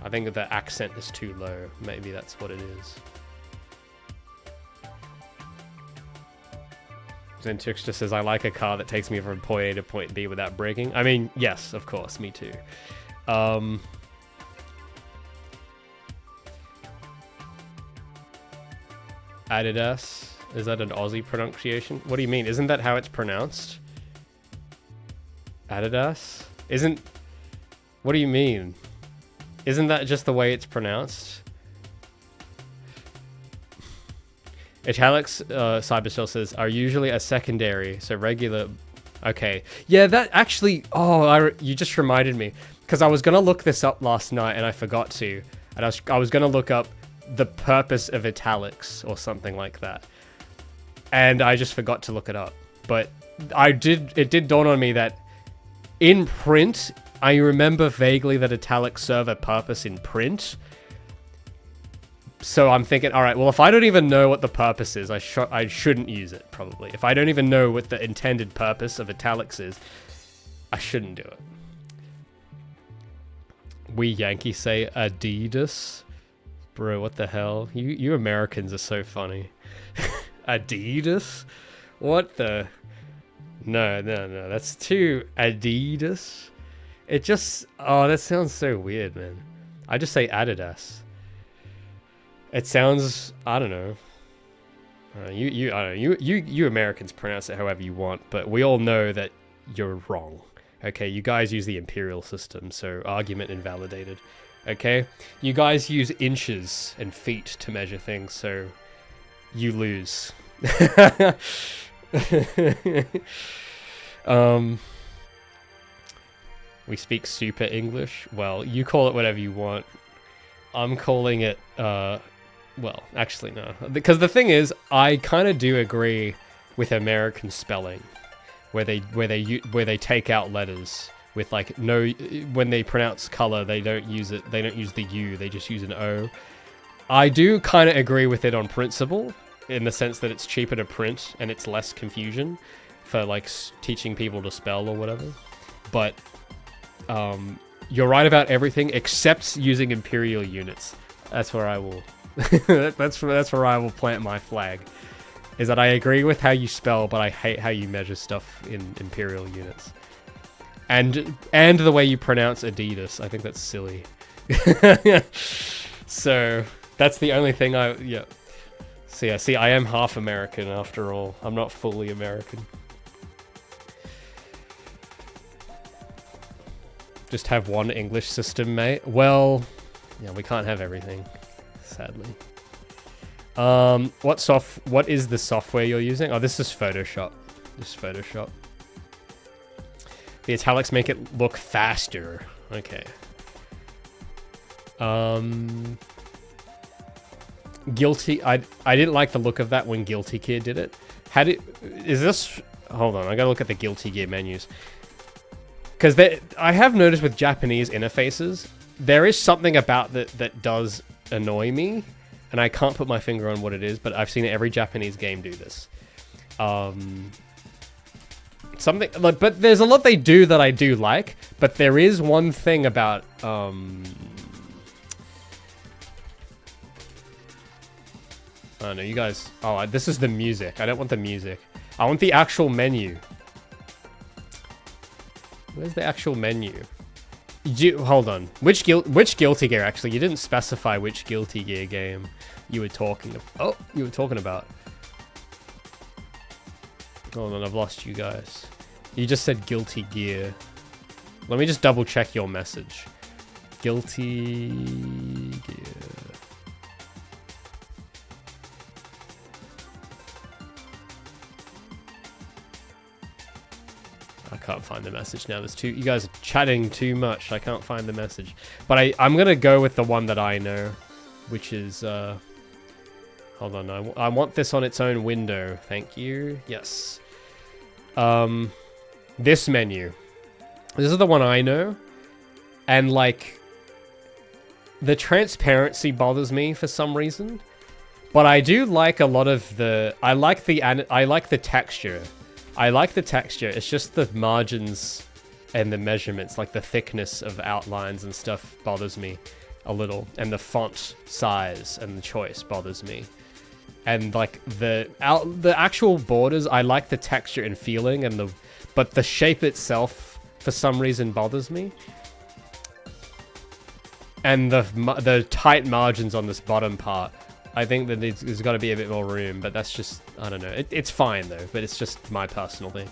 I think the accent is too low. Maybe that's what it is. Zentixter says, I like a car that takes me from point A to point B without braking. I mean, yes, of course, me too. Adidas. Is that an Aussie pronunciation? What do you mean? Isn't that how it's pronounced? Adidas? Isn't... What do you mean? Isn't that just the way it's pronounced? Italics, Cybershell says, are usually a secondary, so regular... Okay. Yeah, that actually... Oh, you just reminded me. Because I was going to look this up last night, and I forgot to. And I was going to look up the purpose of italics, or something like that. And I just forgot to look it up. But it did dawn on me that in print, I remember vaguely that italics serve a purpose in print. So I'm thinking, all right, well, if I don't even know what the purpose is, I shouldn't use it, probably. If I don't even know what the intended purpose of italics is, I shouldn't do it. We Yankees say Adidas. Bro, what the hell? You Americans are so funny. Adidas? What the... No, that's too Adidas. It just... Oh, that sounds so weird, man. I just say Adidas. It sounds... I don't know. I don't know. You Americans pronounce it however you want, but we all know that you're wrong. Okay, you guys use the imperial system, so argument invalidated. Okay? You guys use inches and feet to measure things, so you lose. We speak super English. Well, you call it whatever you want. I'm calling it, well, actually no. Because the thing is, I kind of do agree with American spelling, where they take out letters with like no, when they pronounce color, they don't use it. They don't use the U. They just use an O. I do kind of agree with it on principle, in the sense that it's cheaper to print and it's less confusion for like teaching people to spell or whatever. But you're right about everything except using imperial units. That's where I will. that's where I will plant my flag. Is that I agree with how you spell, but I hate how you measure stuff in imperial units. And the way you pronounce Adidas. I think that's silly. So that's the only thing yeah. So yeah, see, I am half American after all. I'm not fully American. Just have one English system, mate. Well, yeah, we can't have everything, sadly. What is the software you're using? Oh, this is Photoshop. This is Photoshop. The italics make it look faster. Okay. Guilty. I didn't like the look of that when Guilty Gear did it. Is this... Hold on, I gotta look at the Guilty Gear menus. Because I have noticed with Japanese interfaces, there is something about that does annoy me. And I can't put my finger on what it is, but I've seen every Japanese game do this. Something like, but there's a lot they do that I do like. But there is one thing about oh no, you guys. Oh, this is the music. I don't want the music. I want the actual menu. Where's the actual menu? Hold on. Which Guilty Gear, actually? You didn't specify which Guilty Gear game you were talking about. Oh, you were talking about. Hold on, I've lost you guys. You just said Guilty Gear. Let me just double check your message. Guilty Gear. I can't find the message now. You guys are chatting too much. I can't find the message. But I'm going to go with the one that I know, which is... hold on. I want this on its own window. Thank you. Yes. This menu. This is the one I know. And, like... The transparency bothers me for some reason. But I do like a lot of the... I like the texture. I like the texture. It's just the margins and the measurements, like the thickness of outlines and stuff bothers me a little. And the font size and the choice bothers me. And like the actual borders, I like the texture and feeling, but the shape itself for some reason bothers me. And the tight margins on this bottom part I think that there's got to be a bit more room, but that's just, I don't know. It's fine though, but it's just my personal thing.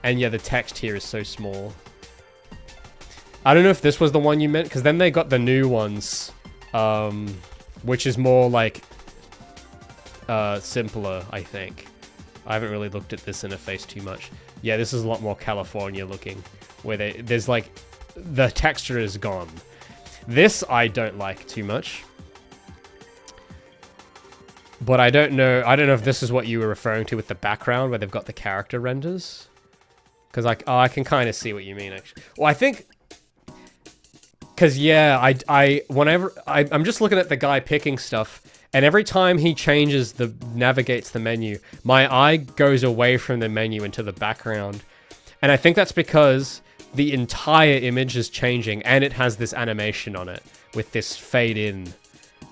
And yeah, the text here is so small. I don't know if this was the one you meant, because then they got the new ones, which is more like simpler, I think. I haven't really looked at this interface too much. Yeah, this is a lot more California looking, where there's like, the texture is gone. This I don't like too much. But I don't know if this is what you were referring to with the background, where they've got the character renders. Because I can kind of see what you mean, actually. Well, I think... Because, yeah, I'm just looking at the guy picking stuff, and every time he navigates the menu, my eye goes away from the menu into the background. And I think that's because the entire image is changing, and it has this animation on it, with this fade in.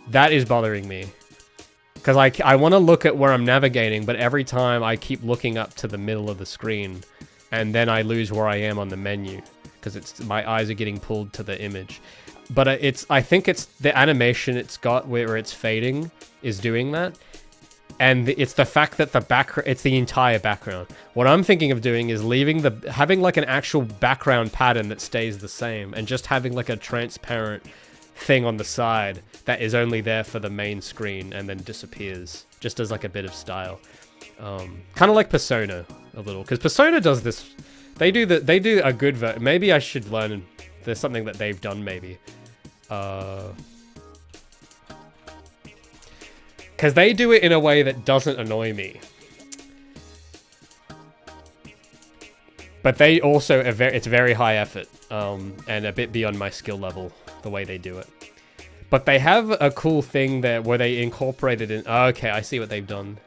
That is bothering me. Because I want to look at where I'm navigating, but every time I keep looking up to the middle of the screen, and then I lose where I am on the menu, because my eyes are getting pulled to the image. But I think it's the animation it's got where it's fading is doing that, and it's the fact that it's the entire background. What I'm thinking of doing is having like an actual background pattern that stays the same, and just having like a transparent thing on the side that is only there for the main screen and then disappears, just as like a bit of style. Kind of like Persona a little, because Persona does this. They do a good maybe I should learn. There's something that they've done maybe. Because they do it in a way that doesn't annoy me. But they also, it's very high effort, and a bit beyond my skill level, the way they do it. But they have a cool thing there where they incorporated in... Oh, okay, I see what they've done.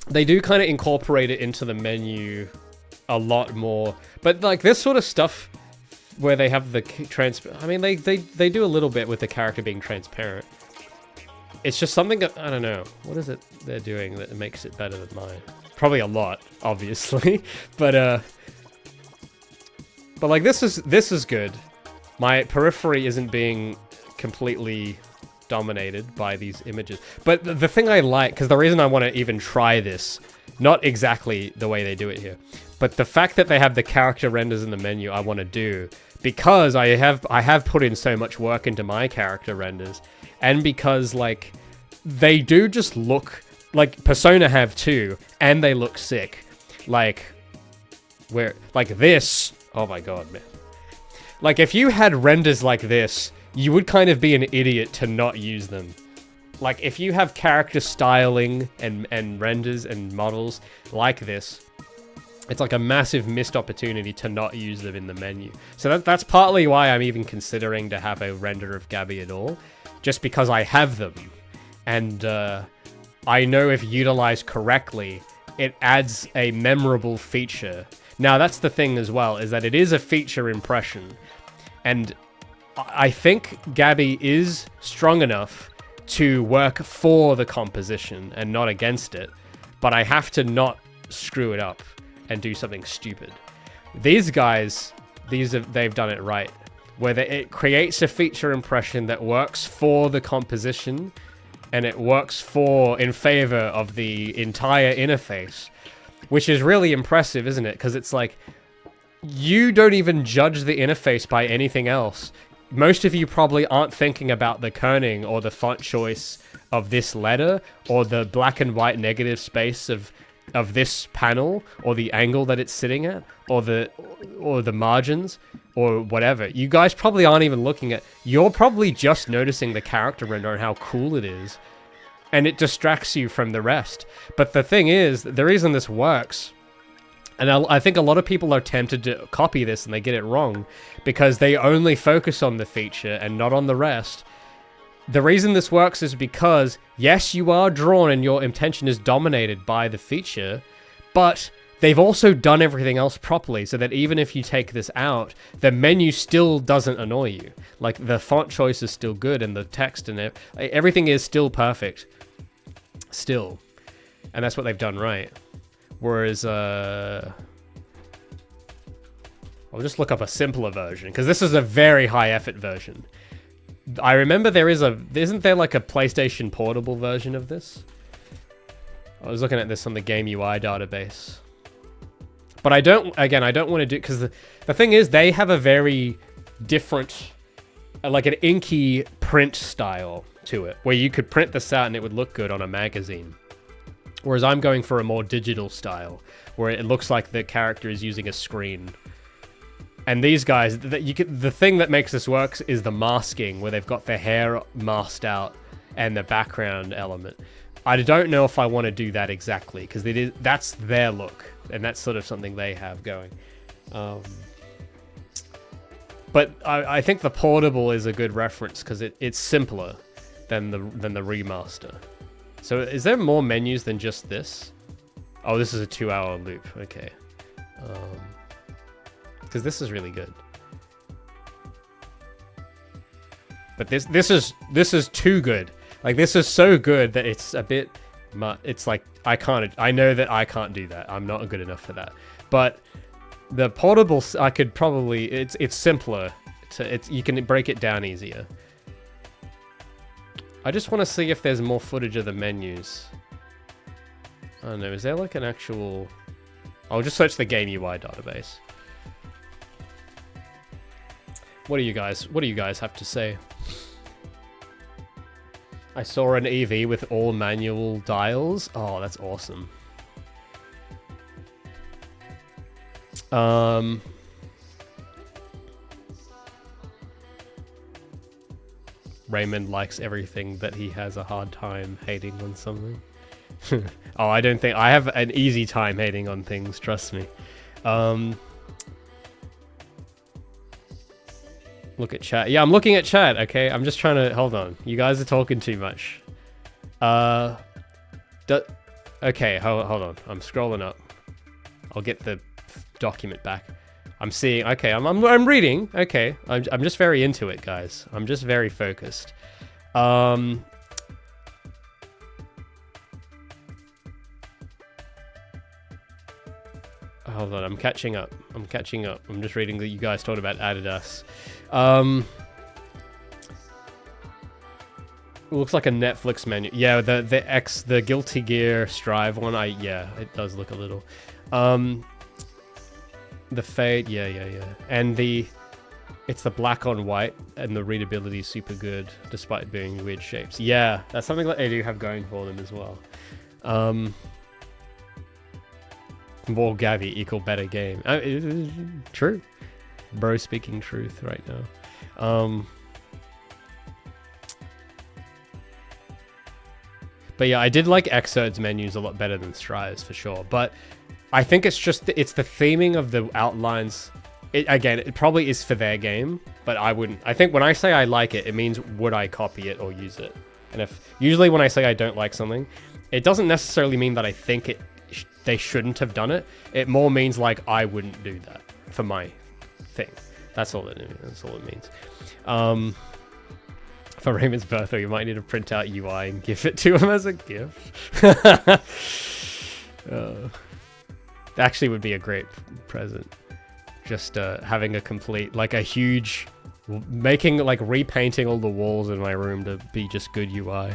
They do kind of incorporate it into the menu a lot more. But like this sort of stuff where they have the I mean, they do a little bit with the character being transparent. It's just something that, I don't know. What is it they're doing that makes it better than mine? Probably a lot, obviously. But like this is good. My periphery isn't being completely dominated by these images. But the thing I like, because the reason I want to even try this, not exactly the way they do it here, but the fact that they have the character renders in the menu I want to do, because I have put in so much work into my character renders, and because like they do just look like Persona have too, and they look sick. Like this, oh my god, man. Like if you had renders like this, you would kind of be an idiot to not use them. Like if you have character styling and renders and models like this, it's like a massive missed opportunity to not use them in the menu. So that's partly why I'm even considering to have a render of Gabby at all, just because I have them. And I know if utilized correctly, it adds a memorable feature. Now that's the thing as well, is that it is a feature impression. And I think Gabby is strong enough to work for the composition and not against it, but I have to not screw it up and do something stupid. These guys, they've done it right, where it creates a feature impression that works for the composition, and it works in favor of the entire interface, which is really impressive, isn't it? Because it's like, you don't even judge the interface by anything else. Most of you probably aren't thinking about the kerning or the font choice of this letter, or the black and white negative space of this panel, or the angle that it's sitting at, or the margins, or whatever. You guys probably aren't even looking at... You're probably just noticing the character render and how cool it is, and it distracts you from the rest. But the thing is, the reason this works... And I think a lot of people are tempted to copy this and they get it wrong because they only focus on the feature and not on the rest. The reason this works is because, yes, you are drawn and your intention is dominated by the feature, but they've also done everything else properly so that even if you take this out, the menu still doesn't annoy you. Like, the font choice is still good and the text and everything is still perfect. Still. And that's what they've done right. Whereas, I'll just look up a simpler version, because this is a very high effort version. I remember isn't there like a PlayStation Portable version of this? I was looking at this on the Game UI database. But I don't want to do, because the thing is, they have a very different, like an inky print style to it, where you could print this out and it would look good on a magazine. Whereas I'm going for a more digital style, where it looks like the character is using a screen. And these guys, the thing that makes this work is the masking, where they've got their hair masked out and the background element. I don't know if I want to do that exactly, because that's their look, and that's sort of something they have going. But I think the portable is a good reference, because it's simpler than the remaster. So is there more menus than just this? Oh, this is a 2-hour loop. Okay. Because this is really good. But this is too good. Like, this is so good that it's a bit... It's like, I know that I can't do that. I'm not good enough for that. But the portable, I could probably... It's simpler. You can break it down easier. I just want to see if there's more footage of the menus. I don't know. Is there like an actual... I'll just search the Game UI database. What do you guys have to say? I saw an EV with all manual dials. Oh, that's awesome. Raymond likes everything, but he has a hard time hating on something. Oh, I don't think... I have an easy time hating on things, trust me. Look at chat. Yeah, I'm looking at chat, okay? I'm just trying to... Hold on. You guys are talking too much. Okay, hold on. I'm scrolling up. I'll get the document back. I'm seeing... Okay, I'm reading. Okay. I'm just very into it, guys. I'm just very focused. Hold on, I'm catching up. I'm just reading that you guys talked about Adidas. Looks like a Netflix menu. Yeah, the Guilty Gear Strive one. Yeah, it does look a little. The Fade, yeah. And it's the black on white, and the readability is super good, despite being weird shapes. Yeah, that's something that they do have going for them as well. More Gavi equal better game. True. Bro speaking truth right now. But yeah, I did like Xerd's menus a lot better than Strive's for sure. But I think it's just it's the theming of the outlines. It probably is for their game, but I wouldn't. I think when I say I like it, it means would I copy it or use it? And usually when I say I don't like something, it doesn't necessarily mean that I think they shouldn't have done it. It more means like I wouldn't do that for my thing. That's all it means. For Raymond's birthday, you might need to print out UI and give it to him as a gift. That actually would be a great present. Just having a complete, like a huge, repainting all the walls in my room to be just good UI.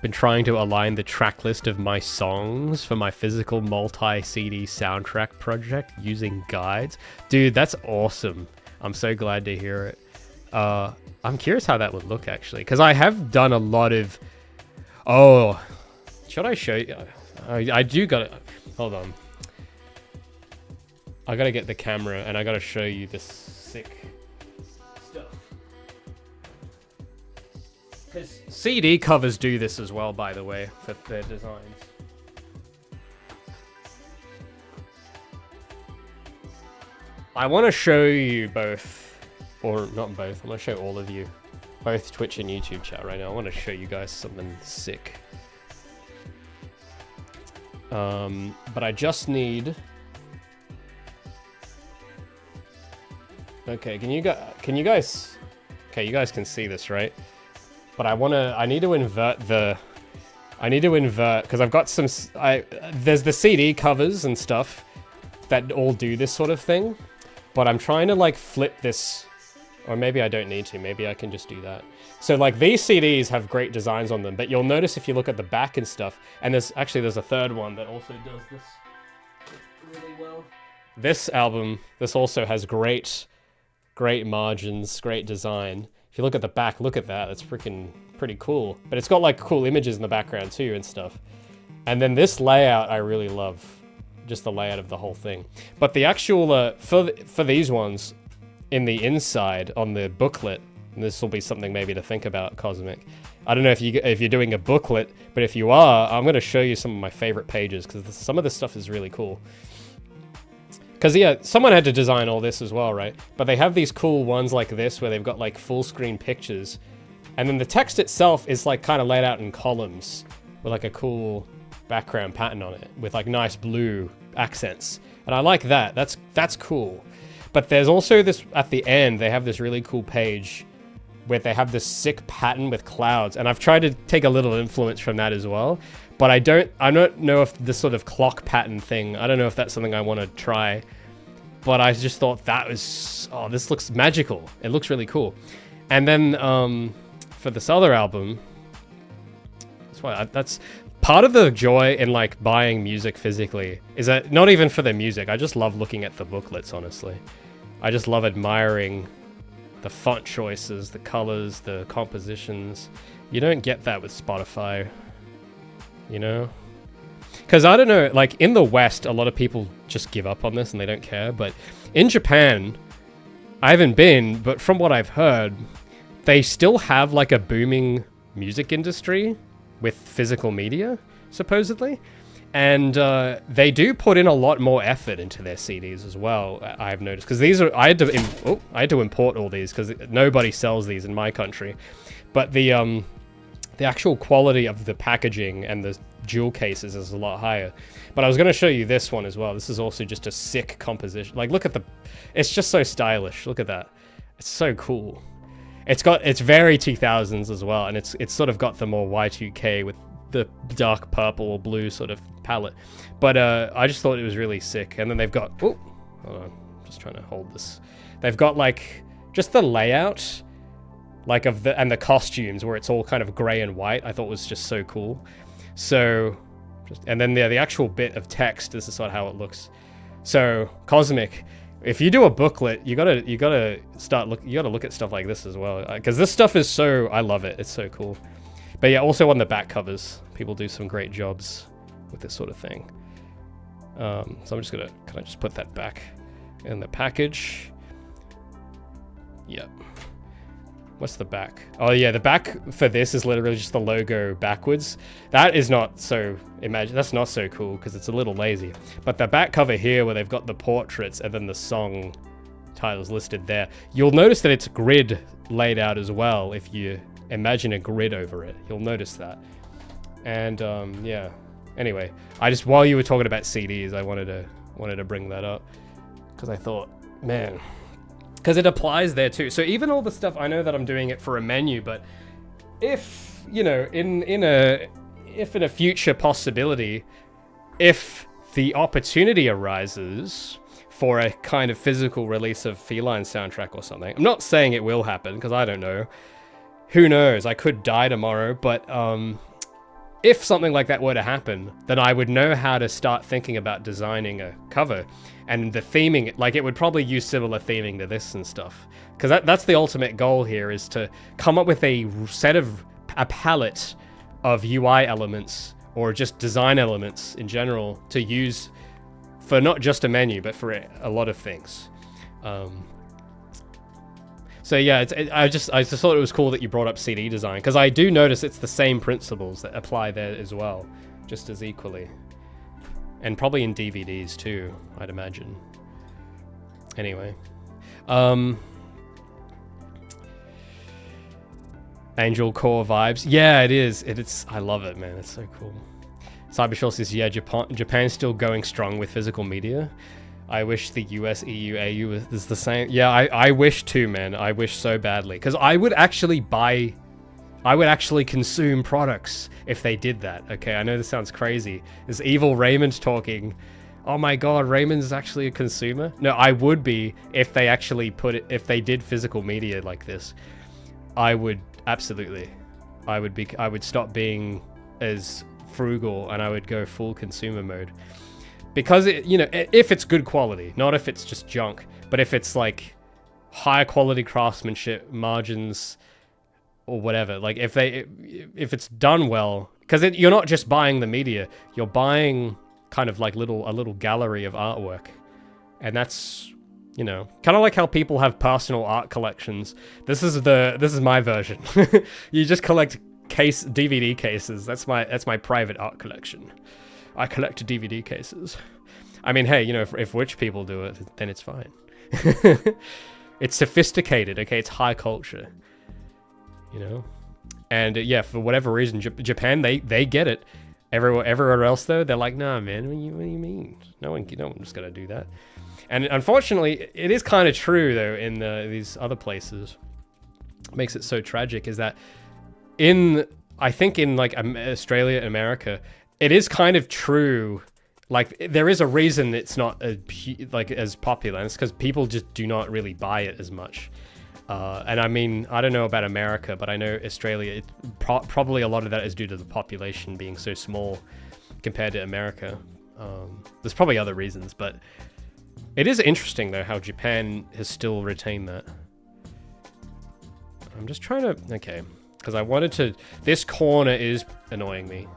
Been trying to align the track list of my songs for my physical multi-CD soundtrack project using guides. Dude, that's awesome. I'm so glad to hear it. I'm curious how that would look, actually, because I have done a lot of... Oh, should I show you? I do gotta... Hold on. I gotta get the camera, and I gotta show you this sick stuff. Because CD covers do this as well, by the way, for their designs. I want to show you both, or not both, I want to show all of you, both Twitch and YouTube chat right now. I want to show you guys something sick. But I just need... Okay, can you guys... Okay, you guys can see this, right? But I need to invert, because I've got some, there's the CD covers and stuff that all do this sort of thing. but I'm trying to like flip this, or maybe I don't need to, maybe I can just do that. So like these CDs have great designs on them, but you'll notice if you look at the back and stuff, and there's a third one that also does this really well. This album, this also has great margins, great design. If you look at the back, look at that, that's freaking pretty cool. But it's got like cool images in the background too and stuff. And then this layout I really love, just the layout of the whole thing. But the actual, for these ones, in the inside, on the booklet, and this will be something maybe to think about, Cosmic. I don't know if you're doing a booklet, but if you are, I'm going to show you some of my favorite pages, because some of this stuff is really cool. Because, yeah, someone had to design all this as well, right? But they have these cool ones like this, where they've got, like, full-screen pictures. And then the text itself is, like, kind of laid out in columns, with, like, a cool background pattern on it, with, like, nice blue accents. And I like that. That's cool. But there's also this, at the end, they have this really cool page where they have this sick pattern with clouds. And I've tried to take a little influence from that as well. But I don't know if this sort of clock pattern thing, I don't know if that's something I want to try. But I just thought that was, oh, this looks magical. It looks really cool. And then for this other album, that's part of the joy in like buying music physically, is that not even for the music. I just love looking at the booklets, honestly. I just love admiring the font choices, the colors, the compositions. You don't get that with Spotify. You know? Because I don't know, like in the West, a lot of people just give up on this and they don't care. But in Japan, I haven't been, but from what I've heard, they still have like a booming music industry with physical media, supposedly. And they do put in a lot more effort into their CDs as well, I've noticed. Because these are, I had to import all these because nobody sells these in my country. But the actual quality of the packaging and the jewel cases is a lot higher. But I was going to show you this one as well. This is also just a sick composition. Like, look at it's just so stylish. Look at that. It's so cool. It's very 2000s as well, and it's sort of got the more Y2K with the dark purple or blue sort of palette. But I just thought it was really sick. And then they've got, oh, hold on, just trying to hold this. They've got like just the layout, like and the costumes where it's all kind of gray and white. I thought was just so cool. So, and then the actual bit of text. This is sort of how it looks. So Cosmic, if you do a booklet, you gotta look at stuff like this as well, because this stuff is so, I love it. It's so cool. But yeah, also on the back covers, people do some great jobs with this sort of thing. So I'm just gonna, can I just put that back in the package? Yep. What's the back? Oh yeah, the back for this is literally just the logo backwards. That is not so, that's not so cool because it's a little lazy. But the back cover here where they've got the portraits and then the song titles listed there, you'll notice that it's grid laid out as well. If you imagine a grid over it, you'll notice that. And yeah, anyway, while you were talking about CDs, I wanted to bring that up because I thought, man, because it applies there too. So even all the stuff, I know that I'm doing it for a menu, but if, you know, in a future possibility, if the opportunity arises for a kind of physical release of Feline soundtrack or something, I'm not saying it will happen because I don't know. Who knows? I could die tomorrow, but if something like that were to happen, then I would know how to start thinking about designing a cover. And the theming, like it would probably use similar theming to this and stuff. Because that's the ultimate goal here, is to come up with a palette of UI elements or just design elements in general to use for not just a menu, but for a lot of things. So yeah, I just thought it was cool that you brought up CD design, because I do notice it's the same principles that apply there as well, just as equally. And probably in DVDs too, I'd imagine. Anyway. Angel Core vibes. Yeah, it is. It's. I love it, man. It's so cool. Cybershore says, yeah, Japan's still going strong with physical media. I wish the US, EU, AU is the same. Yeah, I wish too, man. I wish so badly. Because I would actually consume products if they did that. Okay, I know this sounds crazy. There's evil Raymond talking Oh my god, Raymond's actually a consumer? No, I would be if they actually if they did physical media like this. I would, absolutely. I would stop being as frugal and I would go full consumer mode. Because, if it's good quality, not if it's just junk, but if it's like high quality craftsmanship, margins, or whatever, like if it's done well, because you're not just buying the media, you're buying kind of like a little gallery of artwork, and that's kind of like how people have personal art collections. This is my version. You just collect DVD cases. That's my private art collection. I collect DVD cases. I mean, hey, if rich people do it, then it's fine. It's sophisticated, okay? It's high culture. And yeah, for whatever reason, Japan, they get it. Everywhere else though, they're like, nah, man, what do you mean? No one's gonna do that. And unfortunately, it is kind of true though in these other places. What makes it so tragic is that I think in like Australia and America, it is kind of true. Like there is a reason it's not as popular, and it's because people just do not really buy it as much. And I mean, I don't know about America, but I know Australia, probably a lot of that is due to the population being so small compared to America. There's probably other reasons, but it is interesting though how Japan has still retained that. I'm just trying to, okay, because I wanted to, this corner is annoying me.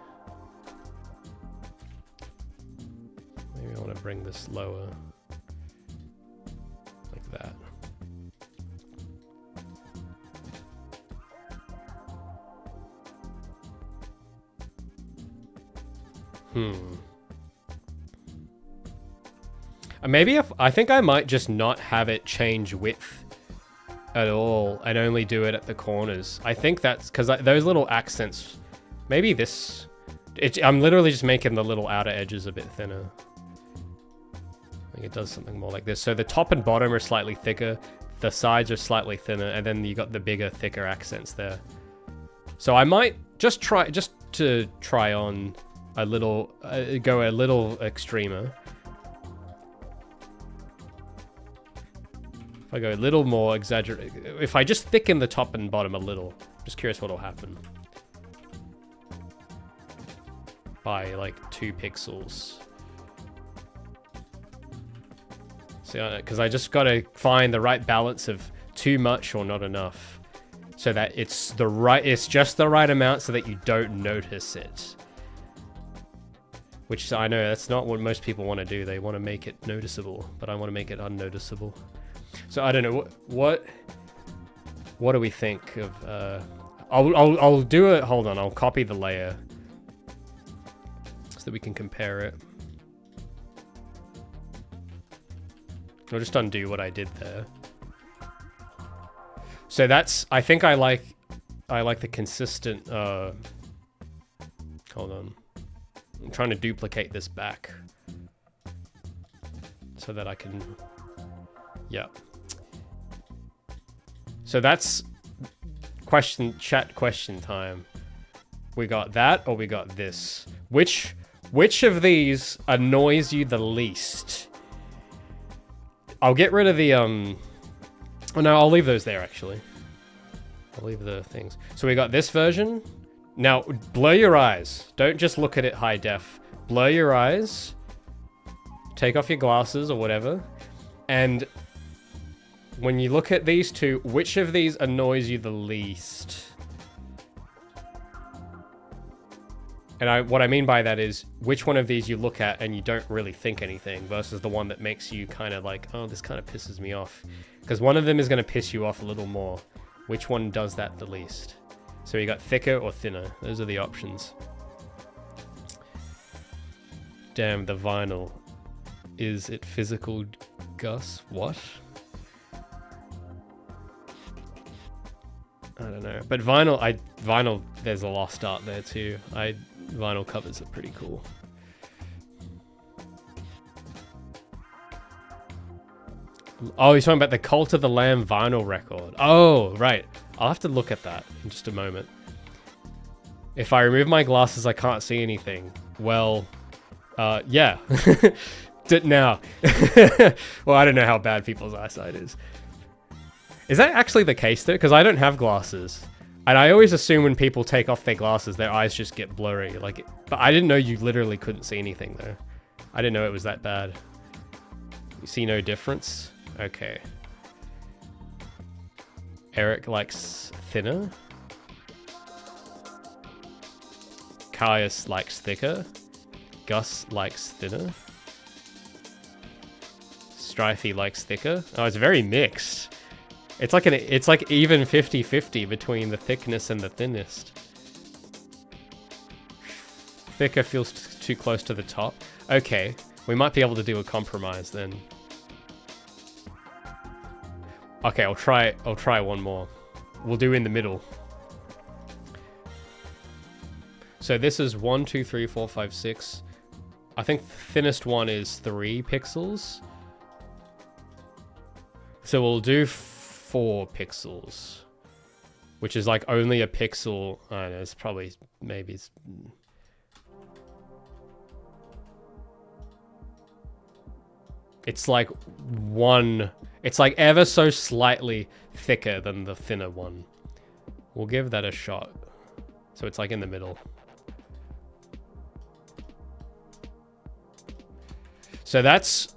Maybe I want to bring this lower, like that. Maybe I think I might just not have it change width at all and only do it at the corners. I think that's because those little accents, maybe this, I'm literally just making the little outer edges a bit thinner. I think it does something more like this. So the top and bottom are slightly thicker, the sides are slightly thinner, and then you got the bigger, thicker accents there. So I might just try on a little, go a little extremer. If I go a little more exaggerated, if I just thicken the top and bottom a little, just curious what'll happen. By like 2 pixels. So, because I just gotta find the right balance of too much or not enough, so that it's just the right amount so that you don't notice it. Which I know that's not what most people want to do. They want to make it noticeable, but I want to make it unnoticeable. So I don't know what do we think of? I'll do it. Hold on, I'll copy the layer so that we can compare it. I'll just undo what I did there. So that's, I think I like the consistent. Hold on. I'm trying to duplicate this back so that I can, yeah. So that's chat question time. We got that or we got this. Which of these annoys you the least? I'll get rid of the, oh no, I'll leave those there actually. I'll leave the things. So we got this version. Now, blur your eyes. Don't just look at it high def. Blur your eyes. Take off your glasses or whatever. And when you look at these two, which of these annoys you the least? And what I mean by that is, which one of these you look at and you don't really think anything versus the one that makes you kind of like, oh, this kind of pisses me off. Because one of them is going to piss you off a little more. Which one does that the least? So you got thicker or thinner. Those are the options. Damn, the vinyl. Is it physical, Gus? What? I don't know. But vinyl, there's a lost art there too. Vinyl covers are pretty cool. Oh, he's talking about the Cult of the Lamb vinyl record. Oh, right. I'll have to look at that in just a moment. If I remove my glasses, I can't see anything. Well, yeah. clocked it now. Well, I don't know how bad people's eyesight is. Is that actually the case though? Because I don't have glasses. And I always assume when people take off their glasses, their eyes just get blurry. Like, but I didn't know you literally couldn't see anything though. I didn't know it was that bad. You see no difference? Okay. Eric likes thinner. Caius likes thicker. Gus likes thinner. Strifey likes thicker. Oh, it's very mixed. It's like even 50-50 between the thickness and the thinnest. Thicker feels too close to the top. Okay, we might be able to do a compromise then. Okay, I'll try one more. We'll do in the middle. So this is 1, 2, 3, 4, 5, 6. I think the thinnest one is 3 pixels. So we'll do 4 pixels, which is like only a pixel. I don't know, it's probably, maybe it's... It's like it's like ever so slightly thicker than the thinner one. We'll give that a shot. So it's like in the middle. So that's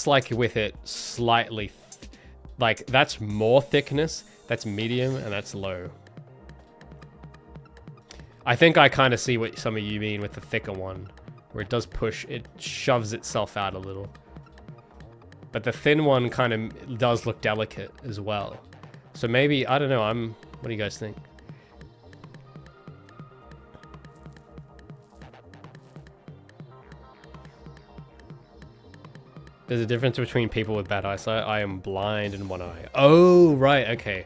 like with it slightly, like that's more thickness, that's medium, and that's low. I think I kind of see what some of you mean with the thicker one, where it does push, it shoves itself out a little. But the thin one kind of does look delicate as well. So maybe, I don't know, what do you guys think? There's a difference between people with bad eyesight. I am blind in one eye. Oh, right, okay.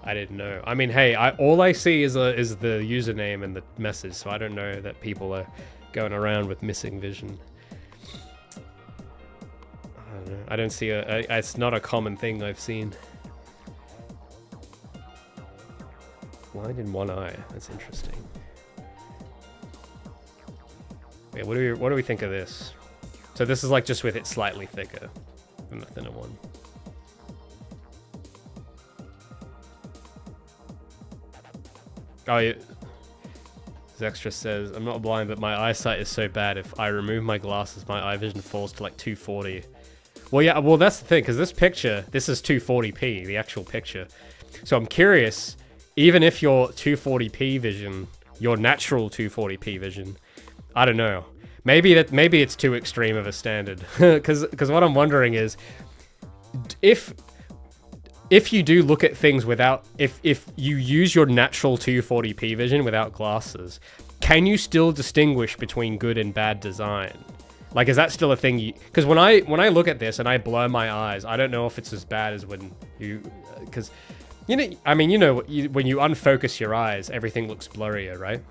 I didn't know. I mean, hey, all I see is the username and the message, so I don't know that people are going around with missing vision. I don't know. I don't see it's not a common thing I've seen. Blind in one eye. That's interesting. Yeah, what do we think of this? So this is like just with it slightly thicker than the thinner one. Oh, yeah. Zextra says, I'm not blind, but my eyesight is so bad. If I remove my glasses, my eye vision falls to like 240. Well, yeah, well, that's the thing, because this picture, this is 240p, the actual picture. So I'm curious, even if your 240p vision, your natural 240p vision, I don't know. Maybe it's too extreme of a standard. Because what I'm wondering is, if you do look at things without, if you use your natural 240p vision without glasses, can you still distinguish between good and bad design? Like, is that still a thing? Because when I look at this and I blur my eyes, I don't know if it's as bad as when you, because, you know, I mean, you know, when you unfocus your eyes, everything looks blurrier, right?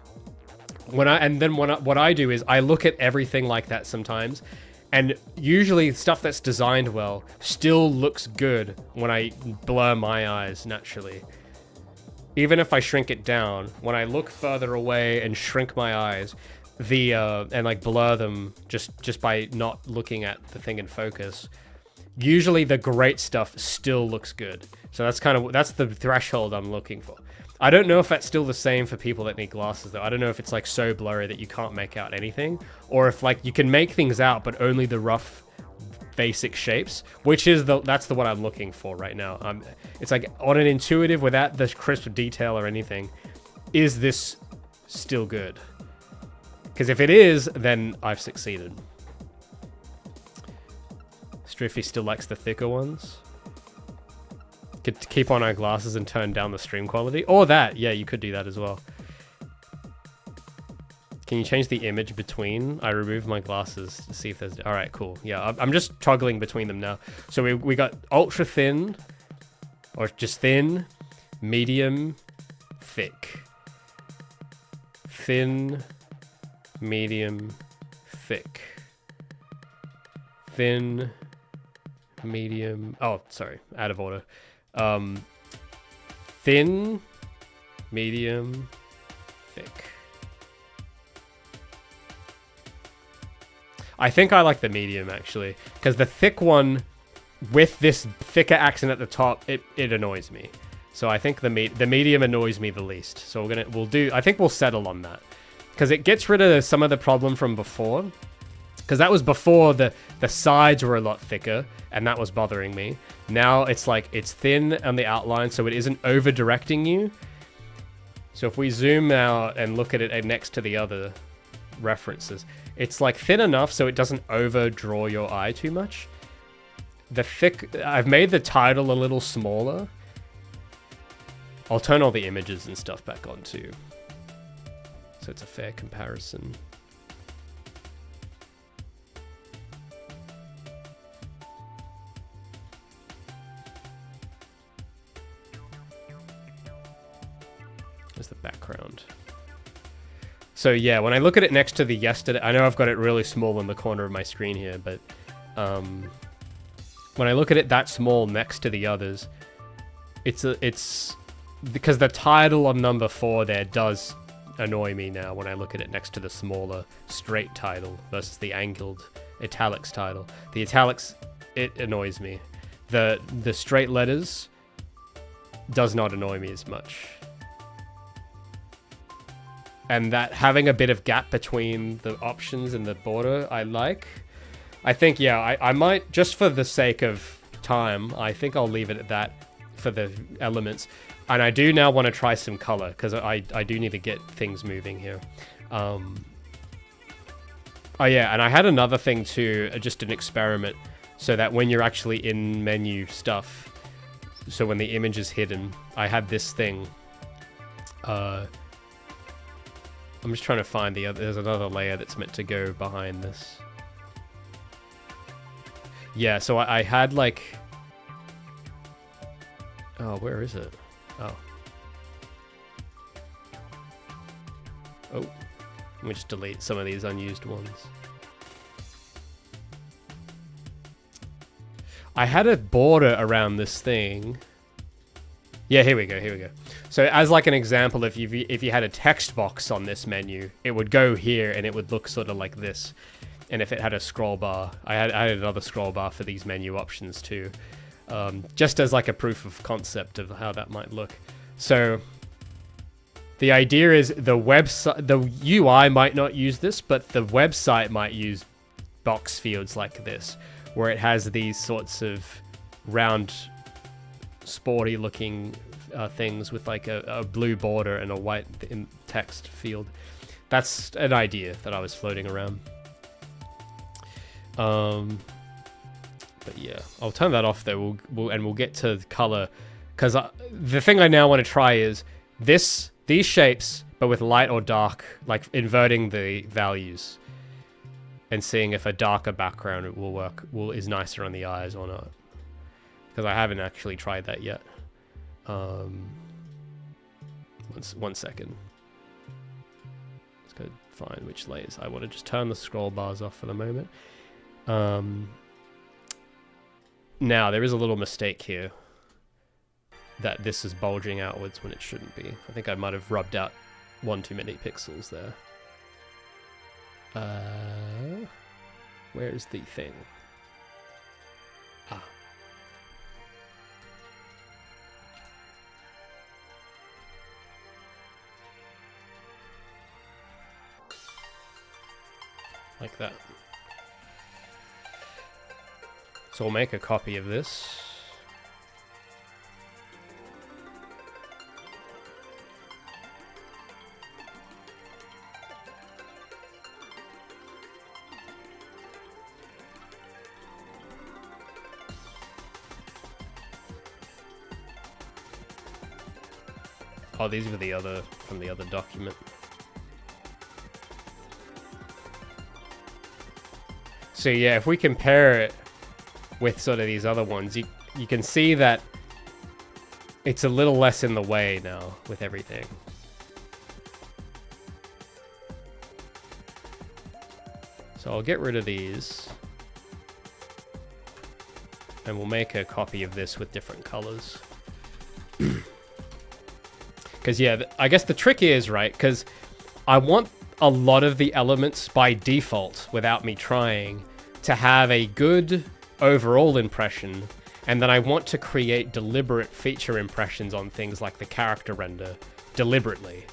What I do is I look at everything like that sometimes, and usually stuff that's designed well still looks good when I blur my eyes naturally. Even if I shrink it down, when I look further away and shrink my eyes, and like blur them just by not looking at the thing in focus, usually the great stuff still looks good. So that's the threshold I'm looking for. I don't know if that's still the same for people that need glasses though. I don't know if it's like so blurry that you can't make out anything, or if like you can make things out but only the rough basic shapes, which is that's the one I'm looking for right now. It's like on an intuitive, without the crisp detail or anything, is this still good? Because if it is, then I've succeeded. Striffy still likes the thicker ones. Could keep on our glasses and turn down the stream quality. Or that. Yeah, you could do that as well. Can you change the image between? I remove my glasses to see if there's... Alright, cool. Yeah, I'm just toggling between them now. So we got ultra thin, or just thin, medium, thick. Thin, medium, thick. Thin, medium... Oh, sorry. Out of order. Thin, medium, thick. I think I like the medium, actually. Because the thick one, with this thicker accent at the top, it annoys me. So I think the medium annoys me the least. So I think we'll settle on that. Because it gets rid of some of the problem from before. Because that was before the sides were a lot thicker, and that was bothering me. Now it's like, it's thin on the outline, so it isn't over-directing you. So if we zoom out and look at it next to the other references, it's like thin enough so it doesn't overdraw your eye too much. I've made the title a little smaller. I'll turn all the images and stuff back on too, so it's a fair comparison. There's the background. So yeah, when I look at it next to the yesterday, I know I've got it really small in the corner of my screen here, but when I look at it that small next to the others, it's because the title on number 4 there does annoy me now when I look at it next to the smaller straight title versus the angled italics title. The italics, it annoys me. The straight letters does not annoy me as much. And that having a bit of gap between the options and the border, I like. I think, yeah, I might, just for the sake of time, I think I'll leave it at that for the elements. And I do now want to try some color, because I do need to get things moving here. Oh yeah, and I had another thing too, just an experiment, so that when you're actually in menu stuff, so when the image is hidden, I had this thing. I'm just trying to find there's another layer that's meant to go behind this. Yeah, so I had like... Oh, where is it? Oh. Oh. Let me just delete some of these unused ones. I had a border around this thing. Yeah, here we go, here we go. So as like an example, if you had a text box on this menu, it would go here and it would look sort of like this. And if it had a scroll bar, I had another scroll bar for these menu options too. Just as like a proof of concept of how that might look. So the idea is the website, the UI might not use this, but the website might use box fields like this, where it has these sorts of round, sporty looking things with like a blue border and a white text field. That's an idea that I was floating around. But yeah, I'll turn that off though. We'll get to color, because the thing I now want to try is these shapes, but with light or dark, like inverting the values, and seeing if a darker background will work, is nicer on the eyes or not. Because I haven't actually tried that yet. One second. Let's go find which layers. I want to just turn the scroll bars off for the moment. Now, there is a little mistake here. That this is bulging outwards when it shouldn't be. I think I might have rubbed out one too many pixels there. Where's the thing? Ah. Like that. So we'll make a copy of this. Oh, these were the other, from the other document. So yeah, if we compare it with sort of these other ones, you can see that it's a little less in the way now with everything. So I'll get rid of these. And we'll make a copy of this with different colors. Because yeah, I guess the trick is, right, because I want a lot of the elements by default without me trying to have a good overall impression, and then I want to create deliberate feature impressions on things like the character render deliberately.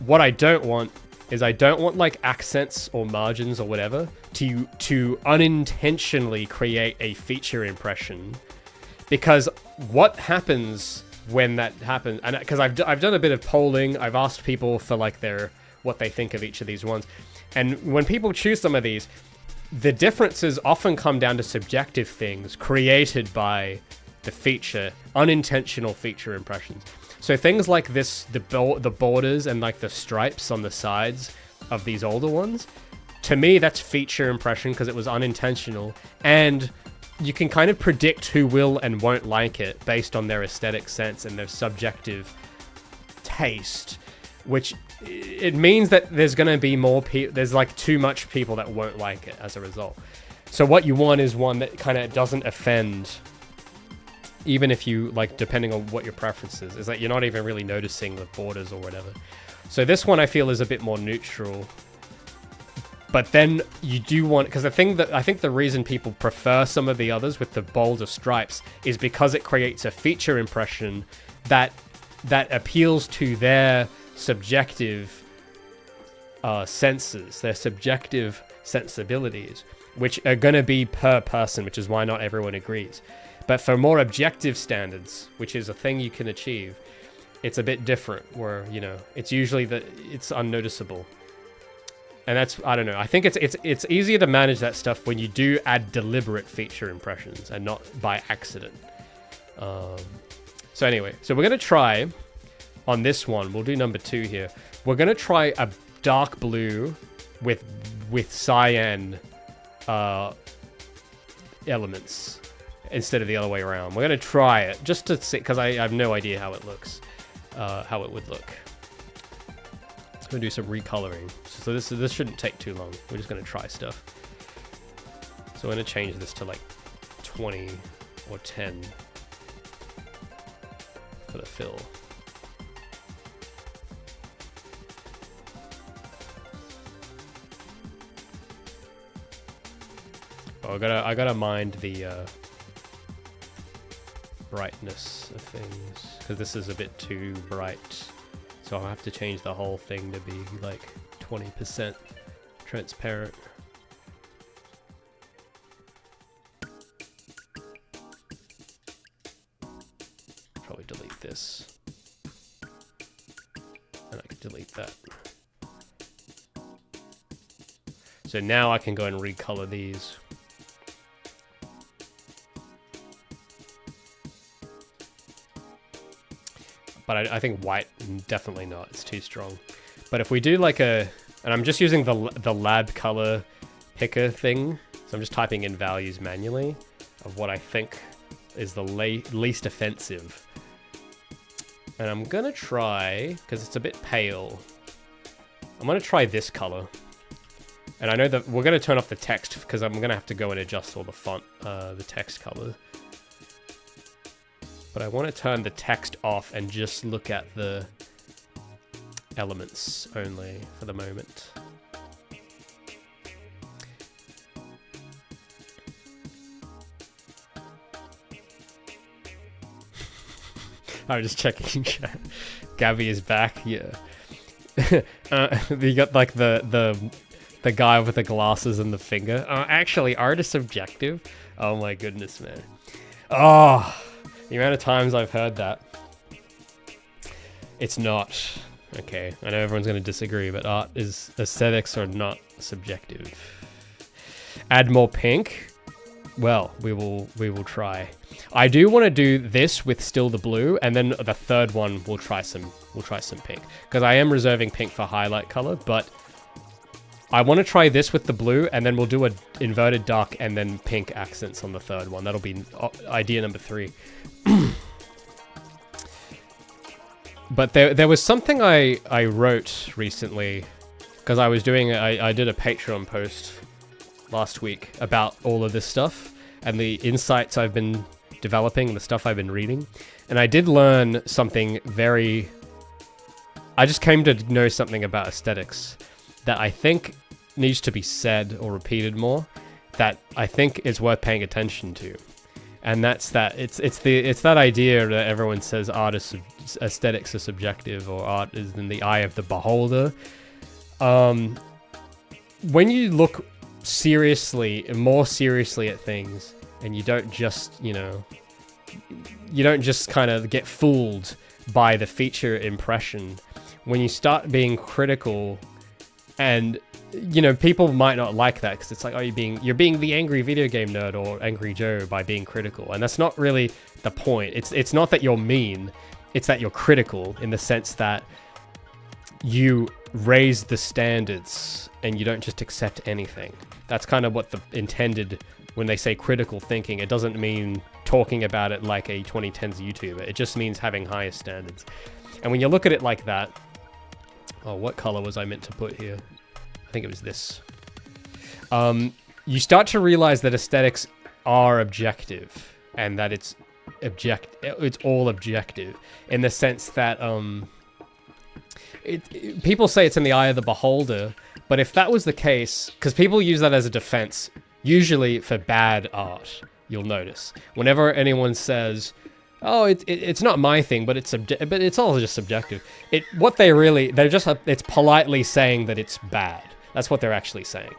What I don't want is I don't want like accents or margins or whatever to unintentionally create a feature impression, because what happens when that happens, and because I've done a bit of polling, I've asked people for like what they think of each of these ones, and when people choose some of these, the differences often come down to subjective things created by the feature, unintentional feature impressions. So things like this, the borders and like the stripes on the sides of these older ones, to me that's feature impression because it was unintentional, and you can kind of predict who will and won't like it based on their aesthetic sense and their subjective taste, which it means that there's going to be more people, there's like too much people that won't like it as a result. So what you want is one that kind of doesn't offend, even if you like, depending on what your preference is that you're not even really noticing the borders or whatever. So this one I feel is a bit more neutral. But then you do want, because I think the reason people prefer some of the others with the bolder stripes is because it creates a feature impression that appeals to their subjective senses, their subjective sensibilities, which are going to be per person, which is why not everyone agrees. But for more objective standards, which is a thing you can achieve, it's a bit different, where, you know, it's usually it's unnoticeable. And that's, I don't know, I think it's easier to manage that stuff when you do add deliberate feature impressions and not by accident. So anyway, so we're going to try on this one, we'll do number 2 here. We're going to try a dark blue with cyan elements instead of the other way around. We're going to try it just to see, because I have no idea how it looks, how it would look. I'm going to do some recoloring. So this shouldn't take too long. We're just going to try stuff. So I'm going to change this to like 20 or 10 for the fill. Oh, I gotta mind the brightness of things, because this is a bit too bright. So I'll have to change the whole thing to be like 20% transparent. Probably delete this. And I can delete that. So now I can go and recolor these. But I think white, definitely not. It's too strong. But if we do like and I'm just using the lab color picker thing. So I'm just typing in values manually of what I think is the least offensive. And I'm going to try, because it's a bit pale, I'm going to try this color. And I know that we're going to turn off the text, because I'm going to have to go and adjust all the font, the text color. But I want to turn the text off and just look at the elements only for the moment. I'm just checking chat. Gabby is back, yeah. You got like the guy with the glasses and the finger. Actually, art is subjective. Oh my goodness, man. Oh, the amount of times I've heard that. It's not. Okay, I know everyone's going to disagree, but aesthetics are not subjective. Add more pink? Well, we will try. I do want to do this with still the blue, and then the third one we'll try some pink, because I am reserving pink for highlight color, but I want to try this with the blue, and then we'll do a inverted dark and then pink accents on the third one. That'll be idea number 3. But there was something I wrote recently, because I did a Patreon post last week about all of this stuff and the insights I've been developing, the stuff I've been reading. And I did learn something I just came to know something about aesthetics. that I think needs to be said or repeated more, that I think is worth paying attention to. And that's that it's that idea that everyone says aesthetics are subjective, or art is in the eye of the beholder. When you look more seriously at things, and you don't just, kind of get fooled by the feature impression. When you start being critical, and people might not like that because it's like, oh, you're being the angry video game nerd or Angry Joe by being critical, and that's not really the point. It's not that you're mean, it's that you're critical in the sense that you raise the standards and you don't just accept anything. That's kind of what the intended when they say critical thinking. It doesn't mean talking about it like a 2010s YouTuber. It just means having higher standards. And when you look at it like that, oh, what color was I meant to put here? I think it was this. You start to realize that aesthetics are objective, and that it's all objective in the sense that people say it's in the eye of the beholder, but if that was the case, because people use that as a defense, usually for bad art, you'll notice. Whenever anyone says, oh, it's not my thing, but it's all just subjective. It's politely saying that it's bad. That's what they're actually saying.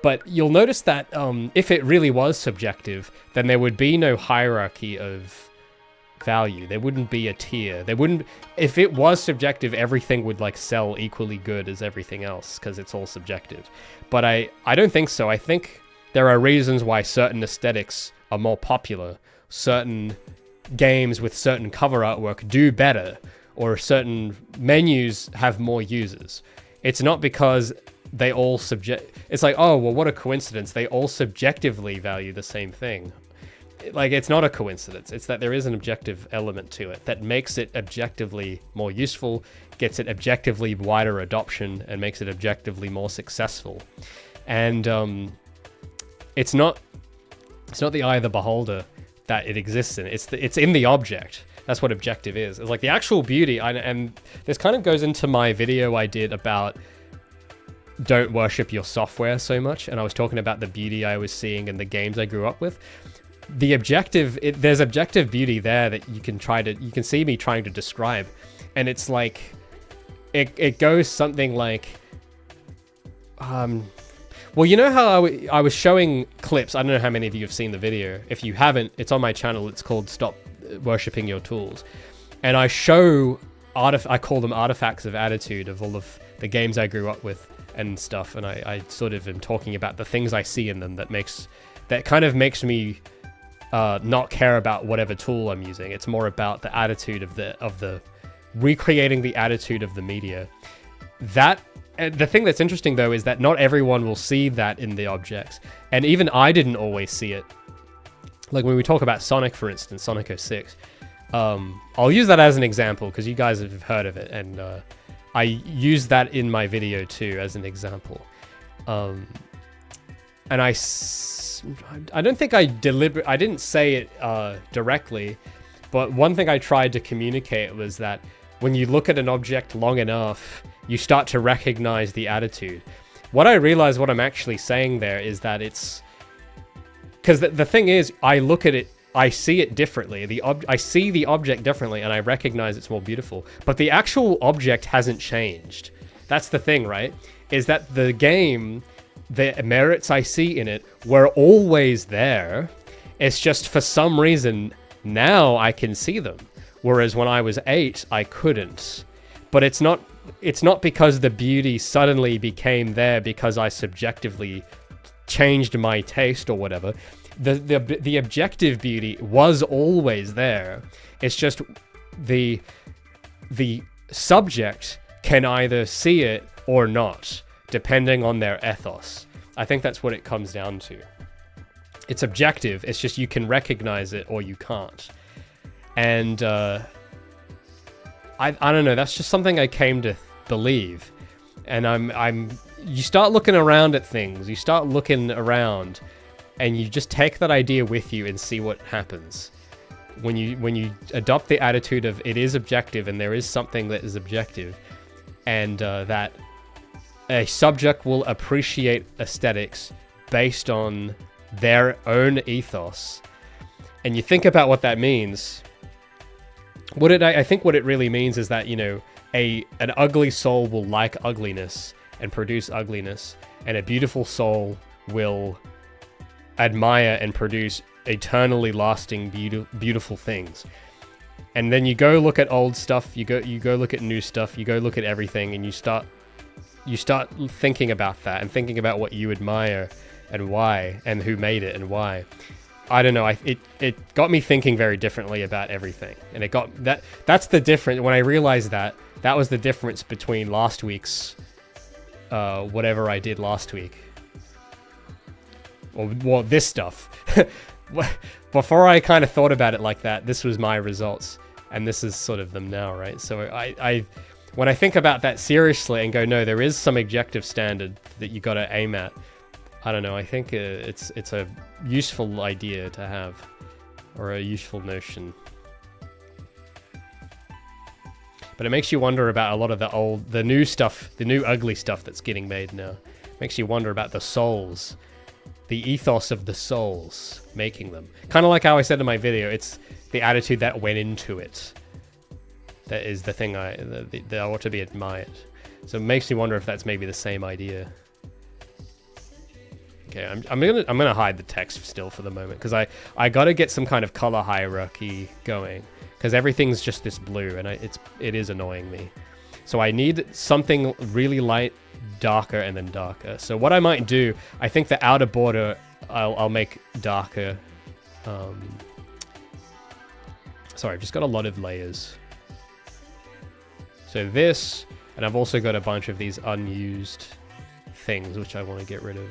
But you'll notice that if it really was subjective, then there would be no hierarchy of value. There wouldn't be a tier. If it was subjective, everything would sell equally good as everything else because it's all subjective. But I don't think so. I think there are reasons why certain aesthetics are more popular. Certain games with certain cover artwork do better, or certain menus have more users. It's not because they all it's like, oh, well, what a coincidence. They all subjectively value the same thing. It's not a coincidence. It's that there is an objective element to it that makes it objectively more useful, gets it objectively wider adoption, and makes it objectively more successful. And it's not the eye of the beholder that it exists in. It's in the object. That's what objective is. It's like the actual beauty. And this kind of goes into my video I did about don't worship your software so much. And I was talking about the beauty I was seeing in the games I grew up with. The objective, there's objective beauty there that you can see me trying to describe. And it's like, it goes something like, well, you know how I was showing clips. I don't know how many of you have seen the video. If you haven't, it's on my channel. It's called Stop Worshipping Your Tools. And I show, I call them artifacts of attitude of all of the games I grew up with and stuff. And I sort of am talking about the things I see in them that kind of makes me not care about whatever tool I'm using. It's more about the attitude of the recreating the attitude of the media. The thing that's interesting, though, is that not everyone will see that in the objects. And even I didn't always see it. Like when we talk about Sonic, for instance, Sonic 06, I'll use that as an example because you guys have heard of it. And I use that in my video, too, as an example. And I don't think I didn't say it directly, but one thing I tried to communicate was that when you look at an object long enough, you start to recognize the attitude. What I realize what I'm actually saying there is that it's... Because the thing is, I look at it, I see it differently. I see the object differently, and I recognize it's more beautiful. But the actual object hasn't changed. That's the thing, right? Is that the game, the merits I see in it were always there. It's just for some reason, now I can see them. Whereas when I was 8, I couldn't. But it's not because the beauty suddenly became there because I subjectively changed my taste or whatever. The objective beauty was always there. It's just the subject can either see it or not, depending on their ethos. I think that's what it comes down to. It's objective. It's just you can recognize it or you can't. And I don't know. That's just something I came to believe. And you start looking around at things. You start looking around, and you just take that idea with you and see what happens. When you adopt the attitude of it is objective and there is something that is objective, and that a subject will appreciate aesthetics based on their own ethos. And you think about what that means. I think what it really means is that, you know, an ugly soul will like ugliness and produce ugliness, and a beautiful soul will admire and produce eternally lasting beautiful things. And then you go look at old stuff, you go look at new stuff, you go look at everything, and you start thinking about that and thinking about what you admire and why, and who made it and why. I don't know. It got me thinking very differently about everything, and it got that's the difference. When I realized that was the difference between last week's whatever I did last week, or well, this stuff. Before I kind of thought about it like that, this was my results, and this is sort of them now, right? So I when I think about that seriously and go, no, there is some objective standard that you got to aim at. I don't know. I think it's a useful idea to have, or a useful notion. But it makes you wonder about a lot of the new stuff, the new ugly stuff that's getting made now. It makes you wonder about the souls, the ethos of the souls making them. Kind of like how I said in my video, it's the attitude that went into it that is the thing that ought to be admired. So it makes me wonder if that's maybe the same idea. Okay, I'm gonna hide the text still for the moment, because I gotta get some kind of color hierarchy going, because everything's just this blue, and it is annoying me. So I need something really light, darker, and then darker. So what I might do, I think the outer border I'll make darker. Sorry, I've just got a lot of layers. So this, and I've also got a bunch of these unused things which I want to get rid of.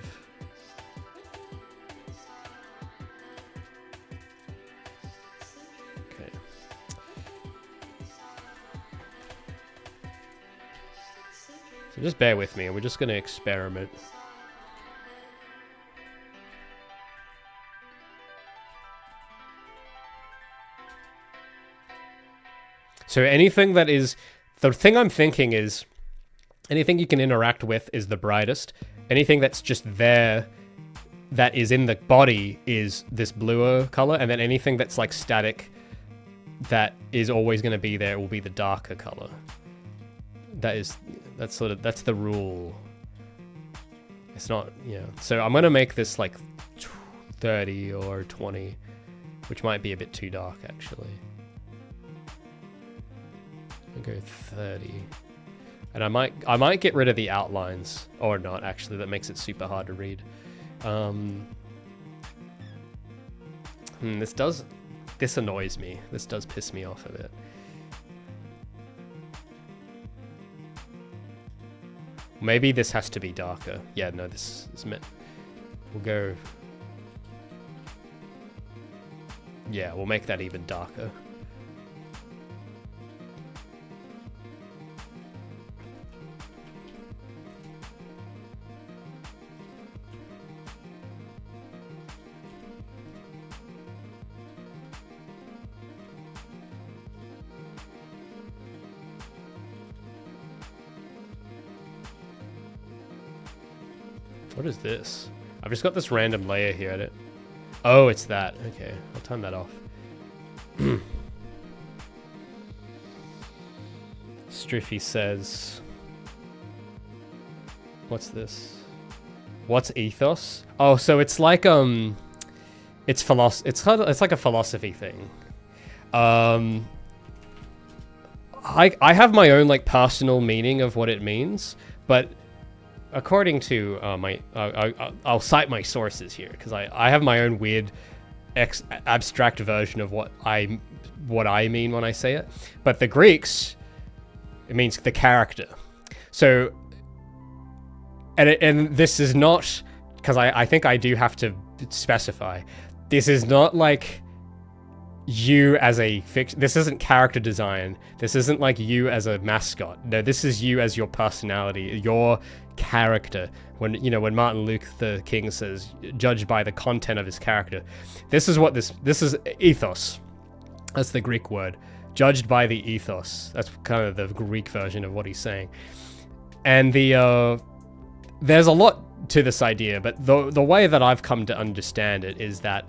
Okay. So just bear with me, and we're just going to experiment. So anything that is... The thing I'm thinking is, anything you can interact with is the brightest. Anything that's just there, that is in the body, is this bluer color. And then anything that's like static, that is always going to be there, will be the darker color. That's the rule. It's not, yeah. So I'm going to make this like 30 or 20, which might be a bit too dark actually. I'll go 30. And I might get rid of the outlines, or not actually, that makes it super hard to read. This annoys me. This does piss me off a bit. Maybe this has to be darker. Yeah, no, this is meant. We'll go. Yeah, we'll make that even darker. What is this? I've just got this random layer here at it. Oh, it's that. Okay, I'll turn that off. Striffy says... What's this? What's ethos? Oh, so it's like, it's like a philosophy thing. I have my own, like, personal meaning of what it means, but... According to I'll cite my sources here, because I have my own weird abstract version of what I mean when I say it. But the Greeks, it means the character. So, and this is not, because I think I do have to specify, this is not like you as a fiction. This isn't character design. This isn't like you as a mascot. No, this is you as your personality, your character. When Martin Luther King says, judged by the content of his character. This is what this is ethos. That's the Greek word. Judged by the ethos. That's kind of the Greek version of what he's saying. And the there's a lot to this idea, but the way that I've come to understand it is that,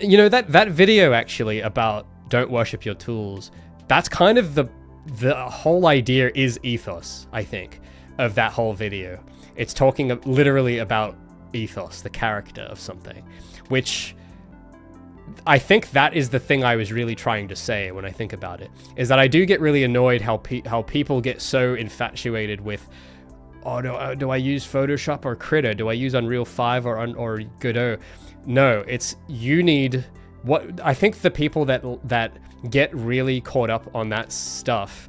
you know, that video actually about don't worship your tools, that's kind of the whole idea is ethos, I think, of that whole video. It's talking literally about ethos, the character of something, which I think that is the thing I was really trying to say when I think about it, is that I do get really annoyed how people get so infatuated with, oh, no, do I use Photoshop or Critter? Do I use Unreal 5 or Godot? No, it's, you need, what I think the people that get really caught up on that stuff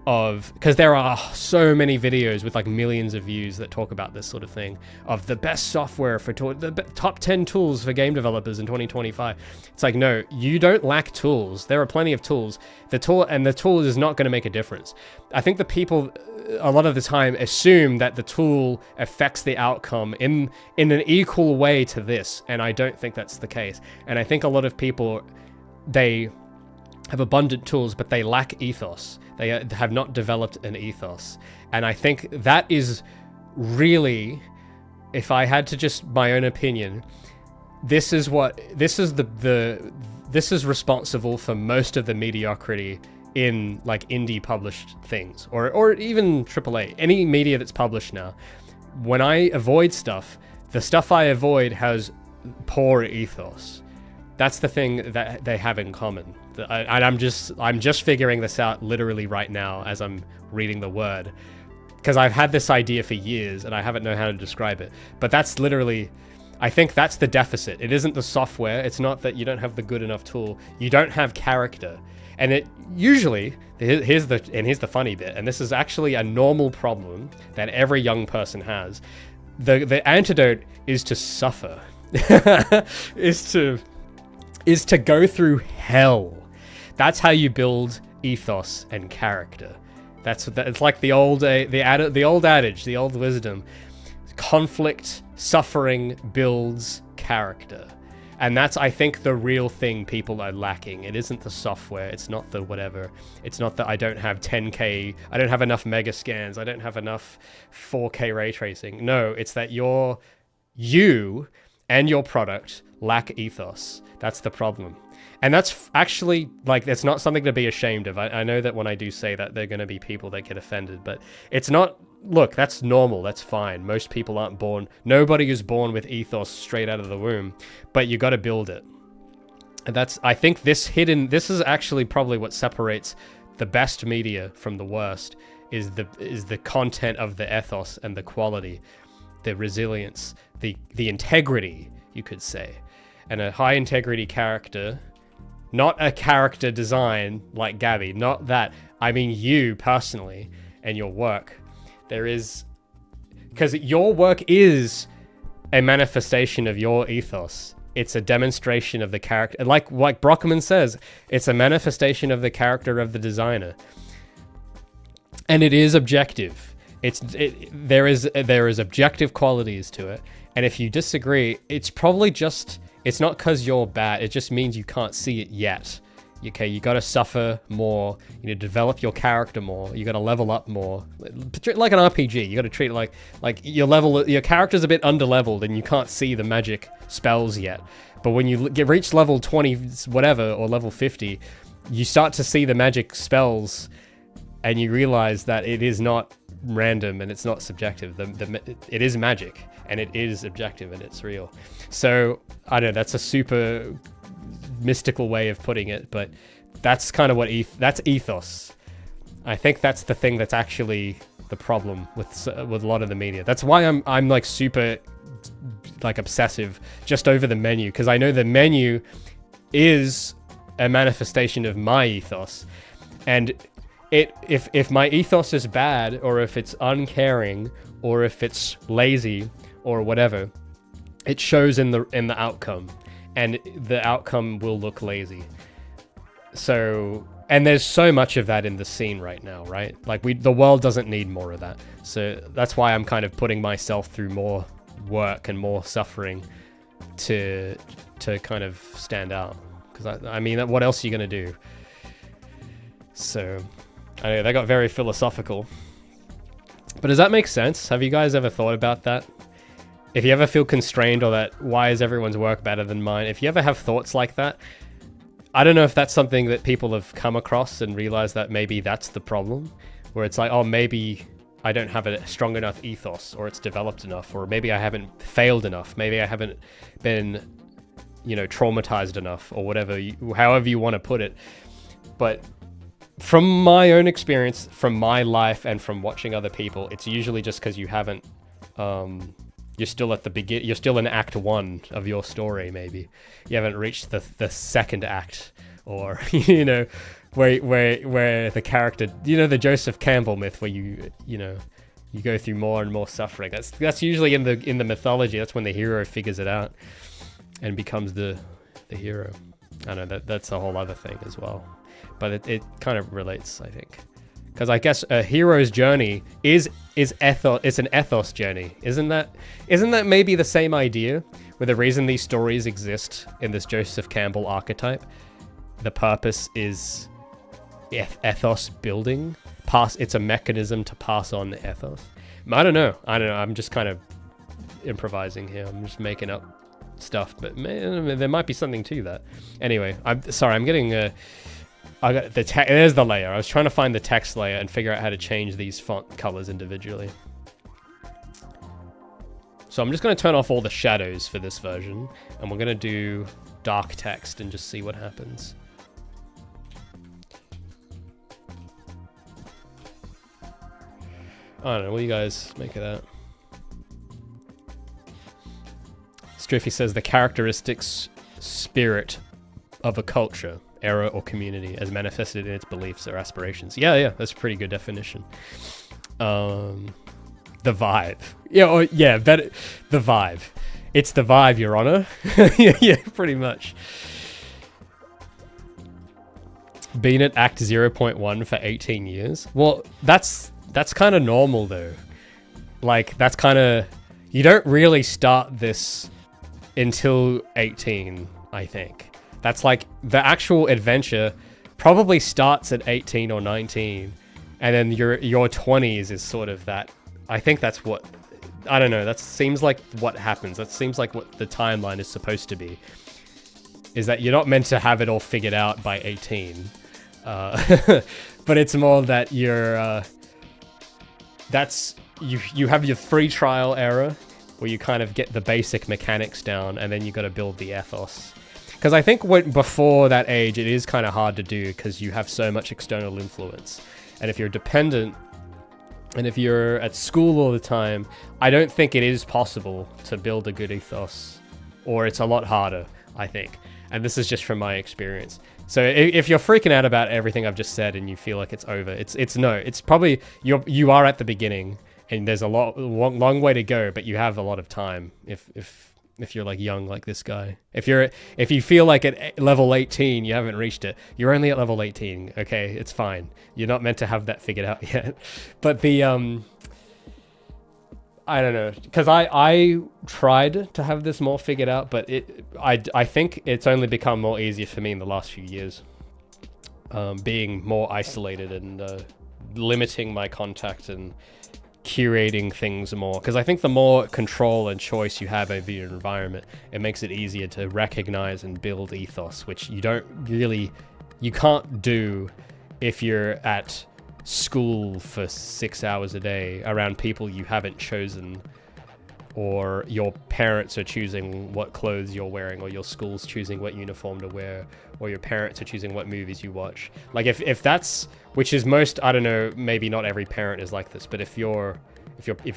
of, because there are so many videos with like millions of views that talk about this sort of thing, of the best software for the top 10 tools for game developers in 2025. It's like, no, you don't lack tools. There are plenty of tools. The tool is not going to make a difference. I think the people a lot of the time assume that the tool affects the outcome in an equal way to this, and I don't think that's the case. And I think a lot of people, they have abundant tools, but they lack ethos. They have not developed an ethos. And I think that is really, if I had to just my own opinion, this is responsible for most of the mediocrity in like indie published things, or even AAA, any media that's published now. When I avoid stuff, the stuff I avoid has poor ethos. That's the thing that they have in common. And I'm just figuring this out literally right now as I'm reading the word, because I've had this idea for years and I haven't known how to describe it. But that's literally, I think that's the deficit. It isn't the software. It's not that you don't have the good enough tool. You don't have character. And it usually, here's the funny bit, and this is actually a normal problem that every young person has. The antidote is to suffer, is to go through hell. That's how you build ethos and character. It's like the old adage, the old wisdom. Conflict, suffering builds character. And that's, I think, the real thing people are lacking. It isn't the software. It's not the whatever. It's not that I don't have 10K. I don't have enough mega scans. I don't have enough 4K ray tracing. No, it's that you and your product lack ethos. That's the problem. And that's actually, like, it's not something to be ashamed of. I know that when I do say that, there are going to be people that get offended, but it's not, look, that's normal, that's fine. Most people aren't born, nobody is born with ethos straight out of the womb, but you got to build it. And that's, I think this is actually probably what separates the best media from the worst, is the content of the ethos and the quality, the resilience, the integrity, you could say. And a high integrity character, not a character design like Gabby, not that. I mean you personally and your work. There is, because your work is a manifestation of your ethos. It's a demonstration of the character. Like Brockman says, it's a manifestation of the character of the designer. And it is objective. There is objective qualities to it. And if you disagree, it's probably just, it's not because you're bad. It just means you can't see it yet. Okay, you got to suffer more. You need to develop your character more. You got to level up more. Like an RPG, you got to treat it like your character's a bit underleveled and you can't see the magic spells yet. But when you reach level 20 whatever or level 50, you start to see the magic spells and you realize that it is not random and it's not subjective. It is magic and it is objective and it's real. So I don't know, that's a super mystical way of putting it, but that's kind of what that's ethos. I think that's the thing that's actually the problem with a lot of the media. That's why I'm like super like obsessive just over the menu, because I know the menu is a manifestation of my ethos, and if my ethos is bad, or if it's uncaring, or if it's lazy or whatever, it shows in the outcome, and the outcome will look lazy. So, and there's so much of that in the scene right now, right? Like the world doesn't need more of that. So that's why I'm kind of putting myself through more work and more suffering to kind of stand out. Because I mean, what else are you gonna do? So, I know they got very philosophical. But does that make sense? Have you guys ever thought about that? If you ever feel constrained, or that, why is everyone's work better than mine? If you ever have thoughts like that, I don't know if that's something that people have come across and realized that maybe that's the problem, where it's like, oh, maybe I don't have a strong enough ethos, or it's developed enough, or maybe I haven't failed enough. Maybe I haven't been, you know, traumatized enough, or whatever, however you want to put it. But from my own experience, from my life, and from watching other people, it's usually just because you haven't, you're still at the you're still in act 1 of your story, maybe. You haven't reached the second act, or, you know, where the character, you know, the Joseph Campbell myth, where you go through more and more suffering. That's usually in the mythology. That's when the hero figures it out and becomes the hero. I know that's a whole other thing as well, but it kind of relates, I think. Because I guess a hero's journey is ethos. It's an ethos journey, isn't that maybe the same idea? Where the reason these stories exist in this Joseph Campbell archetype, the purpose is ethos building. It's a mechanism to pass on the ethos. I don't know. I'm just kind of improvising here. I'm just making up stuff, but there might be something to that. Anyway, I'm sorry. I'm getting I got the text. There's the layer. I was trying to find the text layer and figure out how to change these font colors individually. So I'm just going to turn off all the shadows for this version, and we're going to do dark text and just see what happens. I don't know. What do you guys make of that? Striffy says the characteristics, spirit of a culture, era, or community as manifested in its beliefs or aspirations. Yeah, that's a pretty good definition. The vibe. The vibe. It's the vibe, Your Honor. yeah, pretty much. Been at Act 0.1 for 18 years. Well, that's kind of normal, though. Like, that's kind of... You don't really start this until 18, I think. That's like the actual adventure probably starts at 18 or 19, and then your 20s is sort of that. I think that's what, I don't know, that seems like what happens. That seems like what the timeline is supposed to be, is that you're not meant to have it all figured out by 18. But it's more that you're, you have your free trial era where you kind of get the basic mechanics down, and then you got to build the ethos. Because I think before that age, it is kind of hard to do because you have so much external influence. And if you're dependent, and if you're at school all the time, I don't think it is possible to build a good ethos. Or it's a lot harder, I think. And this is just from my experience. So if you're freaking out about everything I've just said and you feel like it's over, it's probably, you are at the beginning, and there's a long way to go, but you have a lot of time if you're like young like this guy. If you feel like at level 18 you haven't reached it, you're only at level 18. Okay, it's fine. You're not meant to have that figured out yet. But the I don't know, because I tried to have this more figured out, but I think it's only become more easier for me in the last few years, being more isolated and limiting my contact and curating things more, because I think the more control and choice you have over your environment, it makes it easier to recognize and build ethos, which you can't do if you're at school for 6 hours a day around people you haven't chosen, or your parents are choosing what clothes you're wearing, or your school's choosing what uniform to wear, or your parents are choosing what movies you watch. Like if that's, which is most, I don't know, maybe not every parent is like this, but if you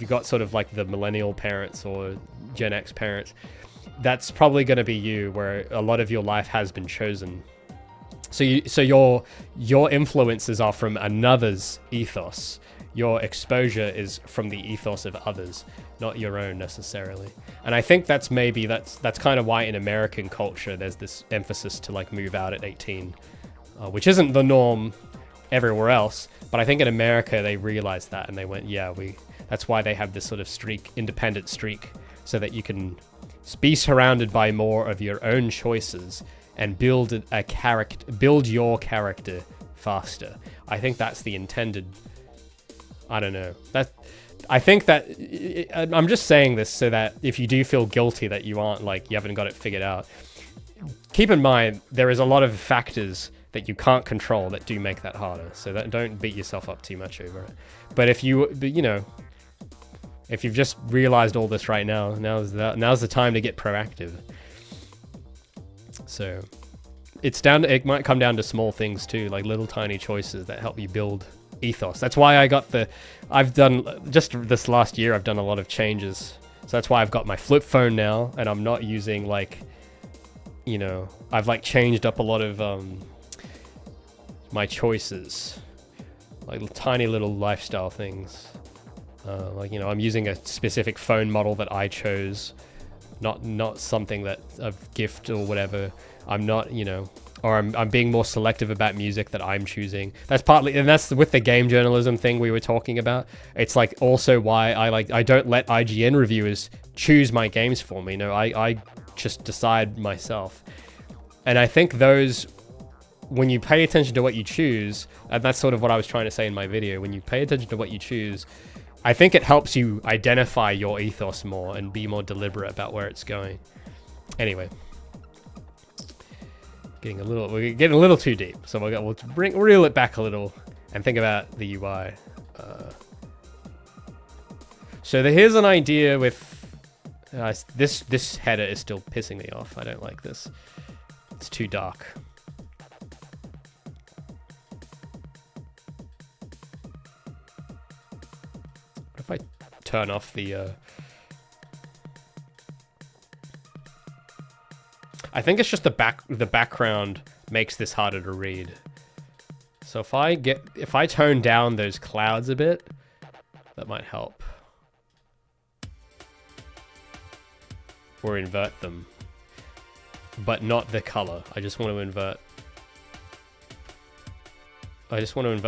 got sort of like the millennial parents or Gen X parents, that's probably going to be you, where a lot of your life has been chosen. So your influences are from another's ethos. Your exposure is from the ethos of others, not your own necessarily. And I think that's kind of why in American culture there's this emphasis to like move out at 18, which isn't the norm everywhere else. But I think in America they realized that, and they went, yeah, that's why they have this sort of independent streak, so that you can be surrounded by more of your own choices and build your character faster. I think that's the intended, I don't know. I think that I'm just saying this so that if you do feel guilty that you aren't like, you haven't got it figured out, keep in mind there is a lot of factors that you can't control that do make that harder. So that, don't beat yourself up too much over it. But if you know, if you've just realized all this right now, now's the time to get proactive. So it might come down to small things too, like little tiny choices that help you build ethos. That's why I've done, just this last year, I've done a lot of changes. So that's why I've got my flip phone now, and I'm not using like, you know, I've like changed up a lot of my choices, like tiny little lifestyle things. Like, you know, I'm using a specific phone model that I chose, not something that a gift or whatever. I'm not, you know, or I'm being more selective about music that I'm choosing. That's partly, and that's with the game journalism thing we were talking about. It's like also why I don't let IGN reviewers choose my games for me. No, I just decide myself. And I think those, when you pay attention to what you choose, and that's sort of what I was trying to say in my video, when you pay attention to what you choose, I think it helps you identify your ethos more and be more deliberate about where it's going. Anyway, we're getting a little too deep, so we'll reel it back a little and think about the UI. So here's an idea with this header is still pissing me off. I don't like this. It's too dark. If I turn off the I think it's just the background makes this harder to read. So if I tone down those clouds a bit, that might help. Or invert them. But not the color. I just want to invert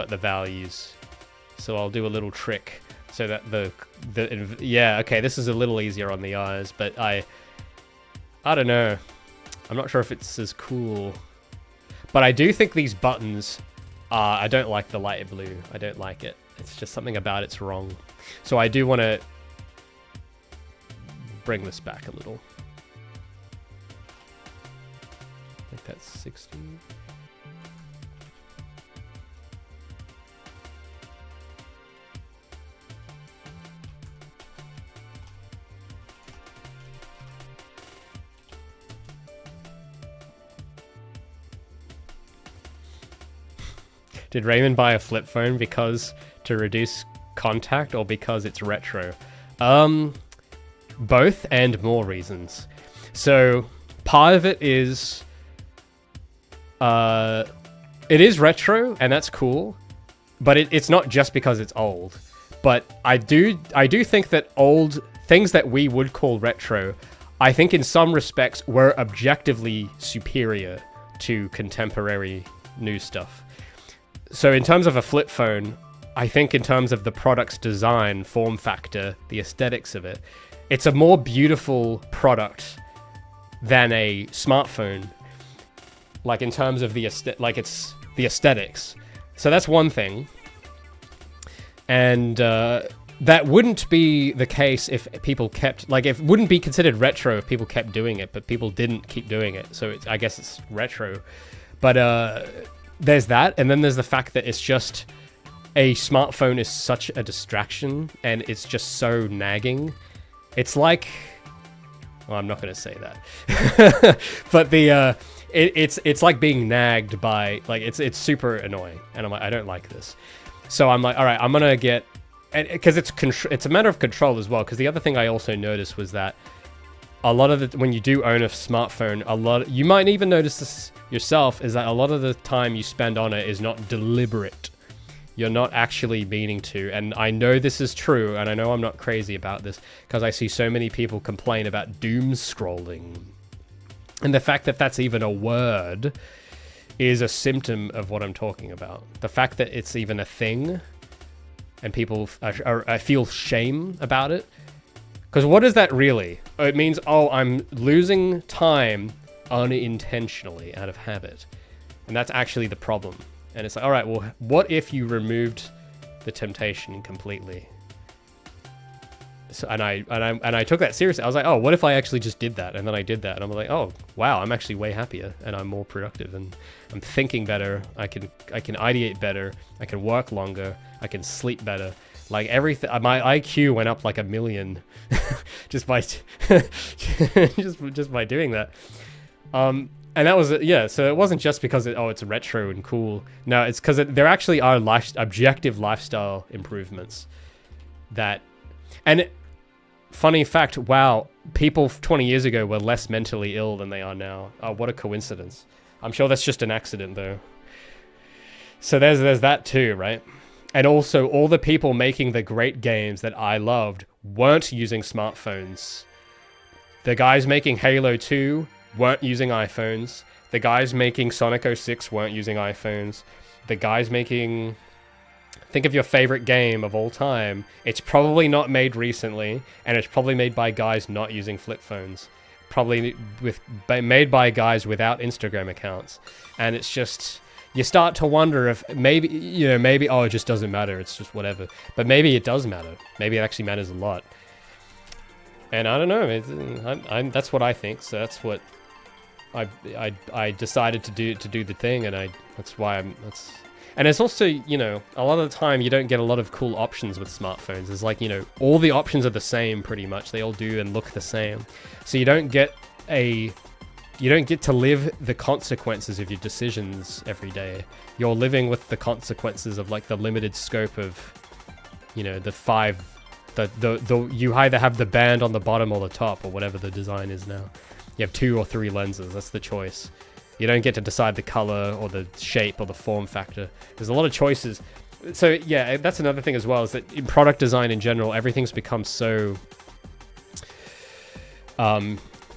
the values. So I'll do a little trick so that yeah, okay, this is a little easier on the eyes, but I don't know. I'm not sure if it's as cool. But I do think these buttons I don't like the light blue. I don't like it. It's just something about it's wrong. So I do want to bring this back a little. I think that's 60. Did Raymond buy a flip phone to reduce contact or because it's retro? Both and more reasons. So part of it is retro and that's cool, but it's not just because it's old. But I do think that old things that we would call retro, I think in some respects were objectively superior to contemporary new stuff. So in terms of a flip phone, I think in terms of the product's design, form factor, the aesthetics of it, it's a more beautiful product than a smartphone. Like in terms of it's the aesthetics. So that's one thing. And that wouldn't be the case if people kept, it wouldn't be considered retro if people kept doing it, but people didn't keep doing it. So I guess it's retro. But there's that, and then there's the fact that it's just a smartphone is such a distraction, and it's just so nagging. It's like, well, I'm not going to say that, but it's like being nagged by it's super annoying, and I'm like, I don't like this. So I'm like, all right, I'm gonna get, because it's a matter of control as well. Because the other thing I also noticed was that a lot of when you do own a smartphone, you might even notice this yourself, is that a lot of the time you spend on it is not deliberate. You're not actually meaning to. And I know this is true, and I know I'm not crazy about this, because I see so many people complain about doom scrolling. And the fact that that's even a word is a symptom of what I'm talking about. The fact that it's even a thing, and people feel shame about it. Because what is that really? It means, oh, I'm losing time unintentionally out of habit. And that's actually the problem. And it's like, all right, well, what if you removed the temptation completely? So, and I took that seriously. I was like, oh, what if I actually just did that? And then I did that, and I'm like, oh wow, I'm actually way happier, and I'm more productive, and I'm thinking better. I can ideate better. I can work longer. I can sleep better. Like everything, my IQ went up like 1 million just by just by doing that. And that was yeah. So it wasn't just because it's retro and cool. No, it's because there actually are objective lifestyle improvements that, and funny fact, wow, people 20 years ago were less mentally ill than they are now. Oh, what a coincidence. I'm sure that's just an accident though. So there's that too, right? And also, all the people making the great games that I loved weren't using smartphones. The guys making Halo 2 weren't using iPhones. The guys making Sonic 06 weren't using iPhones. The guys making... Think of your favorite game of all time. It's probably not made recently, and it's probably made by guys not using flip phones. Probably made by guys without Instagram accounts. And it's just... You start to wonder if maybe, oh, it just doesn't matter. It's just whatever. But maybe it does matter. Maybe it actually matters a lot. And I don't know. That's what I think. So that's what I decided to do the thing, and that's why and it's also, a lot of the time you don't get a lot of cool options with smartphones. It's like, all the options are the same pretty much. They all do and look the same. So you don't get to live the consequences of your decisions every day. You're living with the consequences of like the limited scope of, the five, you either have the band on the bottom or the top or whatever the design is now. You have 2 or 3 lenses. That's the choice. You don't get to decide the color or the shape or the form factor. There's a lot of choices. So yeah, that's another thing as well, is that in product design in general, everything's become so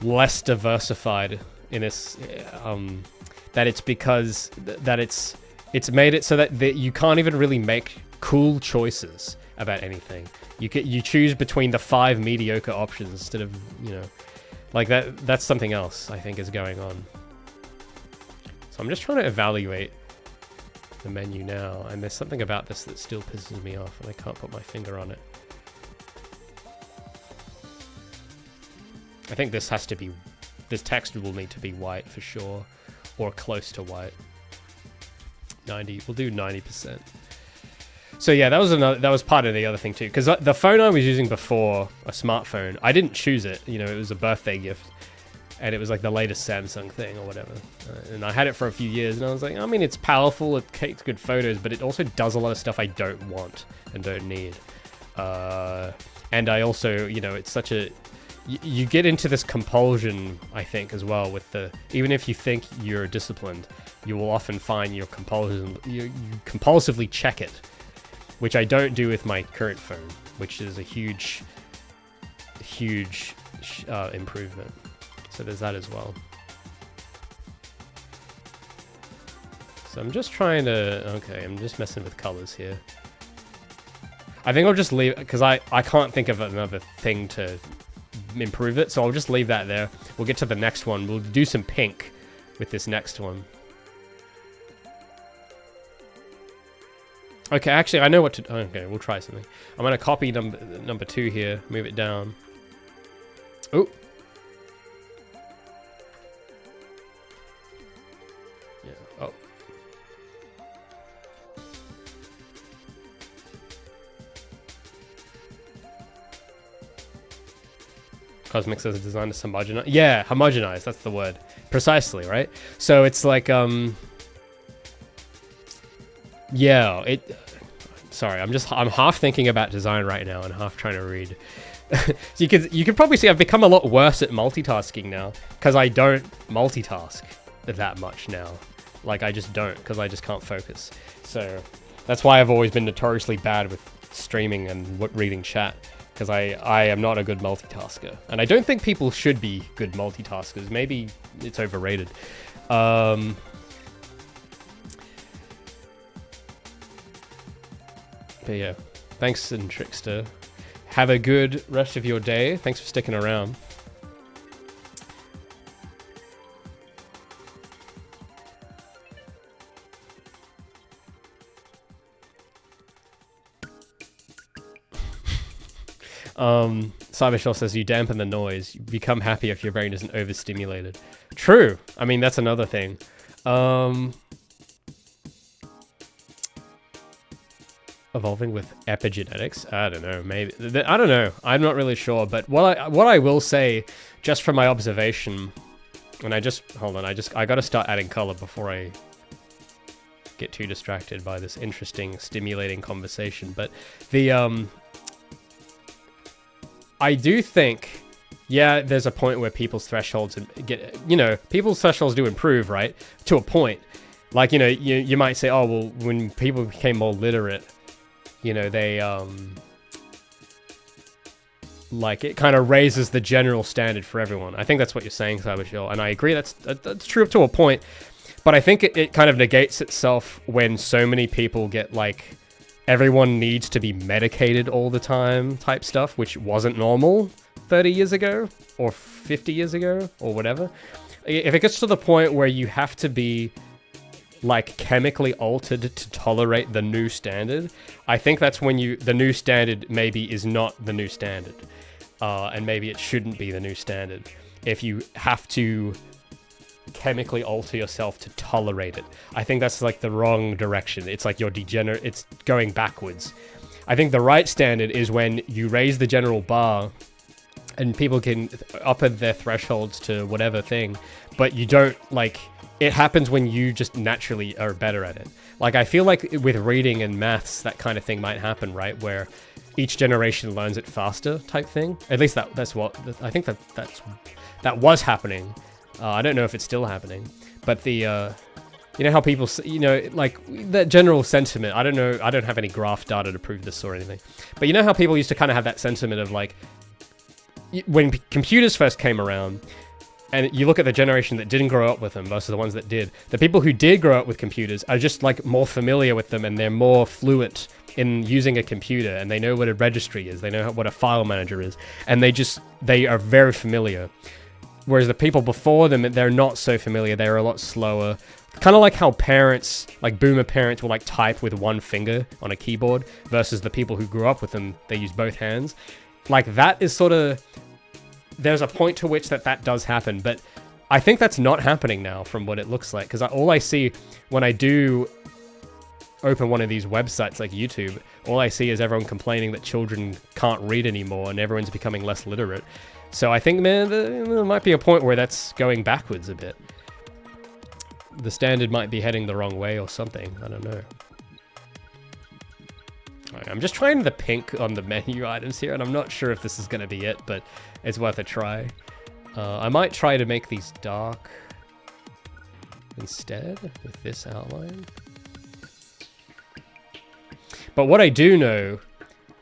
less diversified in this, that it's because that it's made it so that you can't even really make cool choices about anything. You choose between the 5 mediocre options instead of, like that's something else I think is going on. So I'm just trying to evaluate the menu now, and there's something about this that still pisses me off, and I can't put my finger on it. I think this text will need to be white for sure, or close to white. 90, we'll do 90%. So yeah, that was part of the other thing too, because the phone I was using before, a smartphone, I didn't choose it. It was a birthday gift, and it was like the latest Samsung thing or whatever. And I had it for a few years, and I was like, I mean, it's powerful, it takes good photos, but it also does a lot of stuff I don't want and don't need. And I also, it's such a... You get into this compulsion, I think, as well, with even if you think you're disciplined, you will often find you compulsively check it, which I don't do with my current phone, which is a huge improvement. So there's that as well. So I'm just trying to, I'm just messing with colors here. I think I'll just leave, because I can't think of another thing to improve it, so I'll just leave that there. We'll get to the next one. We'll do some pink with this next one. Okay, actually, I know what to... Okay, we'll try something. I'm going to copy number 2 here, move it down. Oh. Yeah, oh. Cosmix as a design to homogenize. Yeah, homogenize, that's the word. Precisely, right? So it's like, yeah, sorry, I'm half thinking about design right now and half trying to read. So you can probably see I've become a lot worse at multitasking now, because I don't multitask that much now. Like, I just don't, because I just can't focus. So that's why I've always been notoriously bad with streaming and reading chat, because I am not a good multitasker. And I don't think people should be good multitaskers. Maybe it's overrated. But yeah, thanks, and Trickster. Have a good rest of your day. Thanks for sticking around. Cybershell says you dampen the noise. You become happy if your brain isn't overstimulated. True. I mean, that's another thing. Evolving with epigenetics. I don't know. Maybe. I don't know. I'm not really sure. But what I will say, just from my observation, and hold on. I got to start adding color before I get too distracted by this interesting, stimulating conversation. But I do think, yeah, there's a point where people's thresholds people's thresholds do improve, right? To a point. Like, you might say, oh, well, when people became more literate, they, like, it kind of raises the general standard for everyone. I think that's what you're saying, Cybershell, and I agree that's true up to a point. But I think it kind of negates itself when so many people get, like, everyone needs to be medicated all the time type stuff, which wasn't normal 30 years ago or 50 years ago or whatever. If it gets to the point where you have to be, like, chemically altered to tolerate the new standard, I think that's when the new standard maybe is not the new standard. And maybe it shouldn't be the new standard. If you have to chemically alter yourself to tolerate it, I think that's like the wrong direction. It's like it's going backwards. I think the right standard is when you raise the general bar and people can up their thresholds to whatever thing, but you don't, like, it happens when you just naturally are better at it. Like, I feel like with reading and maths, that kind of thing might happen, right? Where each generation learns it faster type thing. At least that's what, I think that was happening. I don't know if it's still happening, but how people, like, the general sentiment, I don't know, I don't have any graph data to prove this or anything, but how people used to kind of have that sentiment of, like, when computers first came around, and you look at the generation that didn't grow up with them versus the ones that did, the people who did grow up with computers are just, like, more familiar with them, and they're more fluent in using a computer, and they know what a registry is, they know what a file manager is, and they are very familiar. Whereas the people before them, they're not so familiar. They're a lot slower. Kind of like how parents, like boomer parents, will, like, type with one finger on a keyboard versus the people who grew up with them, they use both hands. Like, that is sort of... There's a point to which that does happen, but I think that's not happening now from what it looks like. Because all I see when I do open one of these websites like YouTube, all I see is everyone complaining that children can't read anymore and everyone's becoming less literate. So I think, man, there might be a point where that's going backwards a bit. The standard might be heading the wrong way or something. I don't know. Right, I'm just trying the pink on the menu items here, and I'm not sure if this is going to be it, but it's worth a try. I might try to make these dark instead with this outline. But what I do know...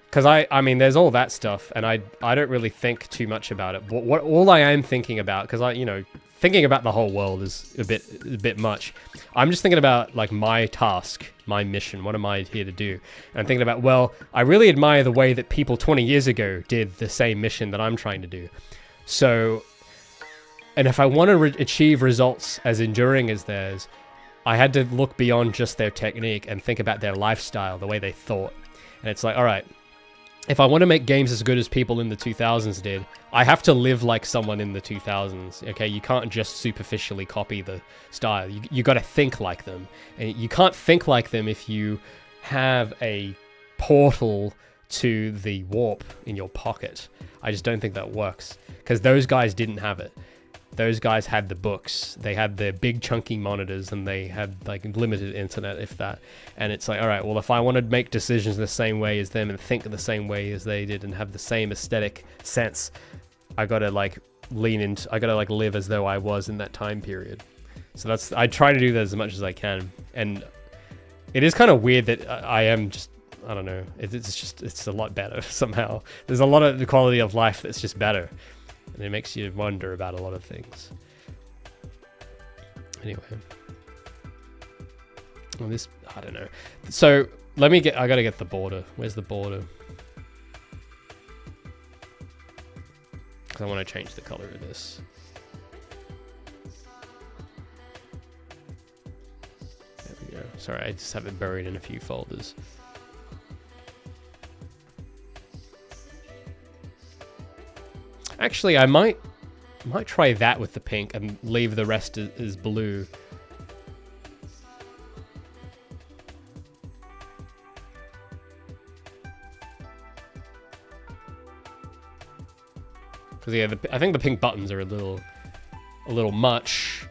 Because I mean, there's all that stuff, and I don't really think too much about it. But all I am thinking about, because thinking about the whole world is a bit much. I'm just thinking about, like, my task, my mission. What am I here to do? And I'm thinking about, well, I really admire the way that people 20 years ago did the same mission that I'm trying to do. So, and if I want to achieve results as enduring as theirs, I had to look beyond just their technique and think about their lifestyle, the way they thought. And it's like, all right, if I want to make games as good as people in the 2000s did, I have to live like someone in the 2000s, okay? You can't just superficially copy the style. You got to think like them. And you can't think like them if you have a portal to the warp in your pocket. I just don't think that works, because those guys didn't have it. Those guys had the books, they had their big chunky monitors, and they had, like, limited internet, if that. And it's like, all right, well, if I want to make decisions the same way as them and think the same way as they did and have the same aesthetic sense, I gotta, like, I gotta, like, live as though I was in that time period. So I try to do that as much as I can. And it is kind of weird that I am just, I don't know, it's a lot better somehow. There's a lot of the quality of life that's just better. And it makes you wonder about a lot of things. Anyway. Well, this, I don't know. So, I gotta get the border. Where's the border? Because I want to change the color of this. There we go. Sorry, I just have it buried in a few folders. Actually, I might try that with the pink and leave the rest as blue. Because yeah, I think the pink buttons are a little much.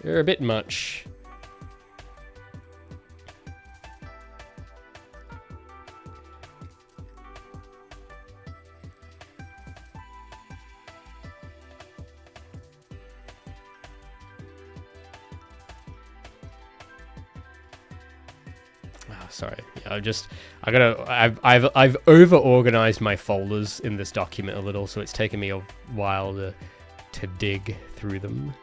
They're a bit much. Sorry, yeah, I've over organized my folders in this document a little, so it's taken me a while to dig through them.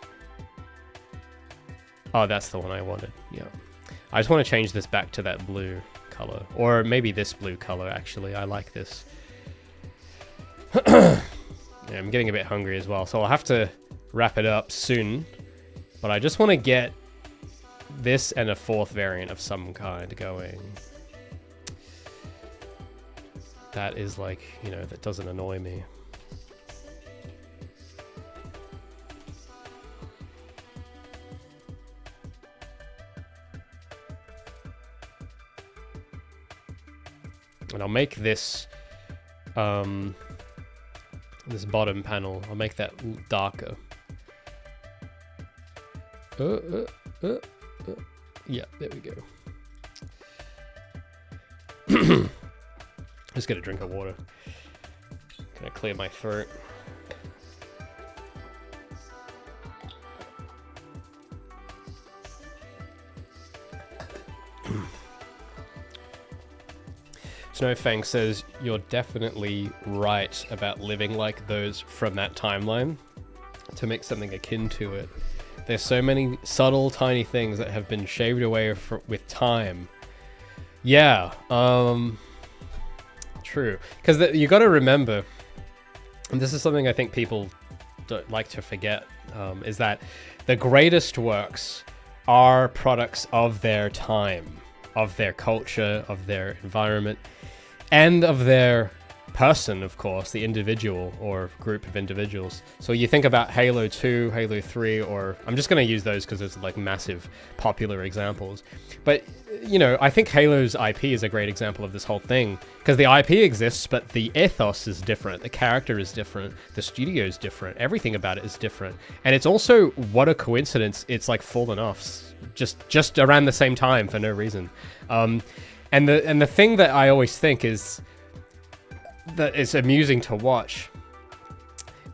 Oh, that's the one I wanted. Yeah, I just want to change this back to that blue color, or maybe this blue color. Actually, I like this. Yeah, I'm getting a bit hungry as well, so I'll have to wrap it up soon. But I just want to get this and a fourth variant of some kind going. That is like, you know, that doesn't annoy me. And I'll make this this bottom panel, I'll make that darker. Yeah, there we go. Just get a drink of water. Gonna clear my throat. Snowfang says, you're definitely right about living like those from that timeline to make something akin to it. There's so many subtle, tiny things that have been shaved away with time. Yeah, true. Because you got to remember, and this is something I think people don't like to forget, is that the greatest works are products of their time, of their culture, of their environment, and of their person, of course, the individual or group of individuals. So you think about Halo 2, Halo 3, or I'm just going to use those because it's like massive popular examples. But, you know, I think Halo's IP is a great example of this whole thing, because the IP exists, but the ethos is different, the character is different, the studio is different, everything about it is different. And it's also, what a coincidence, it's like fallen off just around the same time for no reason. And the thing that I always think is that is amusing to watch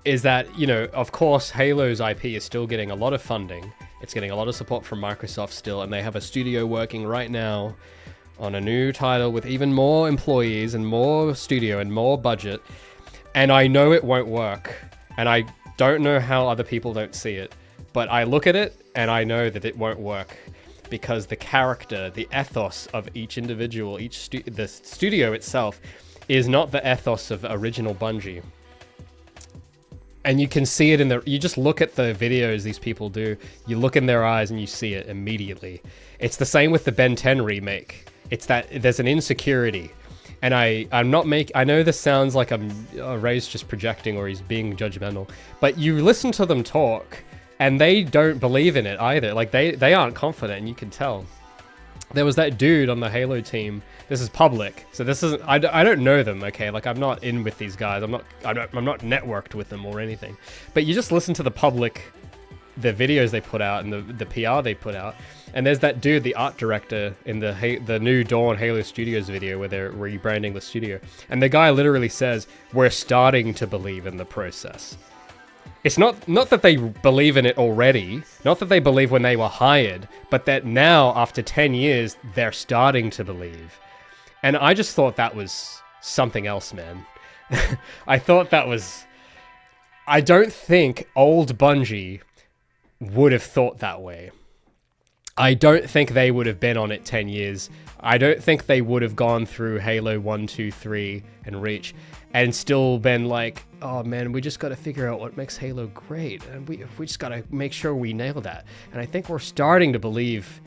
is that, you know, of course, Halo's IP is still getting a lot of funding. It's getting a lot of support from Microsoft still, and they have a studio working right now on a new title with even more employees and more studio and more budget. And I know it won't work, and I don't know how other people don't see it, but I look at it and I know that it won't work. Because the character, the ethos of each individual, the studio itself, is not the ethos of original Bungie. And you can see it you just look at the videos these people do, you look in their eyes and you see it immediately. It's the same with the Ben 10 remake. It's that there's an insecurity. And I know this sounds like Ray's just projecting or he's being judgmental, but you listen to them talk, and they don't believe in it either. Like, they aren't confident, and you can tell. There was that dude on the Halo team. This is public, so this isn't. I don't know them. Okay, like I'm not in with these guys. I'm not networked with them or anything. But you just listen to the videos they put out and the PR they put out. And there's that dude, the art director in the new Dawn Halo Studios video where they're rebranding the studio. And the guy literally says, "We're starting to believe in the process." It's not that they believe in it already, not that they believe when they were hired, but that now, after 10 years, they're starting to believe. And I just thought that was something else, man. I thought that was... I don't think old Bungie would have thought that way. I don't think they would have been on it 10 years. I don't think they would have gone through Halo 1, 2, 3, and Reach and still been like, oh man, we just got to figure out what makes Halo great. And we just got to make sure we nail that. And I think we're starting to believe,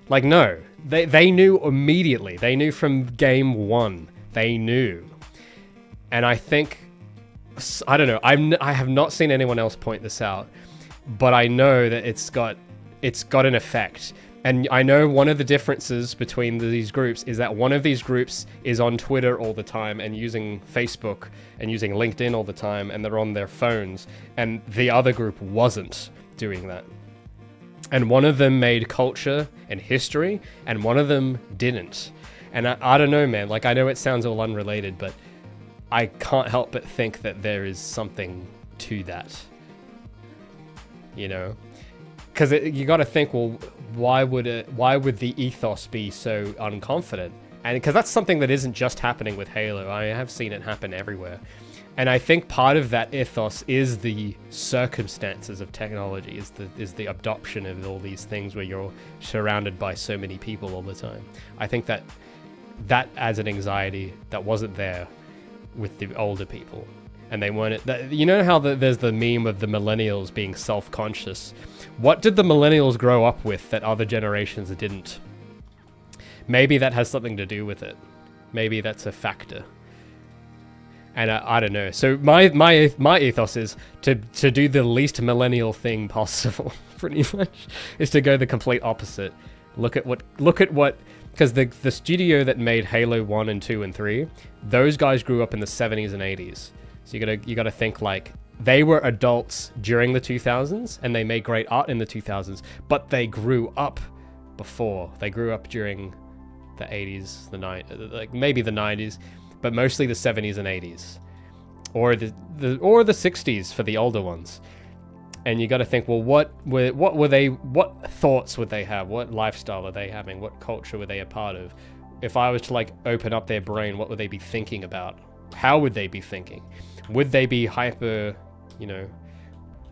like, no, they knew immediately. They knew from game one. They knew. And I think I don't know. I have not seen anyone else point this out, but I know that it's got an effect. And I know one of the differences between these groups is that one of these groups is on Twitter all the time and using Facebook and using LinkedIn all the time, and they're on their phones, and the other group wasn't doing that. And one of them made culture and history, and one of them didn't. And I don't know, man. Like, I know it sounds all unrelated, but I can't help but think that there is something to that. You know? Because you got to think, well, why would the ethos be so unconfident? And because that's something that isn't just happening with Halo. I have seen it happen everywhere. And I think part of that ethos is the circumstances of technology, is the adoption of all these things where you're surrounded by so many people all the time. I think that adds an anxiety that wasn't there with the older people. And they weren't... You know how there's the meme of the millennials being self-conscious? What did the millennials grow up with that other generations didn't? Maybe that has something to do with it. Maybe that's a factor. And I don't know. So my ethos is to do the least millennial thing possible, pretty much, is to go the complete opposite. Look at what, because the studio that made Halo 1 and 2 and 3, those guys grew up in the 70s and 80s. So you gotta think, like, they were adults during the 2000s and they made great art in the 2000s, but they grew up before. They grew up during the 80s, the 90s, like maybe the 90s, but mostly the 70s and 80s, or the 60s for the older ones. And you got to think, well, what thoughts would they have? What lifestyle are they having? What culture were they a part of? If I was to like open up their brain, what would they be thinking about? How would they be thinking? Would they be hyper, you know,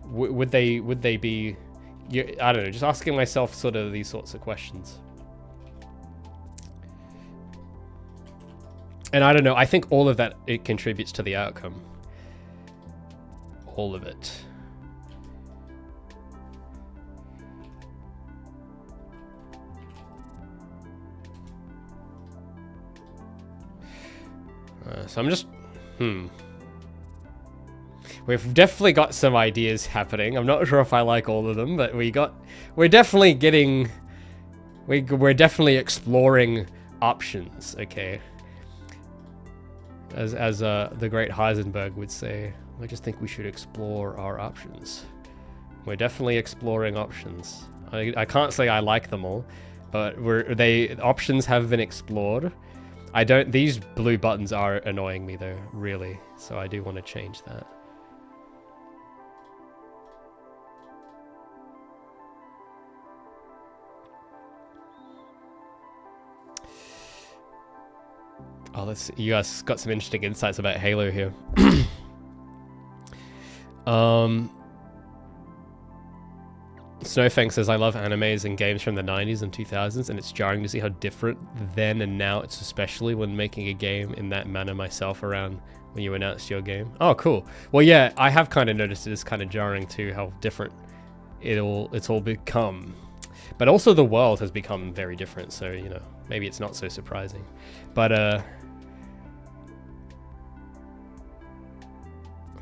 would they be, I don't know, just asking myself sort of these sorts of questions. And I don't know, I think all of that, it contributes to the outcome. All of it. So I'm just, We've definitely got some ideas happening. I'm not sure if I like all of them, but we're definitely getting, we're definitely exploring options, okay? As the great Heisenberg would say, I just think we should explore our options. We're definitely exploring options. I can't say I like them all, but options have been explored. These blue buttons are annoying me though, really. So I do want to change that. Oh, let's see. You guys got some interesting insights about Halo here. Snowfang says, I love animes and games from the 90s and 2000s, and it's jarring to see how different then and now it's, especially when making a game in that manner myself around when you announced your game. Oh, cool. Well, yeah, I have kind of noticed it is kind of jarring too, how different it's all become. But also the world has become very different, so, you know, maybe it's not so surprising. But,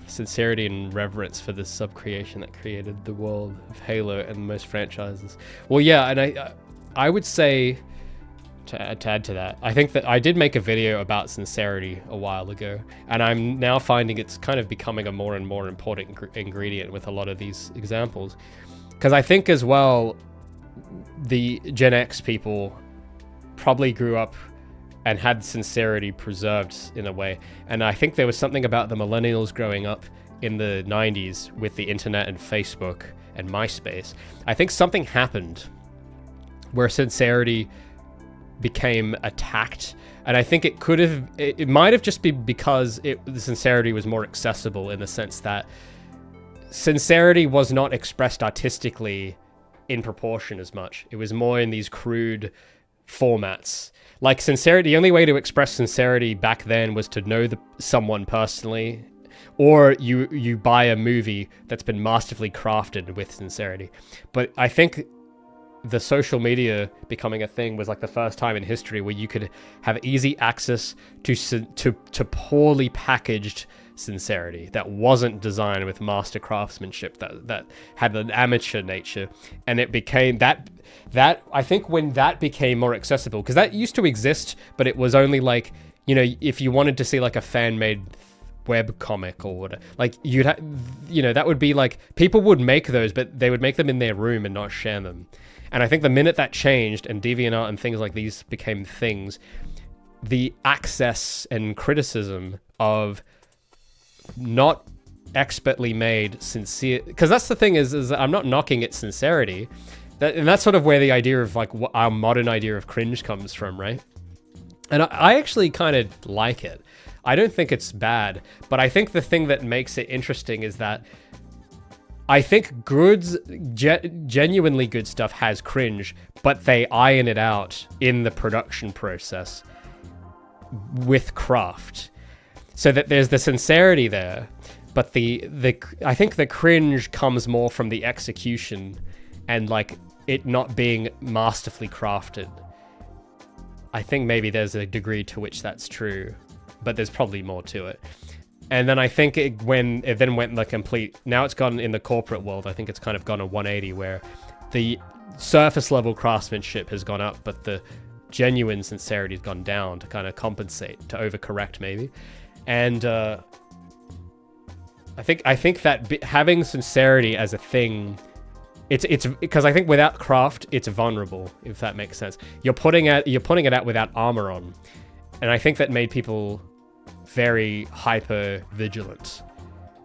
sincerity and reverence for the sub-creation that created the world of Halo and most franchises. Well, yeah, and I would say, to add to that, I think that I did make a video about sincerity a while ago, and I'm now finding it's kind of becoming a more and more important ingredient with a lot of these examples. Because I think as well, the Gen X people probably grew up and had sincerity preserved in a way. And I think there was something about the millennials growing up in the 90s with the internet and Facebook and MySpace. I think something happened where sincerity became attacked. And I think it might have just been because the sincerity was more accessible, in the sense that sincerity was not expressed artistically in proportion as much. It was more in these crude formats. Like sincerity, the only way to express sincerity back then was to know someone personally, or you buy a movie that's been masterfully crafted with sincerity. But I think the social media becoming a thing was like the first time in history where you could have easy access to poorly packaged sincerity, that wasn't designed with master craftsmanship, that had an amateur nature. And it became that I think when that became more accessible, because that used to exist, but it was only like, you know, if you wanted to see like a fan-made web comic or whatever, like you'd you know, that would be like, people would make those, but they would make them in their room and not share them. And I think the minute that changed and DeviantArt and things like these became things, the access and criticism of not expertly made sincere, because that's the thing is I'm not knocking its sincerity, and that's sort of where the idea of like what our modern idea of cringe comes from, right? And I actually kind of like it. I don't think it's bad, but I think the thing that makes it interesting is that I think genuinely good stuff has cringe, but they iron it out in the production process with craft, so that there's the sincerity there, but I think the cringe comes more from the execution and like it not being masterfully crafted. I think maybe there's a degree to which that's true, but there's probably more to it. And then I think when it then went the complete, now it's gone in the corporate world, I think it's kind of gone a 180 where the surface level craftsmanship has gone up, but the genuine sincerity has gone down to kind of compensate, to overcorrect maybe. And I think that having sincerity as a thing, it's because I think without craft, it's vulnerable, if that makes sense. You're putting it out without armor on, and I think that made people very hyper vigilant,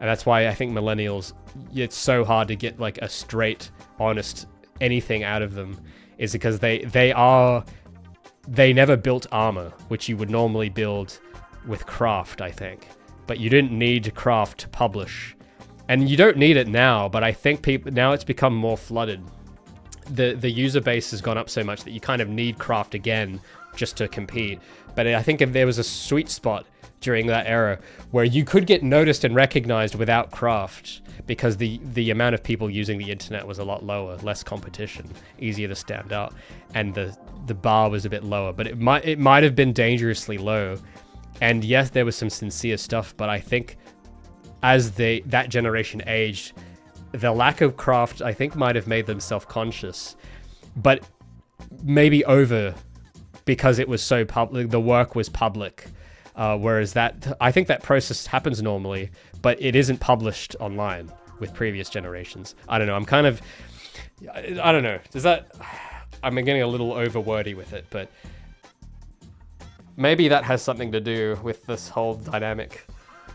and that's why I think millennials, it's so hard to get like a straight, honest anything out of them, is because they never built armor, which you would normally build with craft, I think. But you didn't need craft to publish. And you don't need it now, but I think people now it's become more flooded. The user base has gone up so much that you kind of need craft again just to compete. But I think if there was a sweet spot during that era where you could get noticed and recognized without craft, because the amount of people using the internet was a lot lower, less competition, easier to stand out, and the bar was a bit lower, but it might have been dangerously low. And yes, there was some sincere stuff, but I think as that generation aged, the lack of craft, I think, might have made them self-conscious, but maybe over, because it was so public, the work was public. Whereas I think that process happens normally, but it isn't published online with previous generations. I don't know. I don't know. I'm getting a little over wordy with it, but maybe that has something to do with this whole dynamic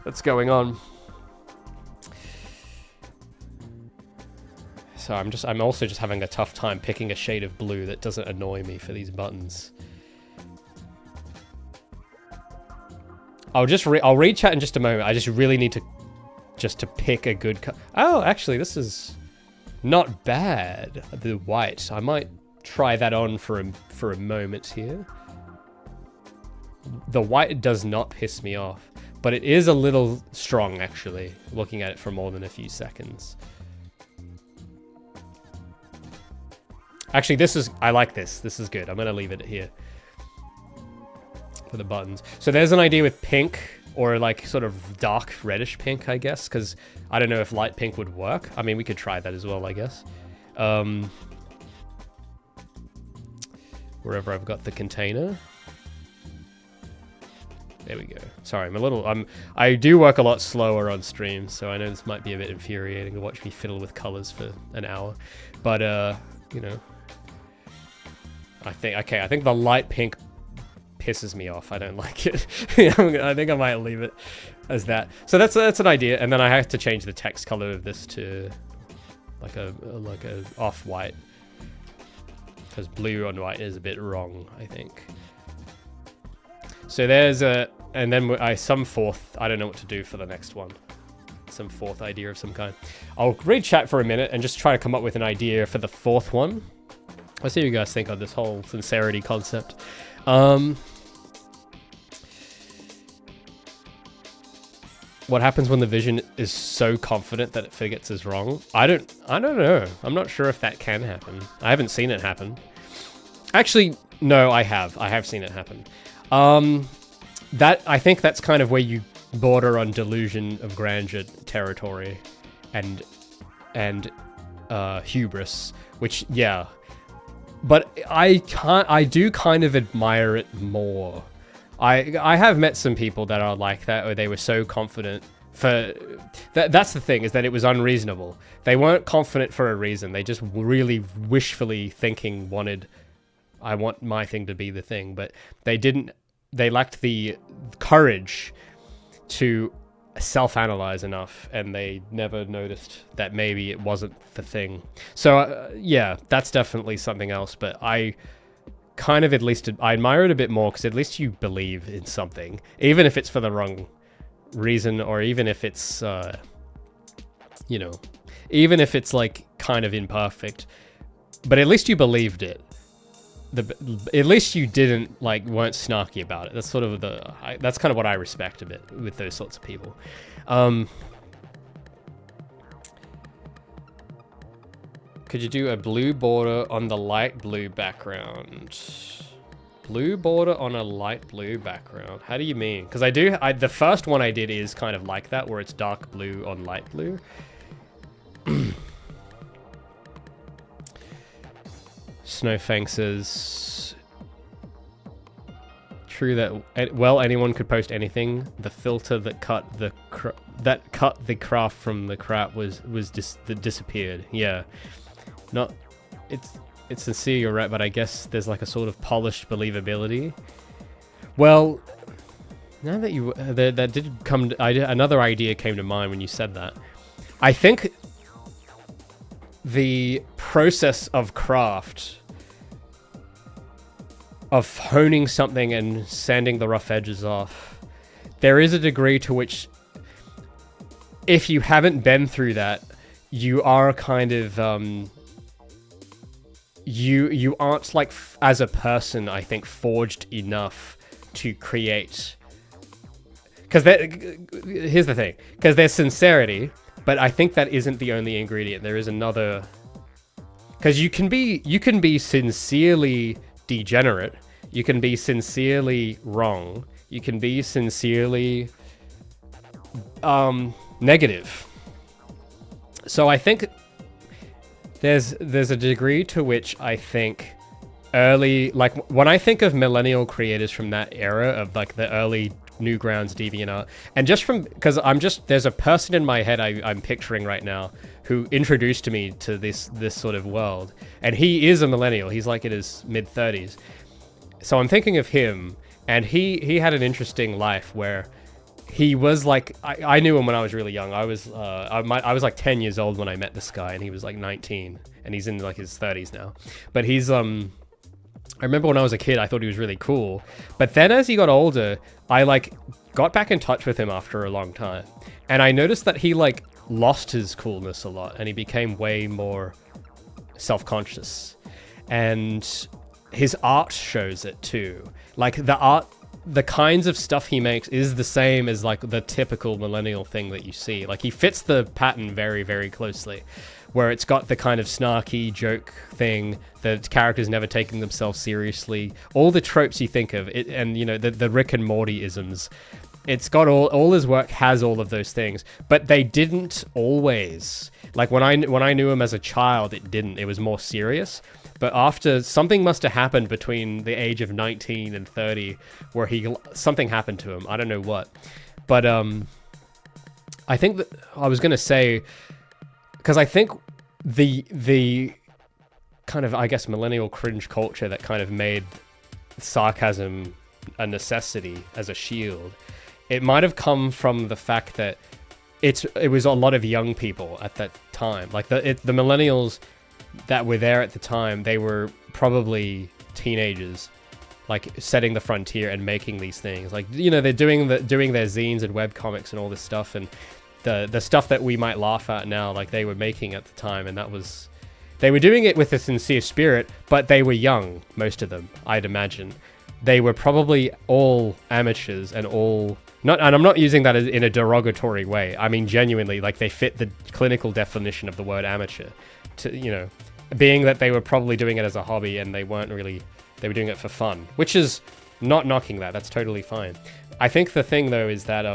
that's going on. So I'm also just having a tough time picking a shade of blue that doesn't annoy me for these buttons. I'll read chat in just a moment. I just really need to pick a good oh, actually, this is not bad. The white. I might try that on for a moment here. The white does not piss me off, but it is a little strong, actually, looking at it for more than a few seconds. Actually, I like this. This is good. I'm going to leave it here for the buttons. So there's an idea with pink, or like sort of dark reddish pink, I guess, because I don't know if light pink would work. I mean, we could try that as well, I guess. Wherever I've got the container. There we go. Sorry, I do work a lot slower on stream, so I know this might be a bit infuriating to watch me fiddle with colors for an hour. But, you know, I think the light pink pisses me off. I don't like it. I think I might leave it as that. So that's an idea, and then I have to change the text color of this to like a off-white, because blue on white is a bit wrong, I think. So there's and then some fourth, I don't know what to do for the next one. Some fourth idea of some kind. I'll read chat for a minute and just try to come up with an idea for the fourth one. Let's see what you guys think on this whole sincerity concept. What happens when the vision is so confident that it forgets it's wrong? I don't know. I'm not sure if that can happen. I haven't seen it happen. Actually, no, I have seen it happen. I think that's kind of where you border on delusion of grandeur territory, and hubris, which, yeah. But I do kind of admire it more. I have met some people that are like that, or they were so confident for that's the thing, is that it was unreasonable. They weren't confident for a reason. They just really wishfully thinking I want my thing to be the thing, but they lacked the courage to self-analyze enough, and they never noticed that maybe it wasn't the thing. So yeah, that's definitely something else, but I kind of I admire it a bit more, because at least you believe in something, even if it's for the wrong reason, or even if it's even if it's like kind of imperfect, but at least you believed it. At least you didn't weren't snarky about it. That's sort of that's kind of what I respect a bit with those sorts of people. Could you do a blue border on the light blue background? Blue border on a light blue background. How do you mean? Because the first one I did is kind of like that, where it's dark blue on light blue. Snowfang says, true that, well, anyone could post anything. The filter that cut the craft from the crap disappeared. Yeah, it's sincere, you're right, but I guess there's like a sort of polished believability. Well, now that you that did come, another idea came to mind when you said that. I think the process of craft, of honing something and sanding the rough edges off, there is a degree to which, if you haven't been through that, you are kind of you aren't as a person, I think, forged enough to create. Because here's the thing, because there's sincerity, but I think that isn't the only ingredient. There is another, because you can be sincerely degenerate, you can be sincerely wrong, you can be sincerely negative. So I think there's a degree to which I think early, when I think of millennial creators from that era of the early Newgrounds DeviantArt, and just from, because there's a person in my head I'm picturing right now who introduced me to this sort of world, and he is a millennial. He's in his mid-30s. So I'm thinking of him, and he had an interesting life where he was I knew him when I was really young. I was 10 years old when I met this guy, and he was 19, and he's in his 30s now. But he's I remember when I was a kid, I thought he was really cool. But then as he got older, I got back in touch with him after a long time, and I noticed that he lost his coolness a lot, and he became way more self-conscious, and his art shows it too. The kinds of stuff he makes is the same as the typical millennial thing that you see. He fits the pattern very, very closely, where it's got the kind of snarky joke thing, the characters never taking themselves seriously, all the tropes you think of it, and the Rick and Morty isms. It's got all his work has all of those things, but they didn't always. When I knew him as a child, it didn't. It was more serious. But after, something must have happened between the age of 19 and 30 where something happened to him. I don't know what. But I think that I was going to say, because I think the kind of, I guess, millennial cringe culture that kind of made sarcasm a necessity as a shield, it might have come from the fact that it was a lot of young people at that time. The millennials that were there at the time, they were probably teenagers, setting the frontier and making these things. They're doing their zines and webcomics and all this stuff, and the stuff that we might laugh at now, they were making at the time, and they were doing it with a sincere spirit, but they were young, most of them, I'd imagine. They were probably all amateurs and all not, and I'm not using that in a derogatory way. I mean, genuinely, they fit the clinical definition of the word amateur. To being that they were probably doing it as a hobby, and they were doing it for fun, which is not knocking that. That's totally fine. I think the thing though is that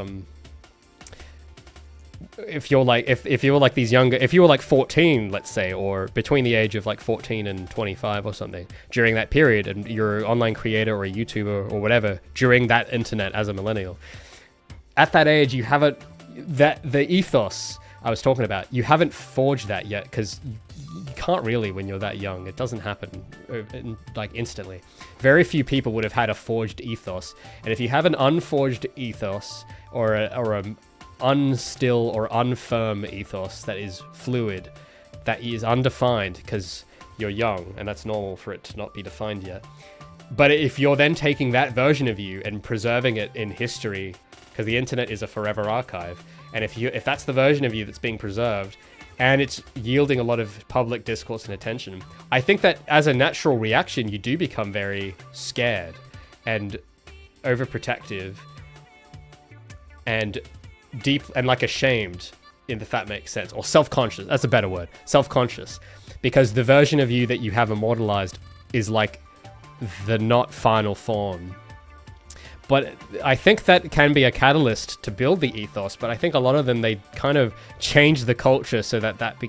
if you're like if you were like these younger, if you were like 14, let's say, or between the age of like 14 and 25 or something during that period, and you're an online creator or a YouTuber or whatever during that internet as a millennial, at that age you haven't, that the ethos I was talking about, you haven't forged that yet, because you can't really when you're that young. It doesn't happen like instantly. Very few people would have had a forged ethos, and if you have an unforged ethos or a unstill or unfirm ethos that is fluid, that is undefined because you're young, and that's normal for it to not be defined yet. But if you're then taking that version of you and preserving it in history, because the internet is a forever archive, and if that's the version of you that's being preserved, and it's yielding a lot of public discourse and attention, I think that as a natural reaction, you do become very scared and overprotective and deep and like ashamed, if that makes sense, or self-conscious. That's a better word, self-conscious, because the version of you that you have immortalized is like the not final form. But I think that can be a catalyst to build the ethos, but I think a lot of them, they kind of change the culture so that that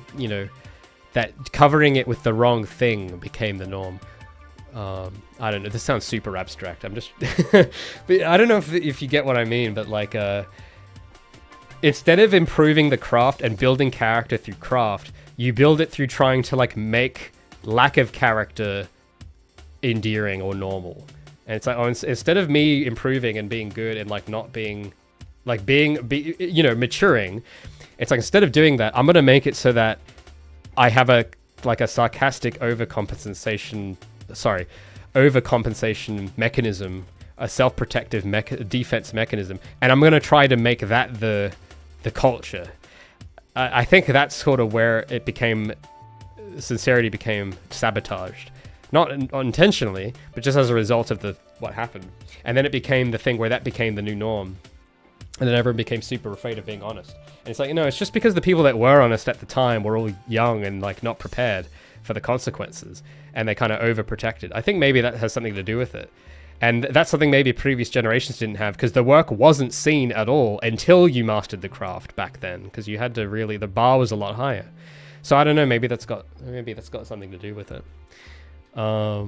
covering it with the wrong thing became the norm. I don't know, this sounds super abstract. I'm just I don't know if you get what I mean, but like instead of improving the craft and building character through craft, you build it through trying to like make lack of character endearing or normal. And it's like, oh, instead of me improving and being good and like not being like maturing, it's like, instead of doing that, I'm gonna make it so that I have a sarcastic overcompensation mechanism, a self-protective defense mechanism, and I'm gonna try to make that the culture. I think that's sort of where sincerity became sabotaged. Not intentionally, but just as a result of what happened. And then it became the thing where that became the new norm. And then everyone became super afraid of being honest. And it's like, it's just because the people that were honest at the time were all young and like not prepared for the consequences. And they kind of overprotected. I think maybe that has something to do with it. And that's something maybe previous generations didn't have, because the work wasn't seen at all until you mastered the craft back then. Because you had to really, the bar was a lot higher. So I don't know, maybe that's got something to do with it. I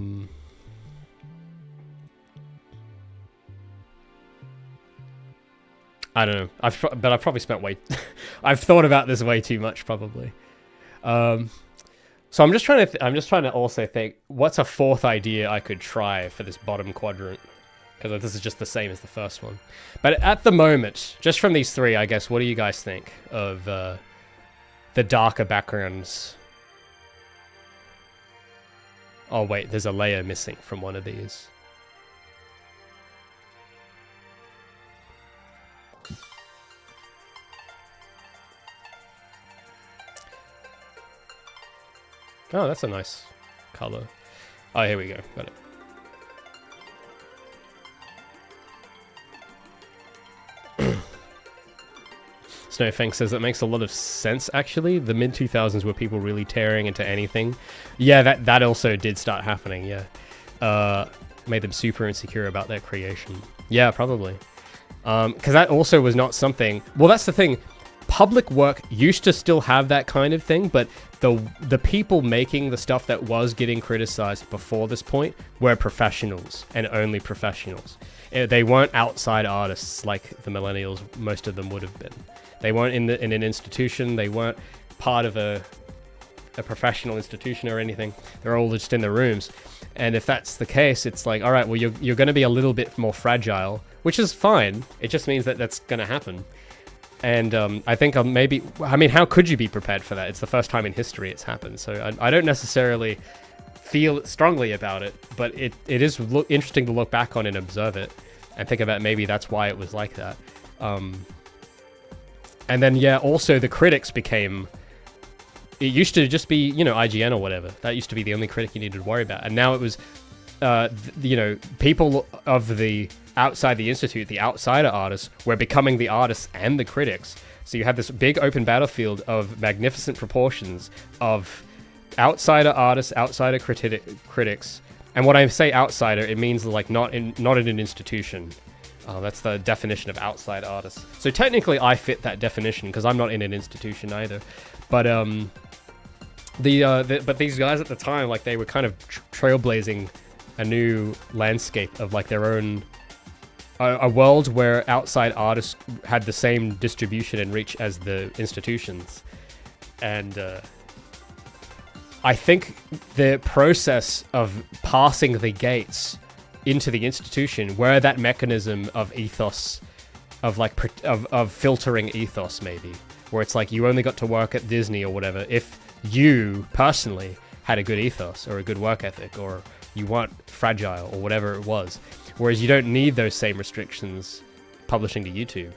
don't know. I've probably spent I've thought about this way too much, probably. So I'm just trying to also think, what's a fourth idea I could try for this bottom quadrant? Because this is just the same as the first one. But at the moment, just from these three, I guess, what do you guys think of the darker backgrounds? Oh wait, there's a layer missing from one of these. Oh, that's a nice color. Oh, here we go. Got it. Snowfang says that makes a lot of sense, actually. The mid-2000s were people really tearing into anything. Yeah, that also did start happening, yeah. Made them super insecure about their creation. Yeah, probably. Because that also was not something... Well, that's the thing. Public work used to still have that kind of thing, but the people making the stuff that was getting criticized before this point were professionals, and only professionals. They weren't outside artists like the millennials, most of them would have been. They weren't in an institution. They weren't part of a professional institution or anything. They're all just in their rooms. And if that's the case, it's like, all right, well, you're going to be a little bit more fragile, which is fine. It just means that that's going to happen. And I think how could you be prepared for that? It's the first time in history it's happened. So I don't necessarily feel strongly about it, but it is interesting to look back on and observe it and think about maybe that's why it was like that. And then, yeah, also the critics became... It used to just be, IGN or whatever. That used to be the only critic you needed to worry about. And now it was, people of the outside the institute, the outsider artists, were becoming the artists and the critics. So you had this big open battlefield of magnificent proportions of outsider artists, outsider critics. And when I say outsider, it means like not in an institution. Oh, that's the definition of outside artist. So technically I fit that definition because I'm not in an institution either. But but these guys at the time, like, they were kind of trailblazing a new landscape of like their own a world where outside artists had the same distribution and reach as the institutions. And I think the process of passing the gates into the institution, where that mechanism of ethos, of like of filtering ethos, maybe, where it's like you only got to work at Disney or whatever if you personally had a good ethos or a good work ethic, or you weren't fragile or whatever it was. Whereas you don't need those same restrictions publishing to YouTube.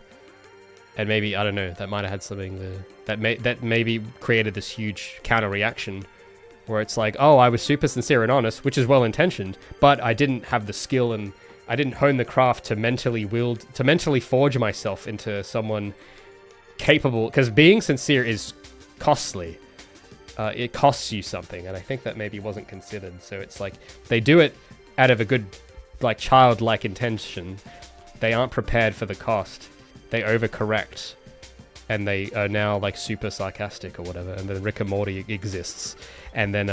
And maybe, I don't know, that might have had something that maybe created this huge counter reaction where it's like, oh, I was super sincere and honest, which is well intentioned, but I didn't have the skill and I didn't hone the craft to mentally forge myself into someone capable, because being sincere is costly. It costs you something, and I think that maybe wasn't considered. So it's like they do it out of a good, like, childlike intention. They aren't prepared for the cost. They overcorrect, and they are now like super sarcastic or whatever. And then Rick and Morty exists, and then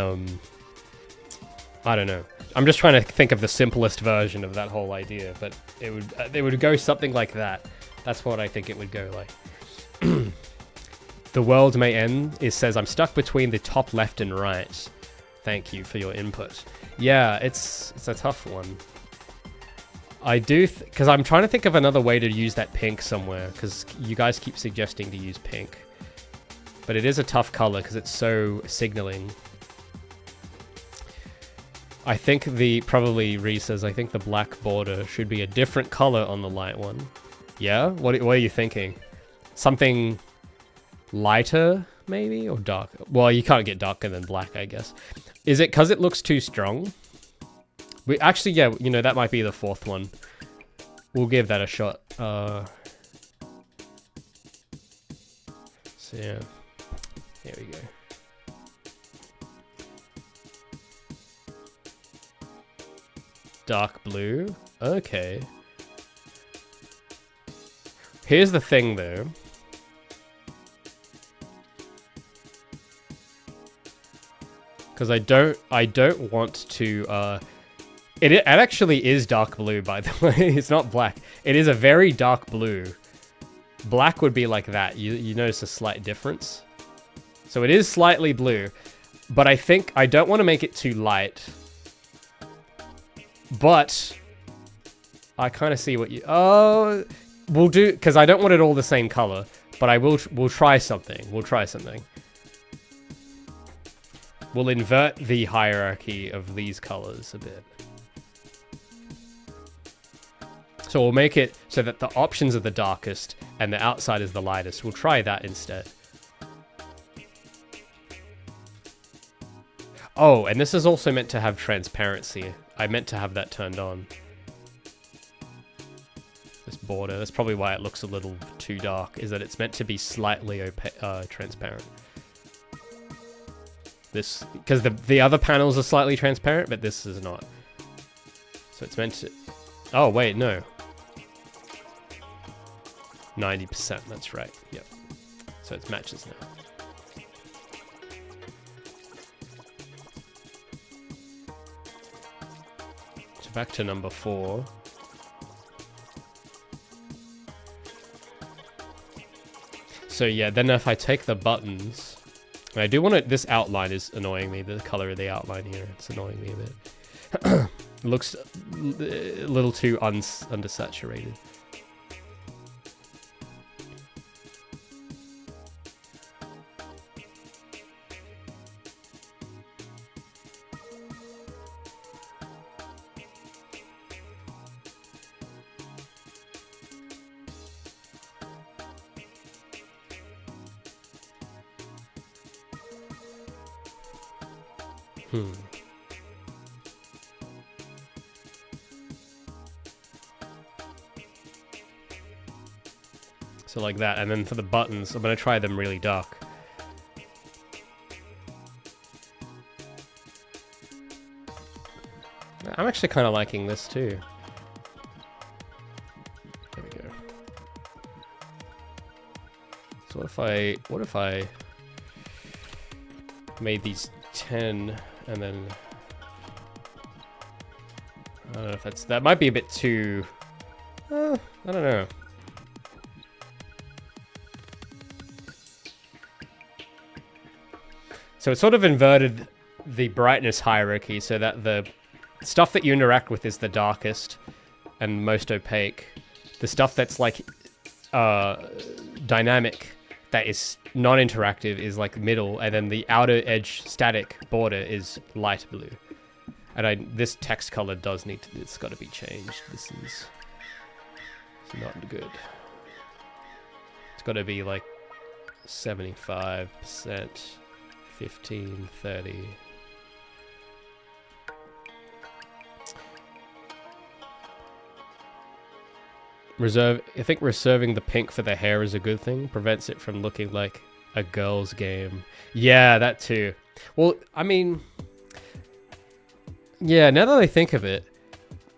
I don't know. I'm just trying to think of the simplest version of that whole idea, but it would go something like that. That's what I think it would go like. The world may end. It says, I'm stuck between the top left and right. Thank you for your input. Yeah, it's a tough one. I do, because I'm trying to think of another way to use that pink somewhere, because you guys keep suggesting to use pink. But it is a tough color because it's so signaling. I think probably Ree says, I think the black border should be a different color on the light one. Yeah? What are you thinking? Something lighter, maybe? Or dark? Well, you can't get darker than black, I guess. Is it because it looks too strong? We actually, yeah, you know, that might be the fourth one. We'll give that a shot. So yeah, here we go. Dark blue. Okay. Here's the thing, though. Because I don't want to. It actually is dark blue, by the way. It's not black. It is a very dark blue. Black would be like that. You notice a slight difference. So it is slightly blue, but I think I don't want to make it too light. But I kind of see what you. Oh, we'll do, because I don't want it all the same color. But we'll try something. We'll try something. We'll invert the hierarchy of these colors a bit. So we'll make it so that the options are the darkest and the outside is the lightest. We'll try that instead. Oh, and this is also meant to have transparency. I meant to have that turned on. This border, that's probably why it looks a little too dark, is that it's meant to be slightly transparent. This, because the other panels are slightly transparent, but this is not. So it's meant to... Oh, wait, no. 90%, that's right. Yep. So it matches now. So back to number 4. So yeah, then if I take the buttons... I do want to... This outline is annoying me. The color of the outline here. It's annoying me a bit. It looks a little too undersaturated. So like that, and then for the buttons, I'm going to try them really dark. I'm actually kind of liking this too. So what if I made these 10 and then I don't know if that might be a bit too I don't know. So it sort of inverted the brightness hierarchy so that the stuff that you interact with is the darkest and most opaque. The stuff that's like dynamic, that is non-interactive, is like middle, and then the outer edge static border is light blue. And this text color does need to, it's got to be changed. This is not good. It's got to be like 75%, 15, 30. I think reserving the pink for the hair is a good thing. Prevents it from looking like a girl's game. Yeah, that too. Well, I mean, yeah, now that I think of it,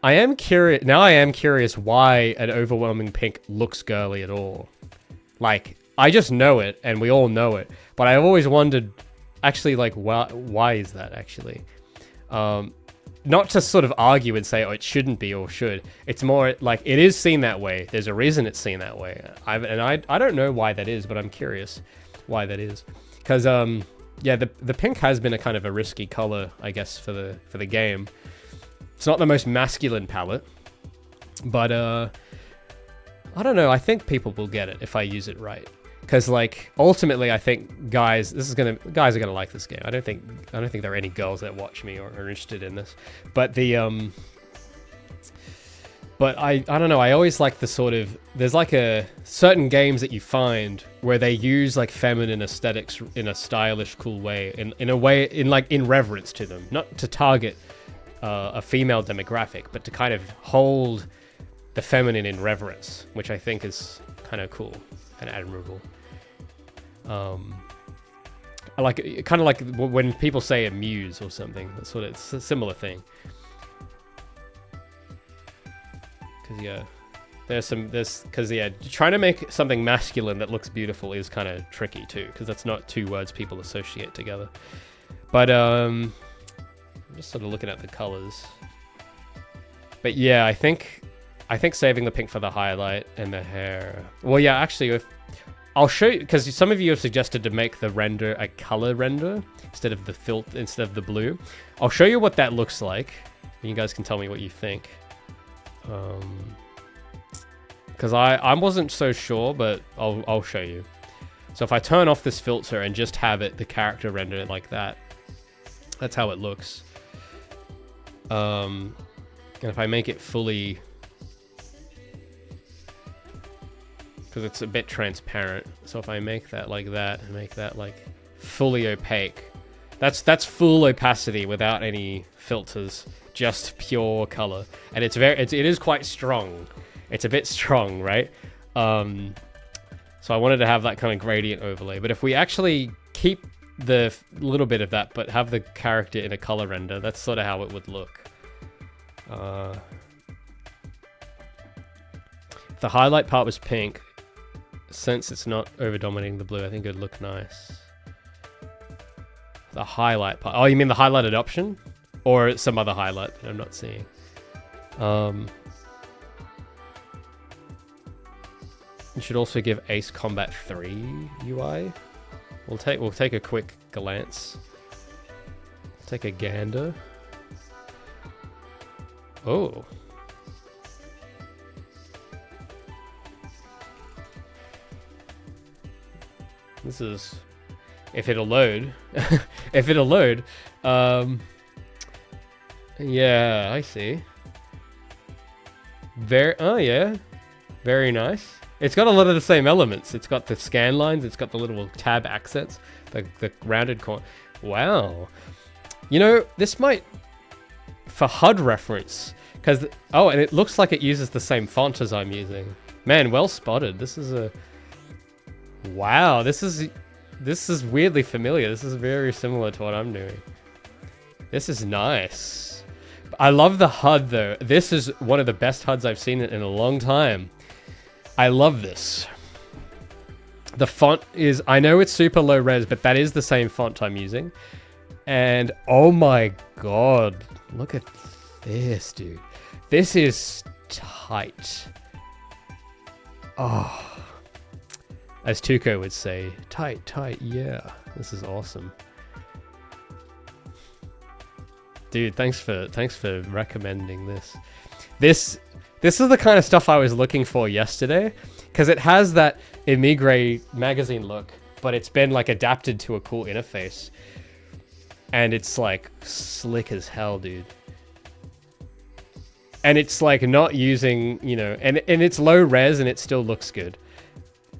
I am curious why an overwhelming pink looks girly at all. Like, I just know it, and we all know it. But I've always wondered, actually, like, why is that, actually? Not to sort of argue and say, oh, it shouldn't be or should. It's more like, it is seen that way. There's a reason it's seen that way. I don't know why that is, but I'm curious why that is. Because, yeah, the pink has been a kind of a risky color, I guess, for the game. It's not the most masculine palette, but I don't know. I think people will get it if I use it right. Because, like, ultimately, I think guys are gonna like this game. I don't think there are any girls that watch me or are interested in this. But but I don't know. I always like the sort of, there's like a certain games that you find where they use like feminine aesthetics in a stylish, cool way, in a way, in reverence to them, not to target a female demographic, but to kind of hold the feminine in reverence, which I think is kind of cool and admirable. I like it, kind of like when people say a muse or something. That's what it's a similar thing. Because yeah, because yeah, trying to make something masculine that looks beautiful is kind of tricky too, because that's not two words people associate together. But I'm just sort of looking at the colors. But yeah, I think saving the pink for the highlight and the hair. Well, yeah, actually, I'll show you, because some of you have suggested to make the render a color render instead of the blue. I'll show you what that looks like, and you guys can tell me what you think. Because I wasn't so sure, but I'll show you. So if I turn off this filter and just have the character render like that, that's how it looks. And if I make it fully, because it's a bit transparent, so if I make that like that and make that like fully opaque, that's full opacity without any filters, just pure color, and it is quite strong. It's a bit strong, right? So I wanted to have that kind of gradient overlay, but if we actually keep the little bit of that but have the character in a color render, that's sort of how it would look. If the highlight part was pink, since it's not over dominating the blue, I think it would look nice. The highlight part. Oh, you mean the highlighted option? Or some other highlight that I'm not seeing? You should also give Ace Combat 3 UI. We'll take a quick glance. Take a gander. Oh. This is, if it'll load. If it'll load. Yeah, I see. Oh yeah. Very nice. It's got a lot of the same elements. It's got the scan lines, it's got the little tab accents, the rounded corner. Wow. You know, this might, for HUD reference, because, oh, and it looks like it uses the same font as I'm using. Man, well spotted. This is a, wow, this is weirdly familiar. This is very similar to what I'm doing. This is nice. I love the HUD though. This is one of the best HUDs I've seen in a long time. I love this. The font is, I know it's super low res, but that is the same font I'm using. And oh my god, look at this, dude. This is tight. Oh, as Tuco would say, tight, tight, yeah. This is awesome. Dude, thanks for recommending this. This is the kind of stuff I was looking for yesterday, because it has that Emigre magazine look, but it's been like adapted to a cool interface. And it's like slick as hell, dude. And it's like not using, you know, and it's low res and it still looks good.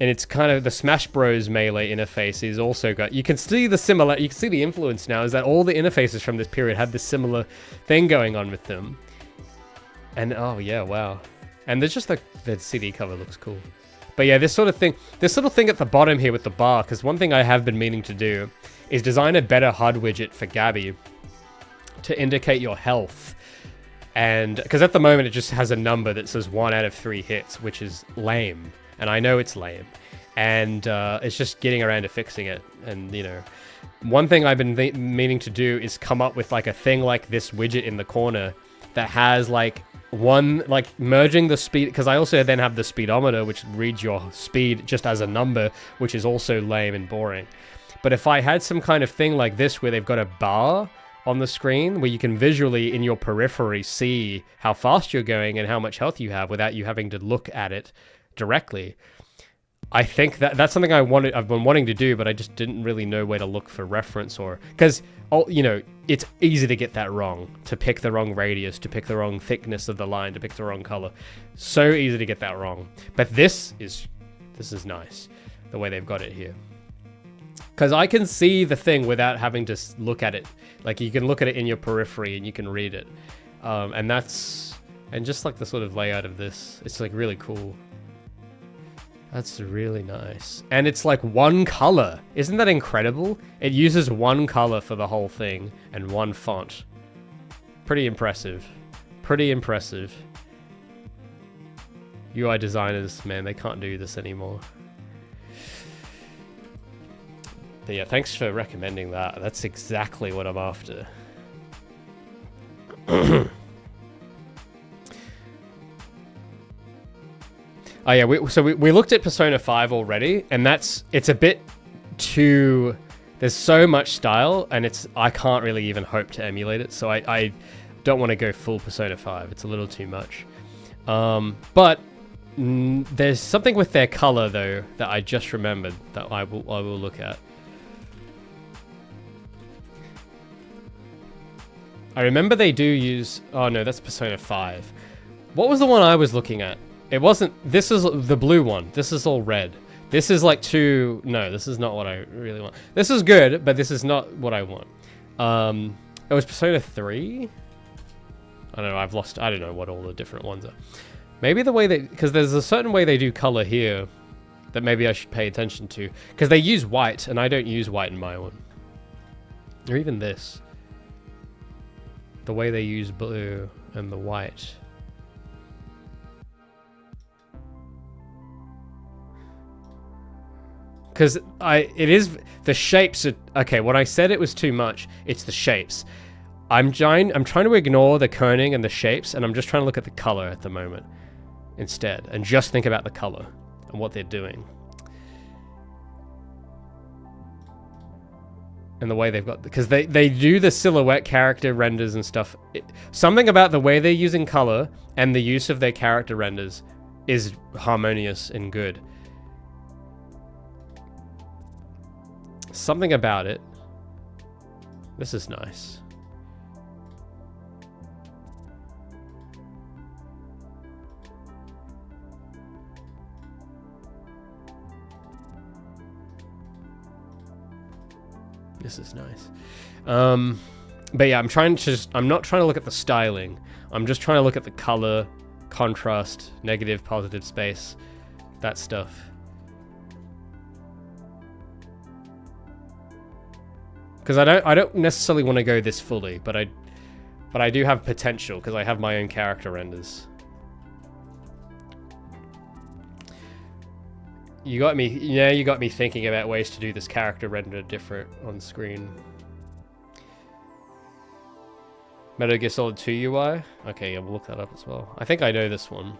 And it's kind of the Smash Bros Melee interface is also got, you can see the similar, you can see the influence now is that all the interfaces from this period had this similar thing going on with them. And oh yeah, wow. And there's just the CD cover looks cool. But yeah, this sort of thing at the bottom here with the bar, because one thing I have been meaning to do is design a better HUD widget for Gabby to indicate your health. And because at the moment it just has a number that says 1 out of 3 hits, which is lame. And I know it's lame. And it's just getting around to fixing it. And, you know, one thing I've been meaning to do is come up with like a thing like this widget in the corner that has like merging the speed, because I also then have the speedometer, which reads your speed just as a number, which is also lame and boring. But if I had some kind of thing like this where they've got a bar on the screen where you can visually in your periphery see how fast you're going and how much health you have without you having to look at it directly, I think that's something I've been wanting to do, but I just didn't really know where to look for reference, or because, you know, it's easy to get that wrong, to pick the wrong radius, to pick the wrong thickness of the line, to pick the wrong color. So easy to get that wrong. But this is nice, the way they've got it here. Because I can see the thing without having to look at it. Like, you can look at it in your periphery and you can read it. And just like the sort of layout of this, it's like really cool. That's really nice. And it's like one color. Isn't that incredible? It uses one color for the whole thing and one font. Pretty impressive. Pretty impressive. UI designers, man, they can't do this anymore. But yeah, thanks for recommending that. That's exactly what I'm after. Oh yeah, we looked at Persona 5 already, and it's a bit too, there's so much style, and I can't really even hope to emulate it, so I don't want to go full Persona 5. It's a little too much. But there's something with their color though that I just remembered that I will look at. I remember they do use, oh no, that's Persona 5. What was the one I was looking at? It wasn't, this is the blue one. This is all red. This is like no, this is not what I really want. This is good, but this is not what I want. It was Persona 3? I don't know, I don't know what all the different ones are. Maybe the way because there's a certain way they do color here that maybe I should pay attention to. Because they use white, and I don't use white in my one. Or even this. The way they use blue and the white. Because it is, the shapes are, okay, when I said it was too much, it's the shapes. I'm trying to ignore the kerning and the shapes, and I'm just trying to look at the color at the moment instead, and just think about the color and what they're doing. And the way they've got, because they do the silhouette character renders and stuff. Something about the way they're using color and the use of their character renders is harmonious and good. Something about it. This is nice. This is nice. But yeah, I'm not trying to look at the styling. I'm just trying to look at the color, contrast, negative, positive space, that stuff. Because I don't necessarily want to go this fully, but I do have potential because I have my own character renders. You got me. Yeah, you got me thinking about ways to do this character render different on screen. Metal Gear Solid 2 UI. Okay, yeah, we'll look that up as well. I think I know this one.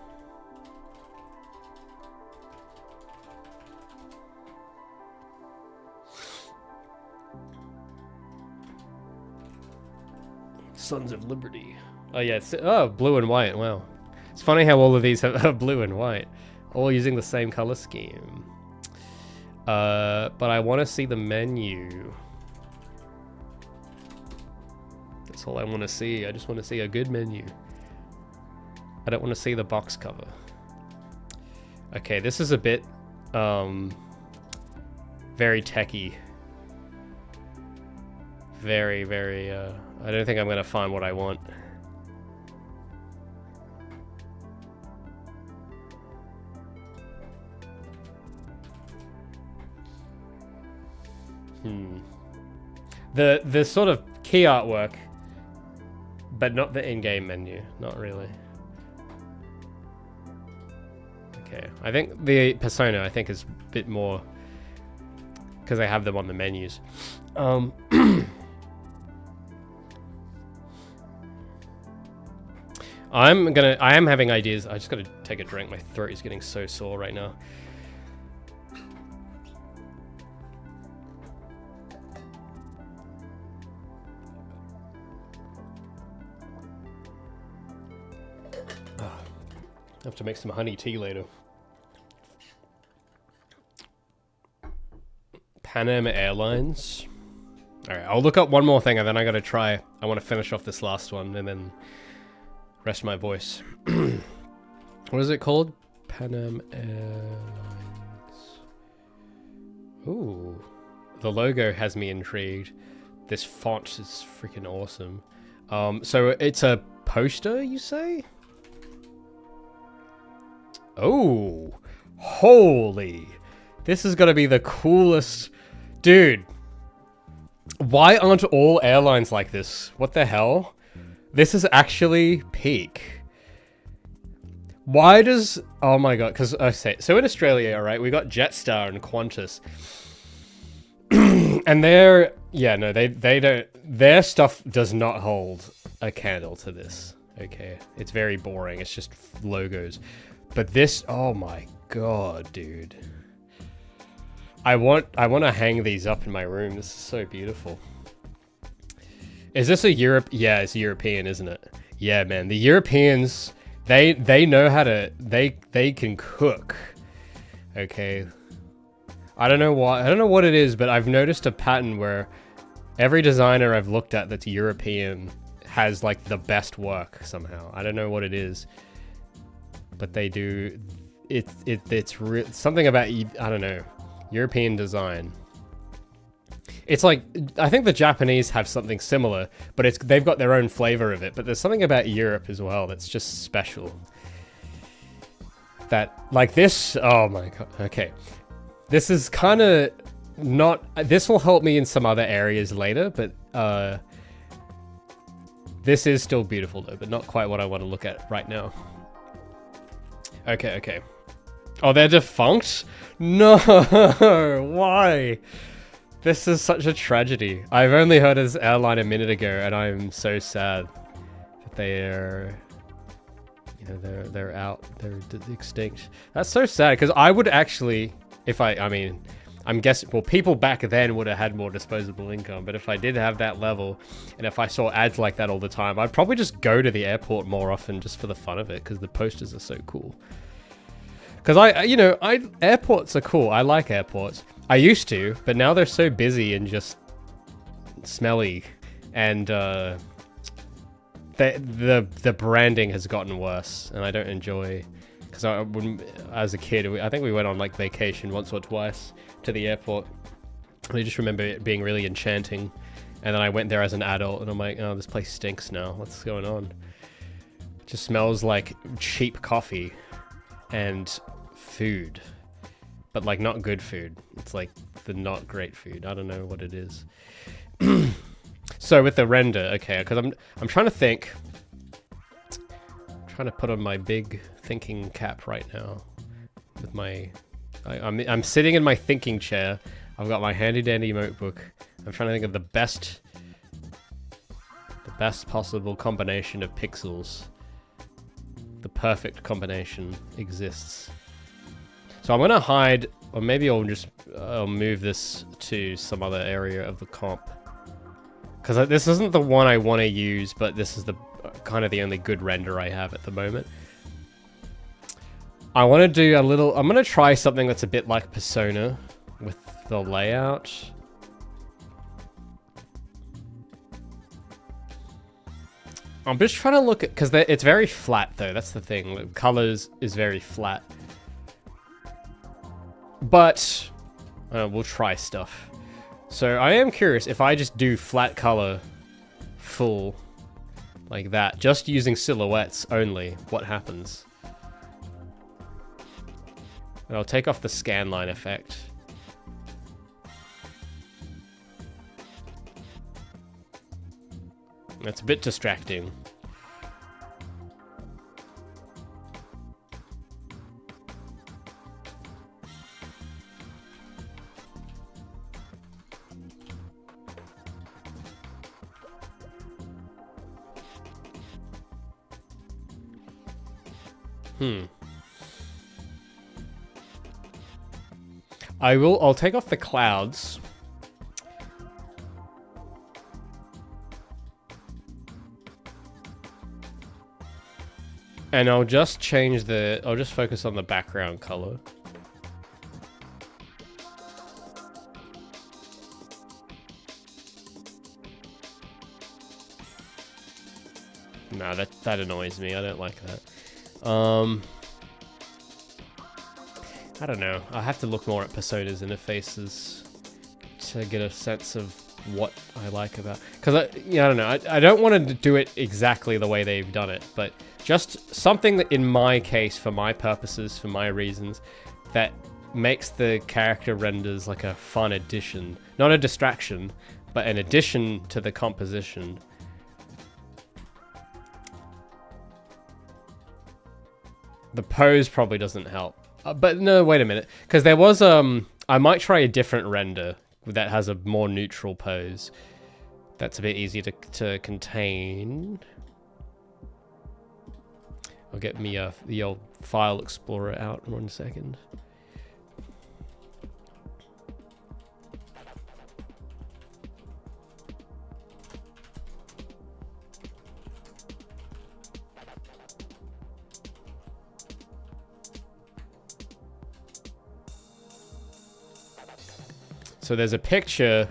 Sons of Liberty. Oh yeah, it's, oh, blue and white. Wow, it's funny how all of these have blue and white, all using the same color scheme. But I want to see the menu. That's all I want to see. I just want to see a good menu. I don't want to see the box cover. Okay, this is a bit very techy. Very, very, I don't think I'm gonna find what I want. The sort of key artwork, but not the in-game menu, not really. Okay, I think the persona, I think, is a bit more, because they have them on the menus. I am having ideas. I just gotta take a drink. My throat is getting so sore right now. I have to make some honey tea later. Pan Am Airlines. Alright, I'll look up one more thing and then I gotta try. I want to finish off this last one and then rest my voice. What is it called? Pan Am Airlines. Ooh. The logo has me intrigued. This font is freaking awesome. So it's a poster, you say? Oh, holy. This is gonna be the coolest. Dude, why aren't all airlines like this? What the hell? This is actually peak. Why does... Oh my god, because, okay, so in Australia, alright, we got Jetstar and Qantas. And they're... Yeah, no, they don't... Their stuff does not hold a candle to this. Okay, it's very boring, it's just logos. But this, oh my god, dude. I want to hang these up in my room. This is so beautiful. Is this a Europe? Yeah, it's European, isn't it? Yeah, man. The Europeans, they know how to, they can cook. Okay. I don't know why. I don't know what it is, but I've noticed a pattern where every designer I've looked at that's European has like the best work somehow. I don't know what it is. But they do, it's something about, I don't know, European design. It's like, I think the Japanese have something similar, but they've got their own flavor of it. But there's something about Europe as well that's just special. That, like this, oh my god, okay. This is kind of not, this will help me in some other areas later, but this is still beautiful though, but not quite what I want to look at right now. Okay, okay. Oh, they're defunct? No, why? This is such a tragedy. I've only heard of this airline a minute ago, and I'm so sad that they're, you know, they're out, they're extinct. That's so sad, because I would actually, if I mean, I'm guessing, well, people back then would have had more disposable income, but if I did have that level, and if I saw ads like that all the time, I'd probably just go to the airport more often just for the fun of it, because the posters are so cool. Because airports are cool. I like airports. I used to, but now they're so busy and just smelly, and the branding has gotten worse, and I don't enjoy. Because as a kid, I think we went on like vacation once or twice to the airport. I just remember it being really enchanting, and then I went there as an adult, and I'm like, oh, this place stinks now. What's going on? It just smells like cheap coffee and food, but like not good food. It's like the not great food. I don't know what it is. So with the render, okay, because I'm trying to think. I'm trying to put on my big thinking cap right now with my I'm sitting in my thinking chair. I've got my handy dandy notebook. I'm trying to think of the best possible combination of pixels. The perfect combination exists. So I'm gonna hide, or maybe I'll move this to some other area of the comp. Because this isn't the one I want to use, but this is the kind of the only good render I have at the moment. I want to do I'm gonna try something that's a bit like Persona with the layout. I'm just trying to look at, because it's very flat though, that's the thing. The colors is very flat. But we'll try stuff. So I am curious, if I just do flat color full like that, just using silhouettes only, what happens? And I'll take off the scanline effect. That's a bit distracting. I'll take off the clouds. And I'll just I'll just focus on the background color. No, that annoys me. I don't like that. I don't know. I have to look more at Persona's interfaces to get a sense of what I like about. Because I don't know. I don't want to do it exactly the way they've done it, but just something that, in my case, for my purposes, for my reasons, that makes the character renders like a fun addition, not a distraction, but an addition to the composition. The pose probably doesn't help. But no, wait a minute. Because there was, I might try a different render that has a more neutral pose. That's a bit easier to contain. I'll get me the old file explorer out in 1 second. So there's a picture.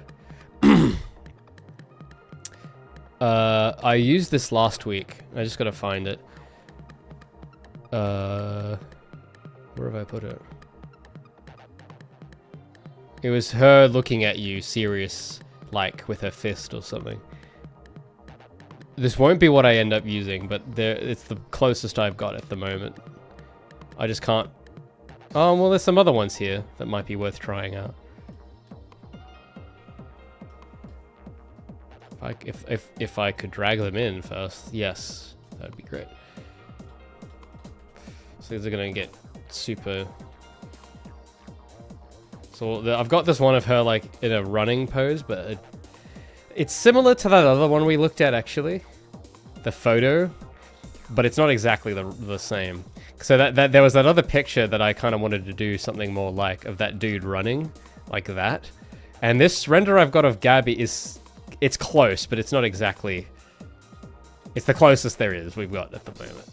I used this last week. I just gotta find it. Where have I put it? It was her looking at you, serious, like with her fist or something. This won't be what I end up using, but it's the closest I've got at the moment. I just can't. Oh, well, there's some other ones here that might be worth trying out. If I could drag them in first, yes, that'd be great. So these are gonna get super. So I've got this one of her like in a running pose, but it's similar to that other one we looked at actually, the photo, but it's not exactly the same. So that there was that other picture that I kind of wanted to do something more like, of that dude running like that, and this render I've got of Gabby it's close, but it's not exactly. It's the closest there is we've got at the moment.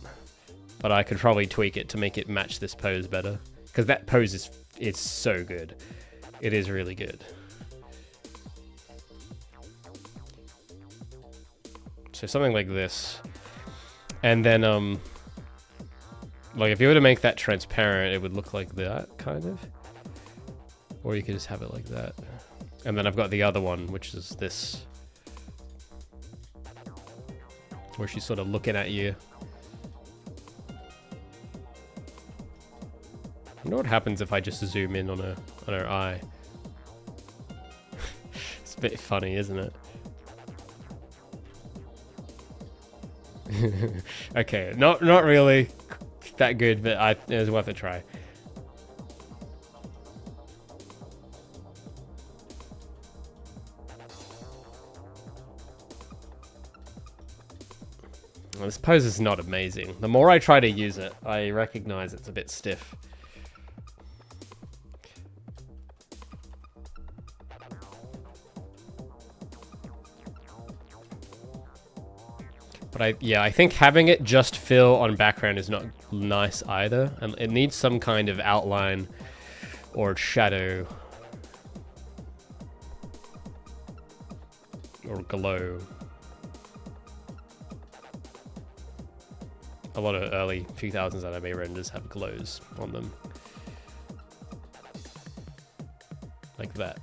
But I could probably tweak it to make it match this pose better, because that pose is so good. It is really good. So something like this, and then like if you were to make that transparent, it would look like that kind of, or you could just have it like that. And then I've got the other one, which is this, where she's sort of looking at you. I wonder what happens if I just zoom in on her eye. It's a bit funny, isn't it? Okay, not really that good, but it was worth a try. Well, this pose is not amazing. The more I try to use it, I recognize it's a bit stiff. But I think having it just fill on background is not nice either. And it needs some kind of outline or shadow or glow. A lot of early 2000s anime renders have glows on them. Like that.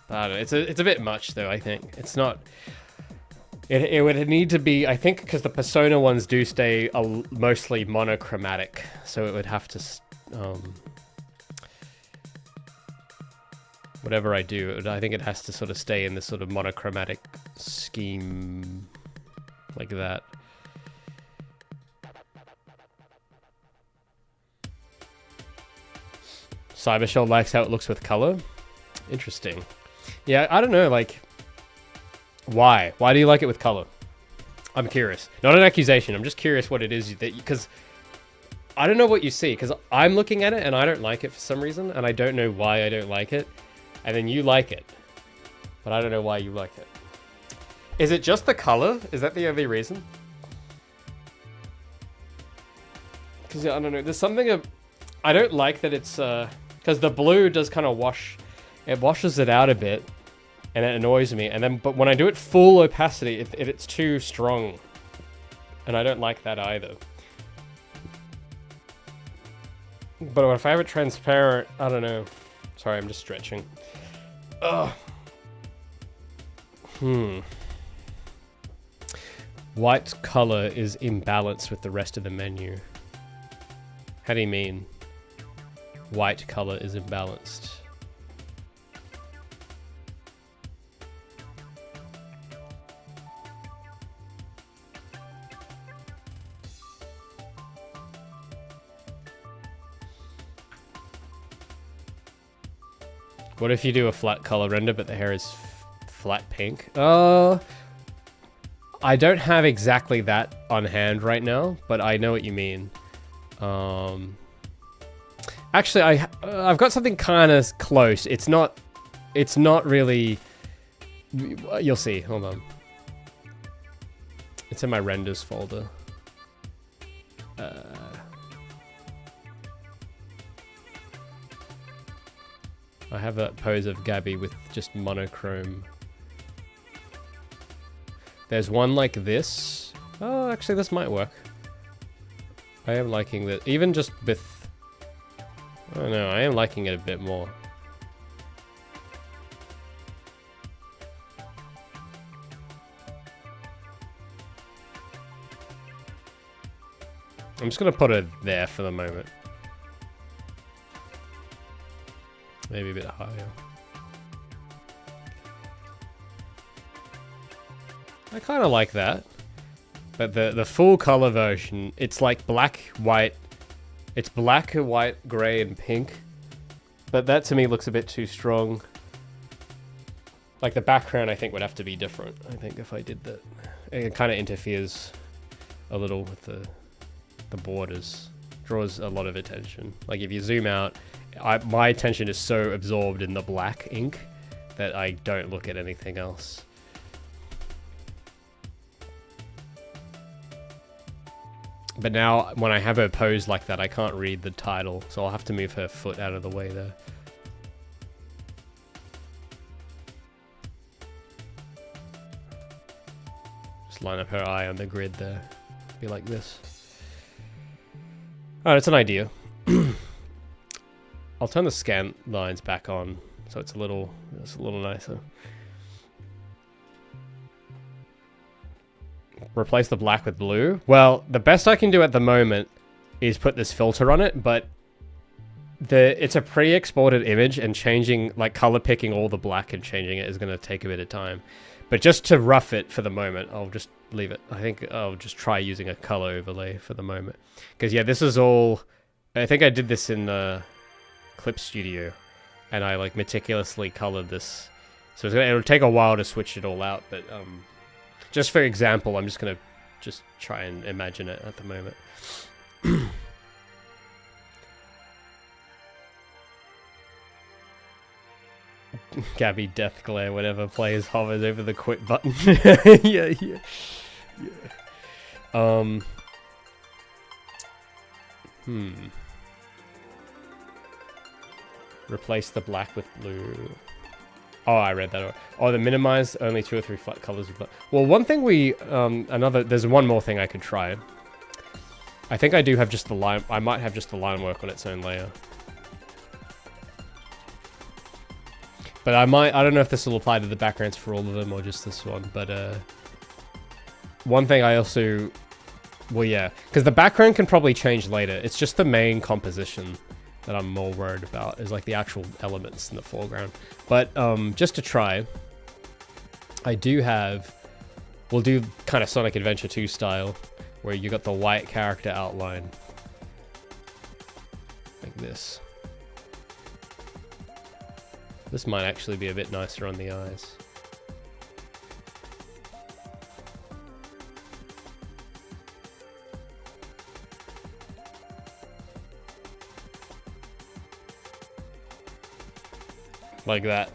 But I don't know, it's a bit much though, I think. It's not... It would need to be, I think, because the Persona ones do stay mostly monochromatic, so it would have to, whatever I do, I think it has to sort of stay in this sort of monochromatic scheme, like that. Cybershell likes how it looks with color. Interesting. Yeah, I don't know, like... Why? Why do you like it with color? I'm curious. Not an accusation. I'm just curious what it is that because I don't know what you see because I'm looking at it and I don't like it for some reason and I don't know why I don't like it. And then you like it. But I don't know why you like it. Is it just the color? Is that the only reason? Because I don't know. There's something I don't like that it's because the blue does kind of washes it out a bit. And it annoys me. And then, but when I do it full opacity, it's too strong. And I don't like that either. But if I have it transparent, I don't know. Sorry, I'm just stretching. Ugh. White color is imbalanced with the rest of the menu. How do you mean? White color is imbalanced. What if you do a flat color render, but the hair is flat pink? I don't have exactly that on hand right now, but I know what you mean. Actually, I've got something kind of close. It's not really. You'll see. Hold on. It's in my renders folder. I have that pose of Gabby with just monochrome. There's one like this. Oh, actually, this might work. I am liking that. Even just with... I don't know, I am liking it a bit more. I'm just going to put it there for the moment. Maybe a bit higher. I kind of like that. But the full color version, it's like black, white. It's black, white, grey, and pink. But that to me looks a bit too strong. Like the background I think would have to be different. I think if I did that. It kind of interferes a little with the borders. Draws a lot of attention. Like if you zoom out, my attention is so absorbed in the black ink that I don't look at anything else. But now, when I have her pose like that, I can't read the title, so I'll have to move her foot out of the way there. Just line up her eye on the grid there. Be like this. Oh, it's an idea. I'll turn the scan lines back on, so it's a little nicer. Replace the black with blue. Well, the best I can do at the moment is put this filter on it, but it's a pre-exported image, and changing, like color picking all the black and changing it is going to take a bit of time. But just to rough it for the moment, I'll just leave it. I think I'll just try using a color overlay for the moment. Because yeah, this is all... I think I did this in the Clip Studio, and I like meticulously colored this. So it'll take a while to switch it all out, but Just for example, I'm just going to just try and imagine it at the moment. Gabby Death Glare, whenever players hovers over the quit button. Yeah. Replace the black with blue. Oh, I read that. Oh, the minimize only 2 or 3 flat colors. Well, one thing there's one more thing I could try. I think I do have just the line. I might have just the line work on its own layer. But I don't know if this will apply to the backgrounds for all of them or just this one. But one thing I also, well, yeah, because the background can probably change later. It's just the main composition that I'm more worried about, is like the actual elements in the foreground. But just to try, I do have, we'll do kind of Sonic Adventure 2 style, where you got the white character outline like this. This might actually be a bit nicer on the eyes. Like that.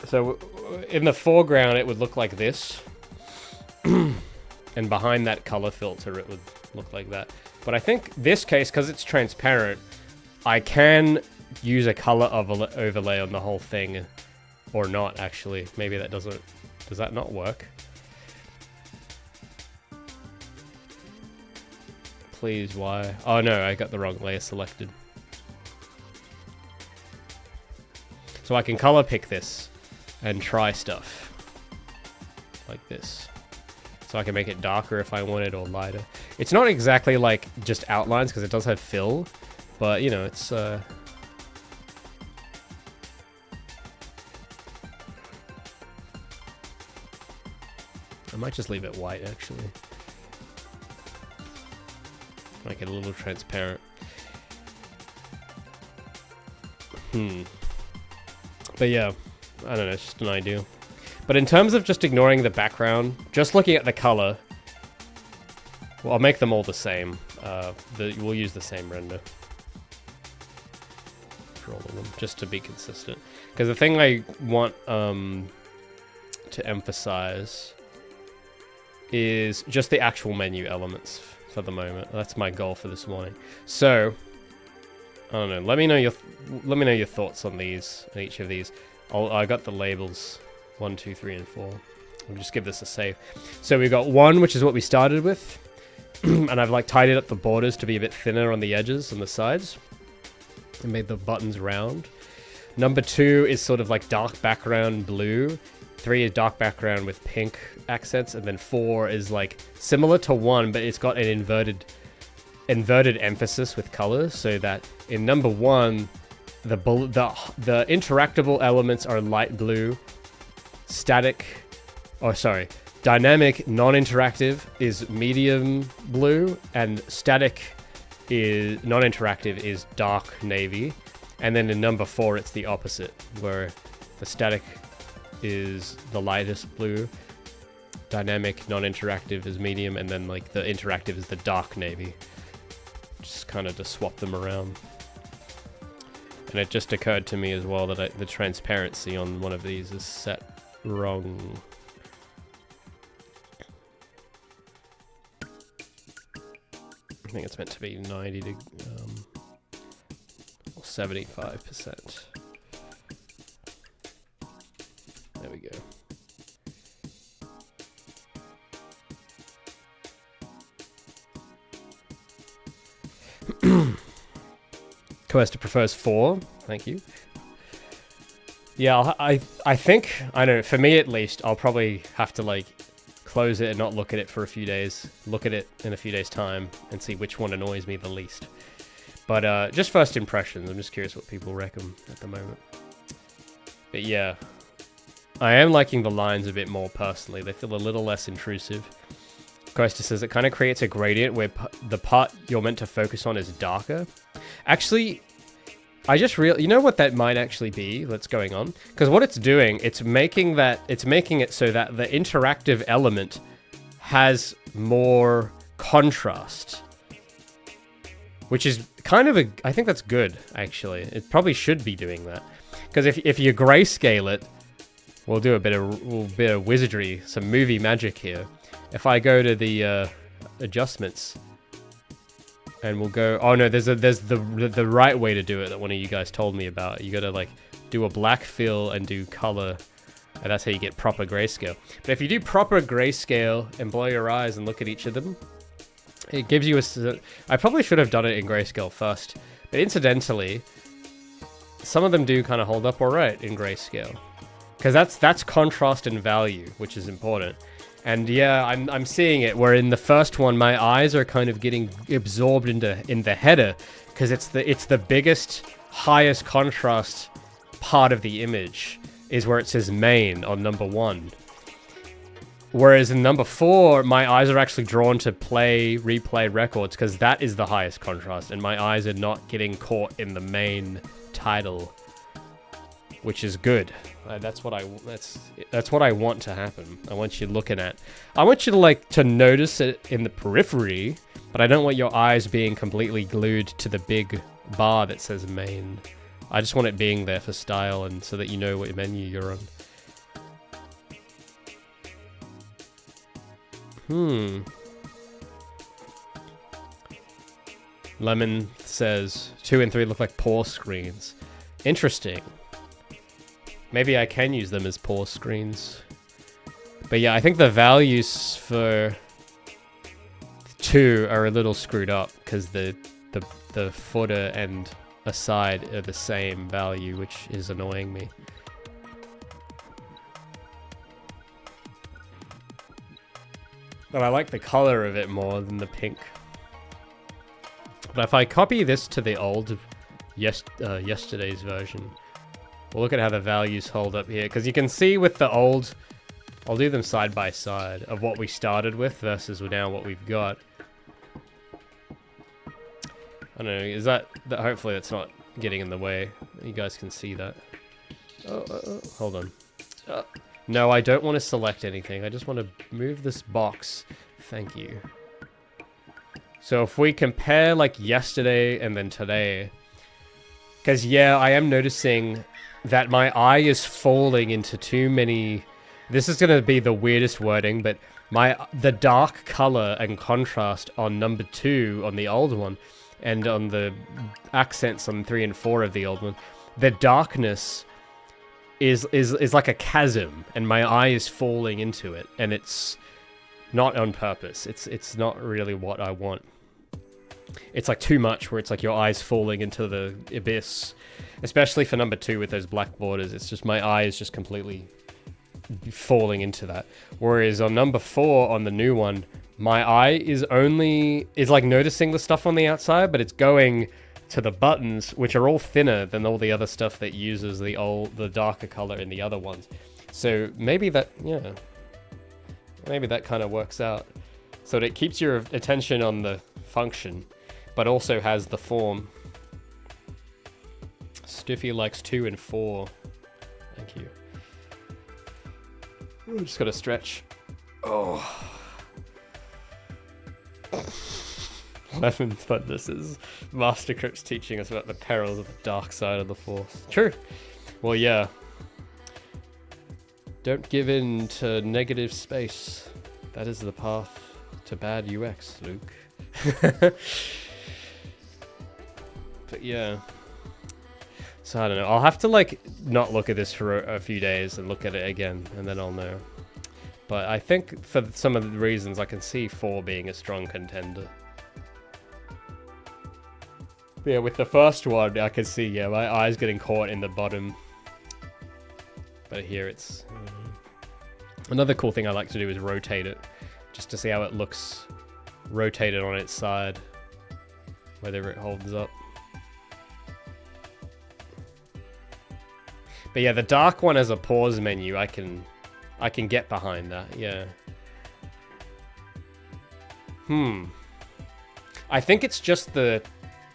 So in the foreground it would look like this. And behind that color filter it would look like that. But I think this case, because it's transparent, I can use a color overlay on the whole thing. Or not, actually. Maybe that doesn't... Does that not work? Please, why? Oh no, I got the wrong layer selected. So I can color pick this and try stuff like this. So I can make it darker if I wanted or lighter. It's not exactly like just outlines because it does have fill, but you know, it's I might just leave it white actually. Make it a little transparent. But yeah, I don't know, it's just an idea. But in terms of just ignoring the background, just looking at the color, well, I'll make them all the same. We'll use the same render for all of them, just to be consistent. Because the thing I want to emphasize is just the actual menu elements for the moment. That's my goal for this morning. So, I don't know. Let me know your thoughts on these, on each of these. I got the labels 1, 2, 3, and 4. We'll just give this a save. So we got 1, which is what we started with, and I've like tidied up the borders to be a bit thinner on the edges and the sides, and made the buttons round. Number 2 is sort of like dark background blue. 3 is dark background with pink accents, and then 4 is like similar to 1, but it's got an inverted emphasis with colors, so that in number 1, the interactable elements are light blue, dynamic non-interactive is medium blue, and static is non-interactive is dark navy, and then in number 4 it's the opposite, where the static is the lightest blue, dynamic non-interactive is medium, and then like the interactive is the dark navy. Just kind of to swap them around. And it just occurred to me as well that the transparency on one of these is set wrong. I think it's meant to be 90 to 75%. There we go. Questa prefers 4. Thank you. Yeah, I think, I don't know, for me at least, I'll probably have to like close it and not look at it for a few days. Look at it in a few days' time and see which one annoys me the least. But just first impressions. I'm just curious what people reckon at the moment. But yeah, I am liking the lines a bit more personally. They feel a little less intrusive. Coaster says it kind of creates a gradient where the part you're meant to focus on is darker. Actually, I just you know what that might actually be that's going on? Because what it's doing, it's making it so that the interactive element has more contrast, which is kind of I think that's good, actually. It probably should be doing that. Because if you grayscale it, we'll do a bit of wizardry, some movie magic here. If I go to the adjustments, and we'll go. Oh no, there's the right way to do it that one of you guys told me about. You gotta like do a black fill and do color, and that's how you get proper grayscale. But if you do proper grayscale and blow your eyes and look at each of them, it gives you a. I probably should have done it in grayscale first, but incidentally, some of them do kind of hold up alright in grayscale, because that's contrast and value, which is important. And yeah, I'm seeing it where in the first one my eyes are kind of getting absorbed in the header, because it's the biggest, highest contrast part of the image is where it says main on number 1. Whereas in number 4, my eyes are actually drawn to replay records, because that is the highest contrast, and my eyes are not getting caught in the main title, which is good. That's what I want to happen. I want you looking at. I want you to notice it in the periphery, but I don't want your eyes being completely glued to the big bar that says main. I just want it being there for style and so that you know what menu you're on. Lemon says 2 and 3 look like pause screens. Interesting. Maybe I can use them as pause screens. But yeah, I think the values for 2 are a little screwed up, because the footer and aside are the same value, which is annoying me. But I like the color of it more than the pink. But if I copy this to the old yesterday's version, we'll look at how the values hold up here, because you can see with the old, I'll do them side by side, of what we started with versus now what we've got. I don't know, is that hopefully that's not getting in the way. You guys can see that. Hold on. No, I don't want to select anything. I just want to move this box. Thank you. So if we compare like yesterday and then today, because yeah, I am noticing that my eye is falling into too many. This is going to be the weirdest wording, but the dark color and contrast on number 2 on the old one, and on the accents on 3 and 4 of the old one, the darkness is like a chasm, and my eye is falling into it, and it's not on purpose. It's not really what I want. It's like too much, where it's like your eyes falling into the abyss. Especially for number 2 with those black borders. It's just my eye is just completely falling into that. Whereas on number 4 on the new one, my eye is like noticing the stuff on the outside, but it's going to the buttons, which are all thinner than all the other stuff that uses the darker color in the other ones. So maybe that kind of works out. So that it keeps your attention on the function, but also has the form. Stiffy likes 2 and 4. Thank you. I'm just gotta stretch. Oh. Lemon, but this is Master Cripps teaching us about the perils of the dark side of the Force. True. Well, yeah. Don't give in to negative space. That is the path to bad UX, Luke. But yeah. So I don't know. I'll have to not look at this for a few days and look at it again, and then I'll know. But I think for some of the reasons, I can see 4 being a strong contender. Yeah, with the first one, I can see, yeah, my eyes getting caught in the bottom. But here it's... Another cool thing I like to do is rotate it, just to see how it looks rotated on its side, whether it holds up. But yeah, the dark one as a pause menu, I can get behind that, yeah. I think it's just the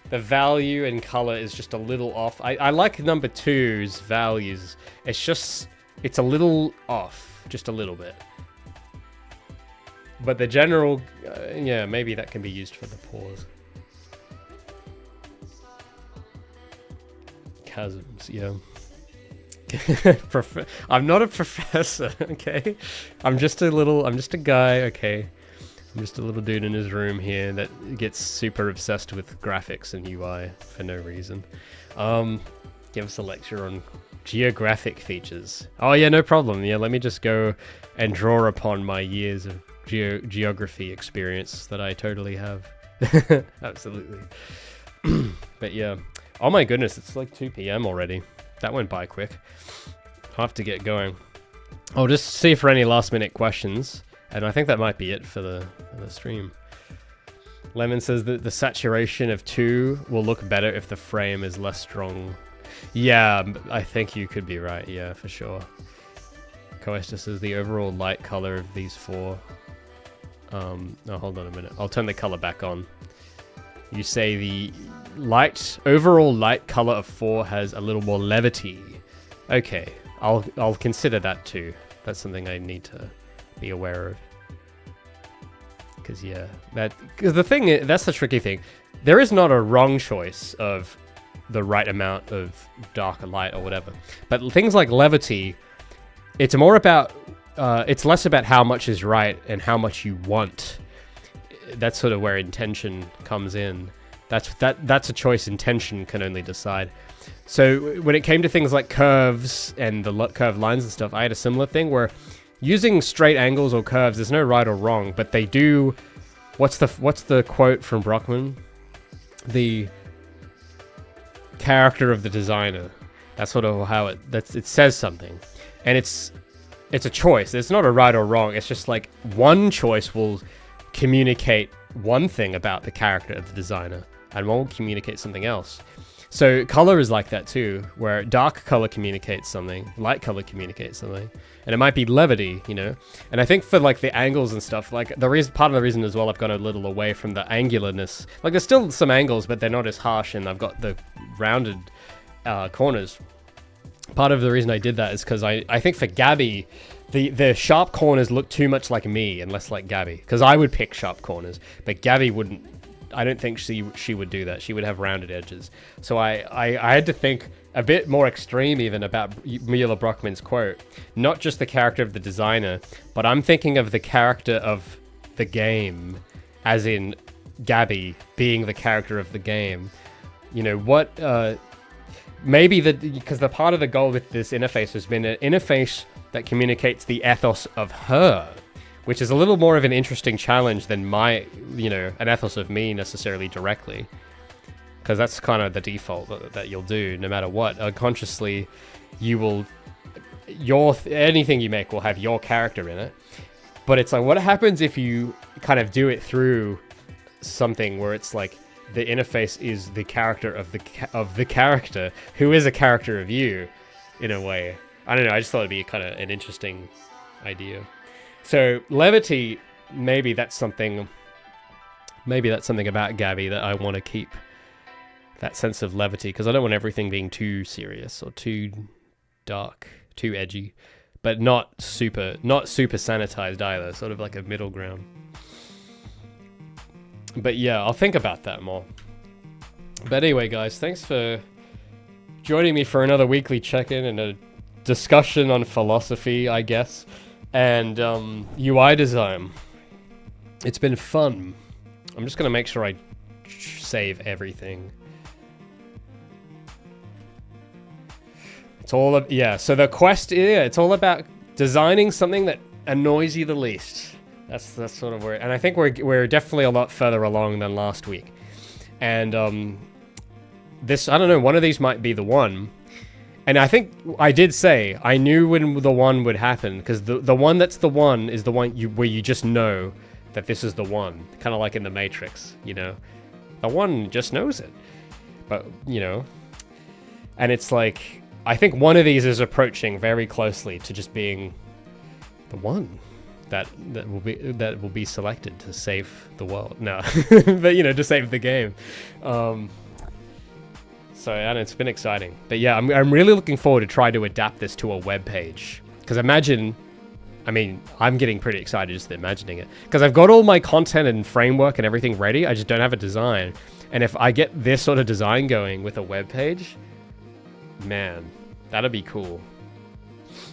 the value and color is just a little off. I like number 2's values. It's a little off, just a little bit. But the general, yeah, maybe that can be used for the pause. Chasms, yeah. I'm not a professor, okay? I'm just a guy, okay? I'm just a little dude in his room here that gets super obsessed with graphics and UI for no reason. Give us a lecture on geographic features. Oh yeah, no problem. Yeah, let me just go and draw upon my years of geography experience that I totally have. Absolutely. But yeah. Oh my goodness, it's like 2 p.m. already. That went by quick. I'll have to get going. I'll just see for any last minute questions. And I think that might be it for the stream. Lemon says that the saturation of 2 will look better if the frame is less strong. Yeah, I think you could be right. Yeah, for sure. Coesta says the overall light color of these 4. Oh, hold on a minute. I'll turn the color back on. You say the overall light color of 4 has a little more levity. Okay, I'll consider that too. That's something I need to be aware of. Because yeah, because the thing is, that's the tricky thing. There is not a wrong choice of the right amount of dark or light or whatever. But things like levity, it's more about, it's less about how much is right and how much you want. That's sort of where intention comes in. That's a choice intention can only decide. So when it came to things like curves and the curved lines and stuff, I had a similar thing where using straight angles or curves, there's no right or wrong, but they do. What's the quote from Brockman? The character of the designer. That's sort of how it says something, and it's a choice. It's not a right or wrong. It's just like one choice will communicate one thing about the character of the designer, and one will communicate something else. So color is like that too, where dark color communicates something, light color communicates something, and it might be levity, you know. And I think for like the angles and stuff, like part of the reason as well, I've gone a little away from the angularness. Like there's still some angles, but they're not as harsh, and I've got the rounded corners. Part of the reason I did that is because I think for Gabby, the sharp corners look too much like me and less like Gabby, because I would pick sharp corners, but Gabby wouldn't. I don't think she would do that. She would have rounded edges. So I had to think a bit more extreme even about Mueller Brockman's quote. Not just the character of the designer, but I'm thinking of the character of the game, as in Gabby being the character of the game. You know, what... maybe because the part of the goal with this interface has been an interface that communicates the ethos of her, which is a little more of an interesting challenge than an ethos of me necessarily directly. Because that's kind of the default that you'll do no matter what. Unconsciously, you will... anything you make will have your character in it. But it's like, what happens if you kind of do it through something where it's like the interface is the character of the character, who is a character of you, in a way. I don't know, I just thought it'd be kind of an interesting idea. So levity, maybe that's something about Gabby that I want to keep, that sense of levity, because I don't want everything being too serious or too dark, too edgy, but not super sanitized either, sort of like a middle ground. But yeah, I'll think about that more. But anyway, guys, thanks for joining me for another weekly check-in and a discussion on philosophy, I guess. And UI design. It's been fun. I'm just going to make sure I save everything. It's all so the quest, it's all about designing something that annoys you the least. That's sort of where, and I think we're definitely a lot further along than last week. And this, I don't know, one of these might be the one. And I think I did say I knew when the one would happen, because the one that's the one is the one where you just know that this is the one, kind of like in the Matrix, you know. The one just knows it, but you know, and it's like I think one of these is approaching very closely to just being the one that will be selected to save the world. No, but you know, to save the game. So, and it's been exciting. But yeah, I'm really looking forward to try to adapt this to a web page. Because imagine, I mean, I'm getting pretty excited just imagining it. Because I've got all my content and framework and everything ready, I just don't have a design. And if I get this sort of design going with a web page, man, that'd be cool.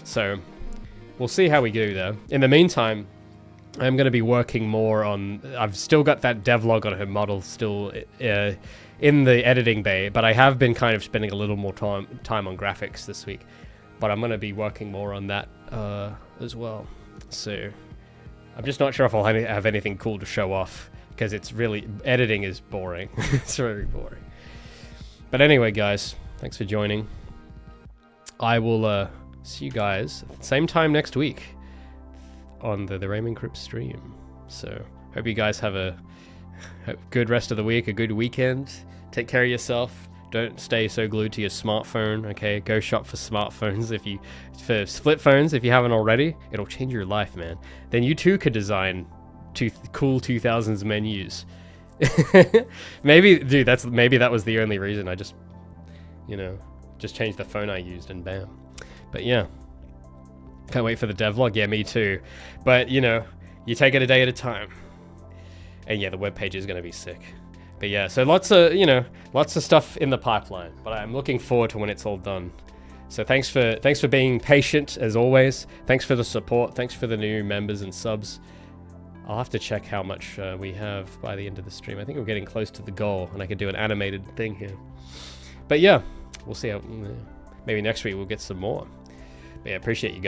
So, we'll see how we do though. In the meantime, I'm going to be working more on... I've still got that devlog on her model still in the editing bay, but I have been kind of spending a little more time on graphics this week. But I'm going to be working more on that as well. So I'm just not sure if I'll have anything cool to show off, because it's really... editing is boring. It's very boring. But anyway, guys, thanks for joining. I will see you guys at the same time next week on the Raymond Cripps stream. So hope you guys have a good rest of the week, a good weekend. Take care of yourself. Don't stay so glued to your smartphone, okay? Go shop for smartphones for split phones if you haven't already. It'll change your life, man. Then you too could design cool 2000s menus. Maybe, dude, maybe that was the only reason. I just, just changed the phone I used and bam. But yeah. Can't wait for the devlog. Yeah, me too. But, you take it a day at a time. And yeah, the webpage is going to be sick. But yeah, so lots of stuff in the pipeline. But I'm looking forward to when it's all done. So thanks for being patient as always. Thanks for the support. Thanks for the new members and subs. I'll have to check how much we have by the end of the stream. I think we're getting close to the goal, and I could do an animated thing here. But yeah, we'll see how... maybe next week we'll get some more. But yeah, appreciate you guys.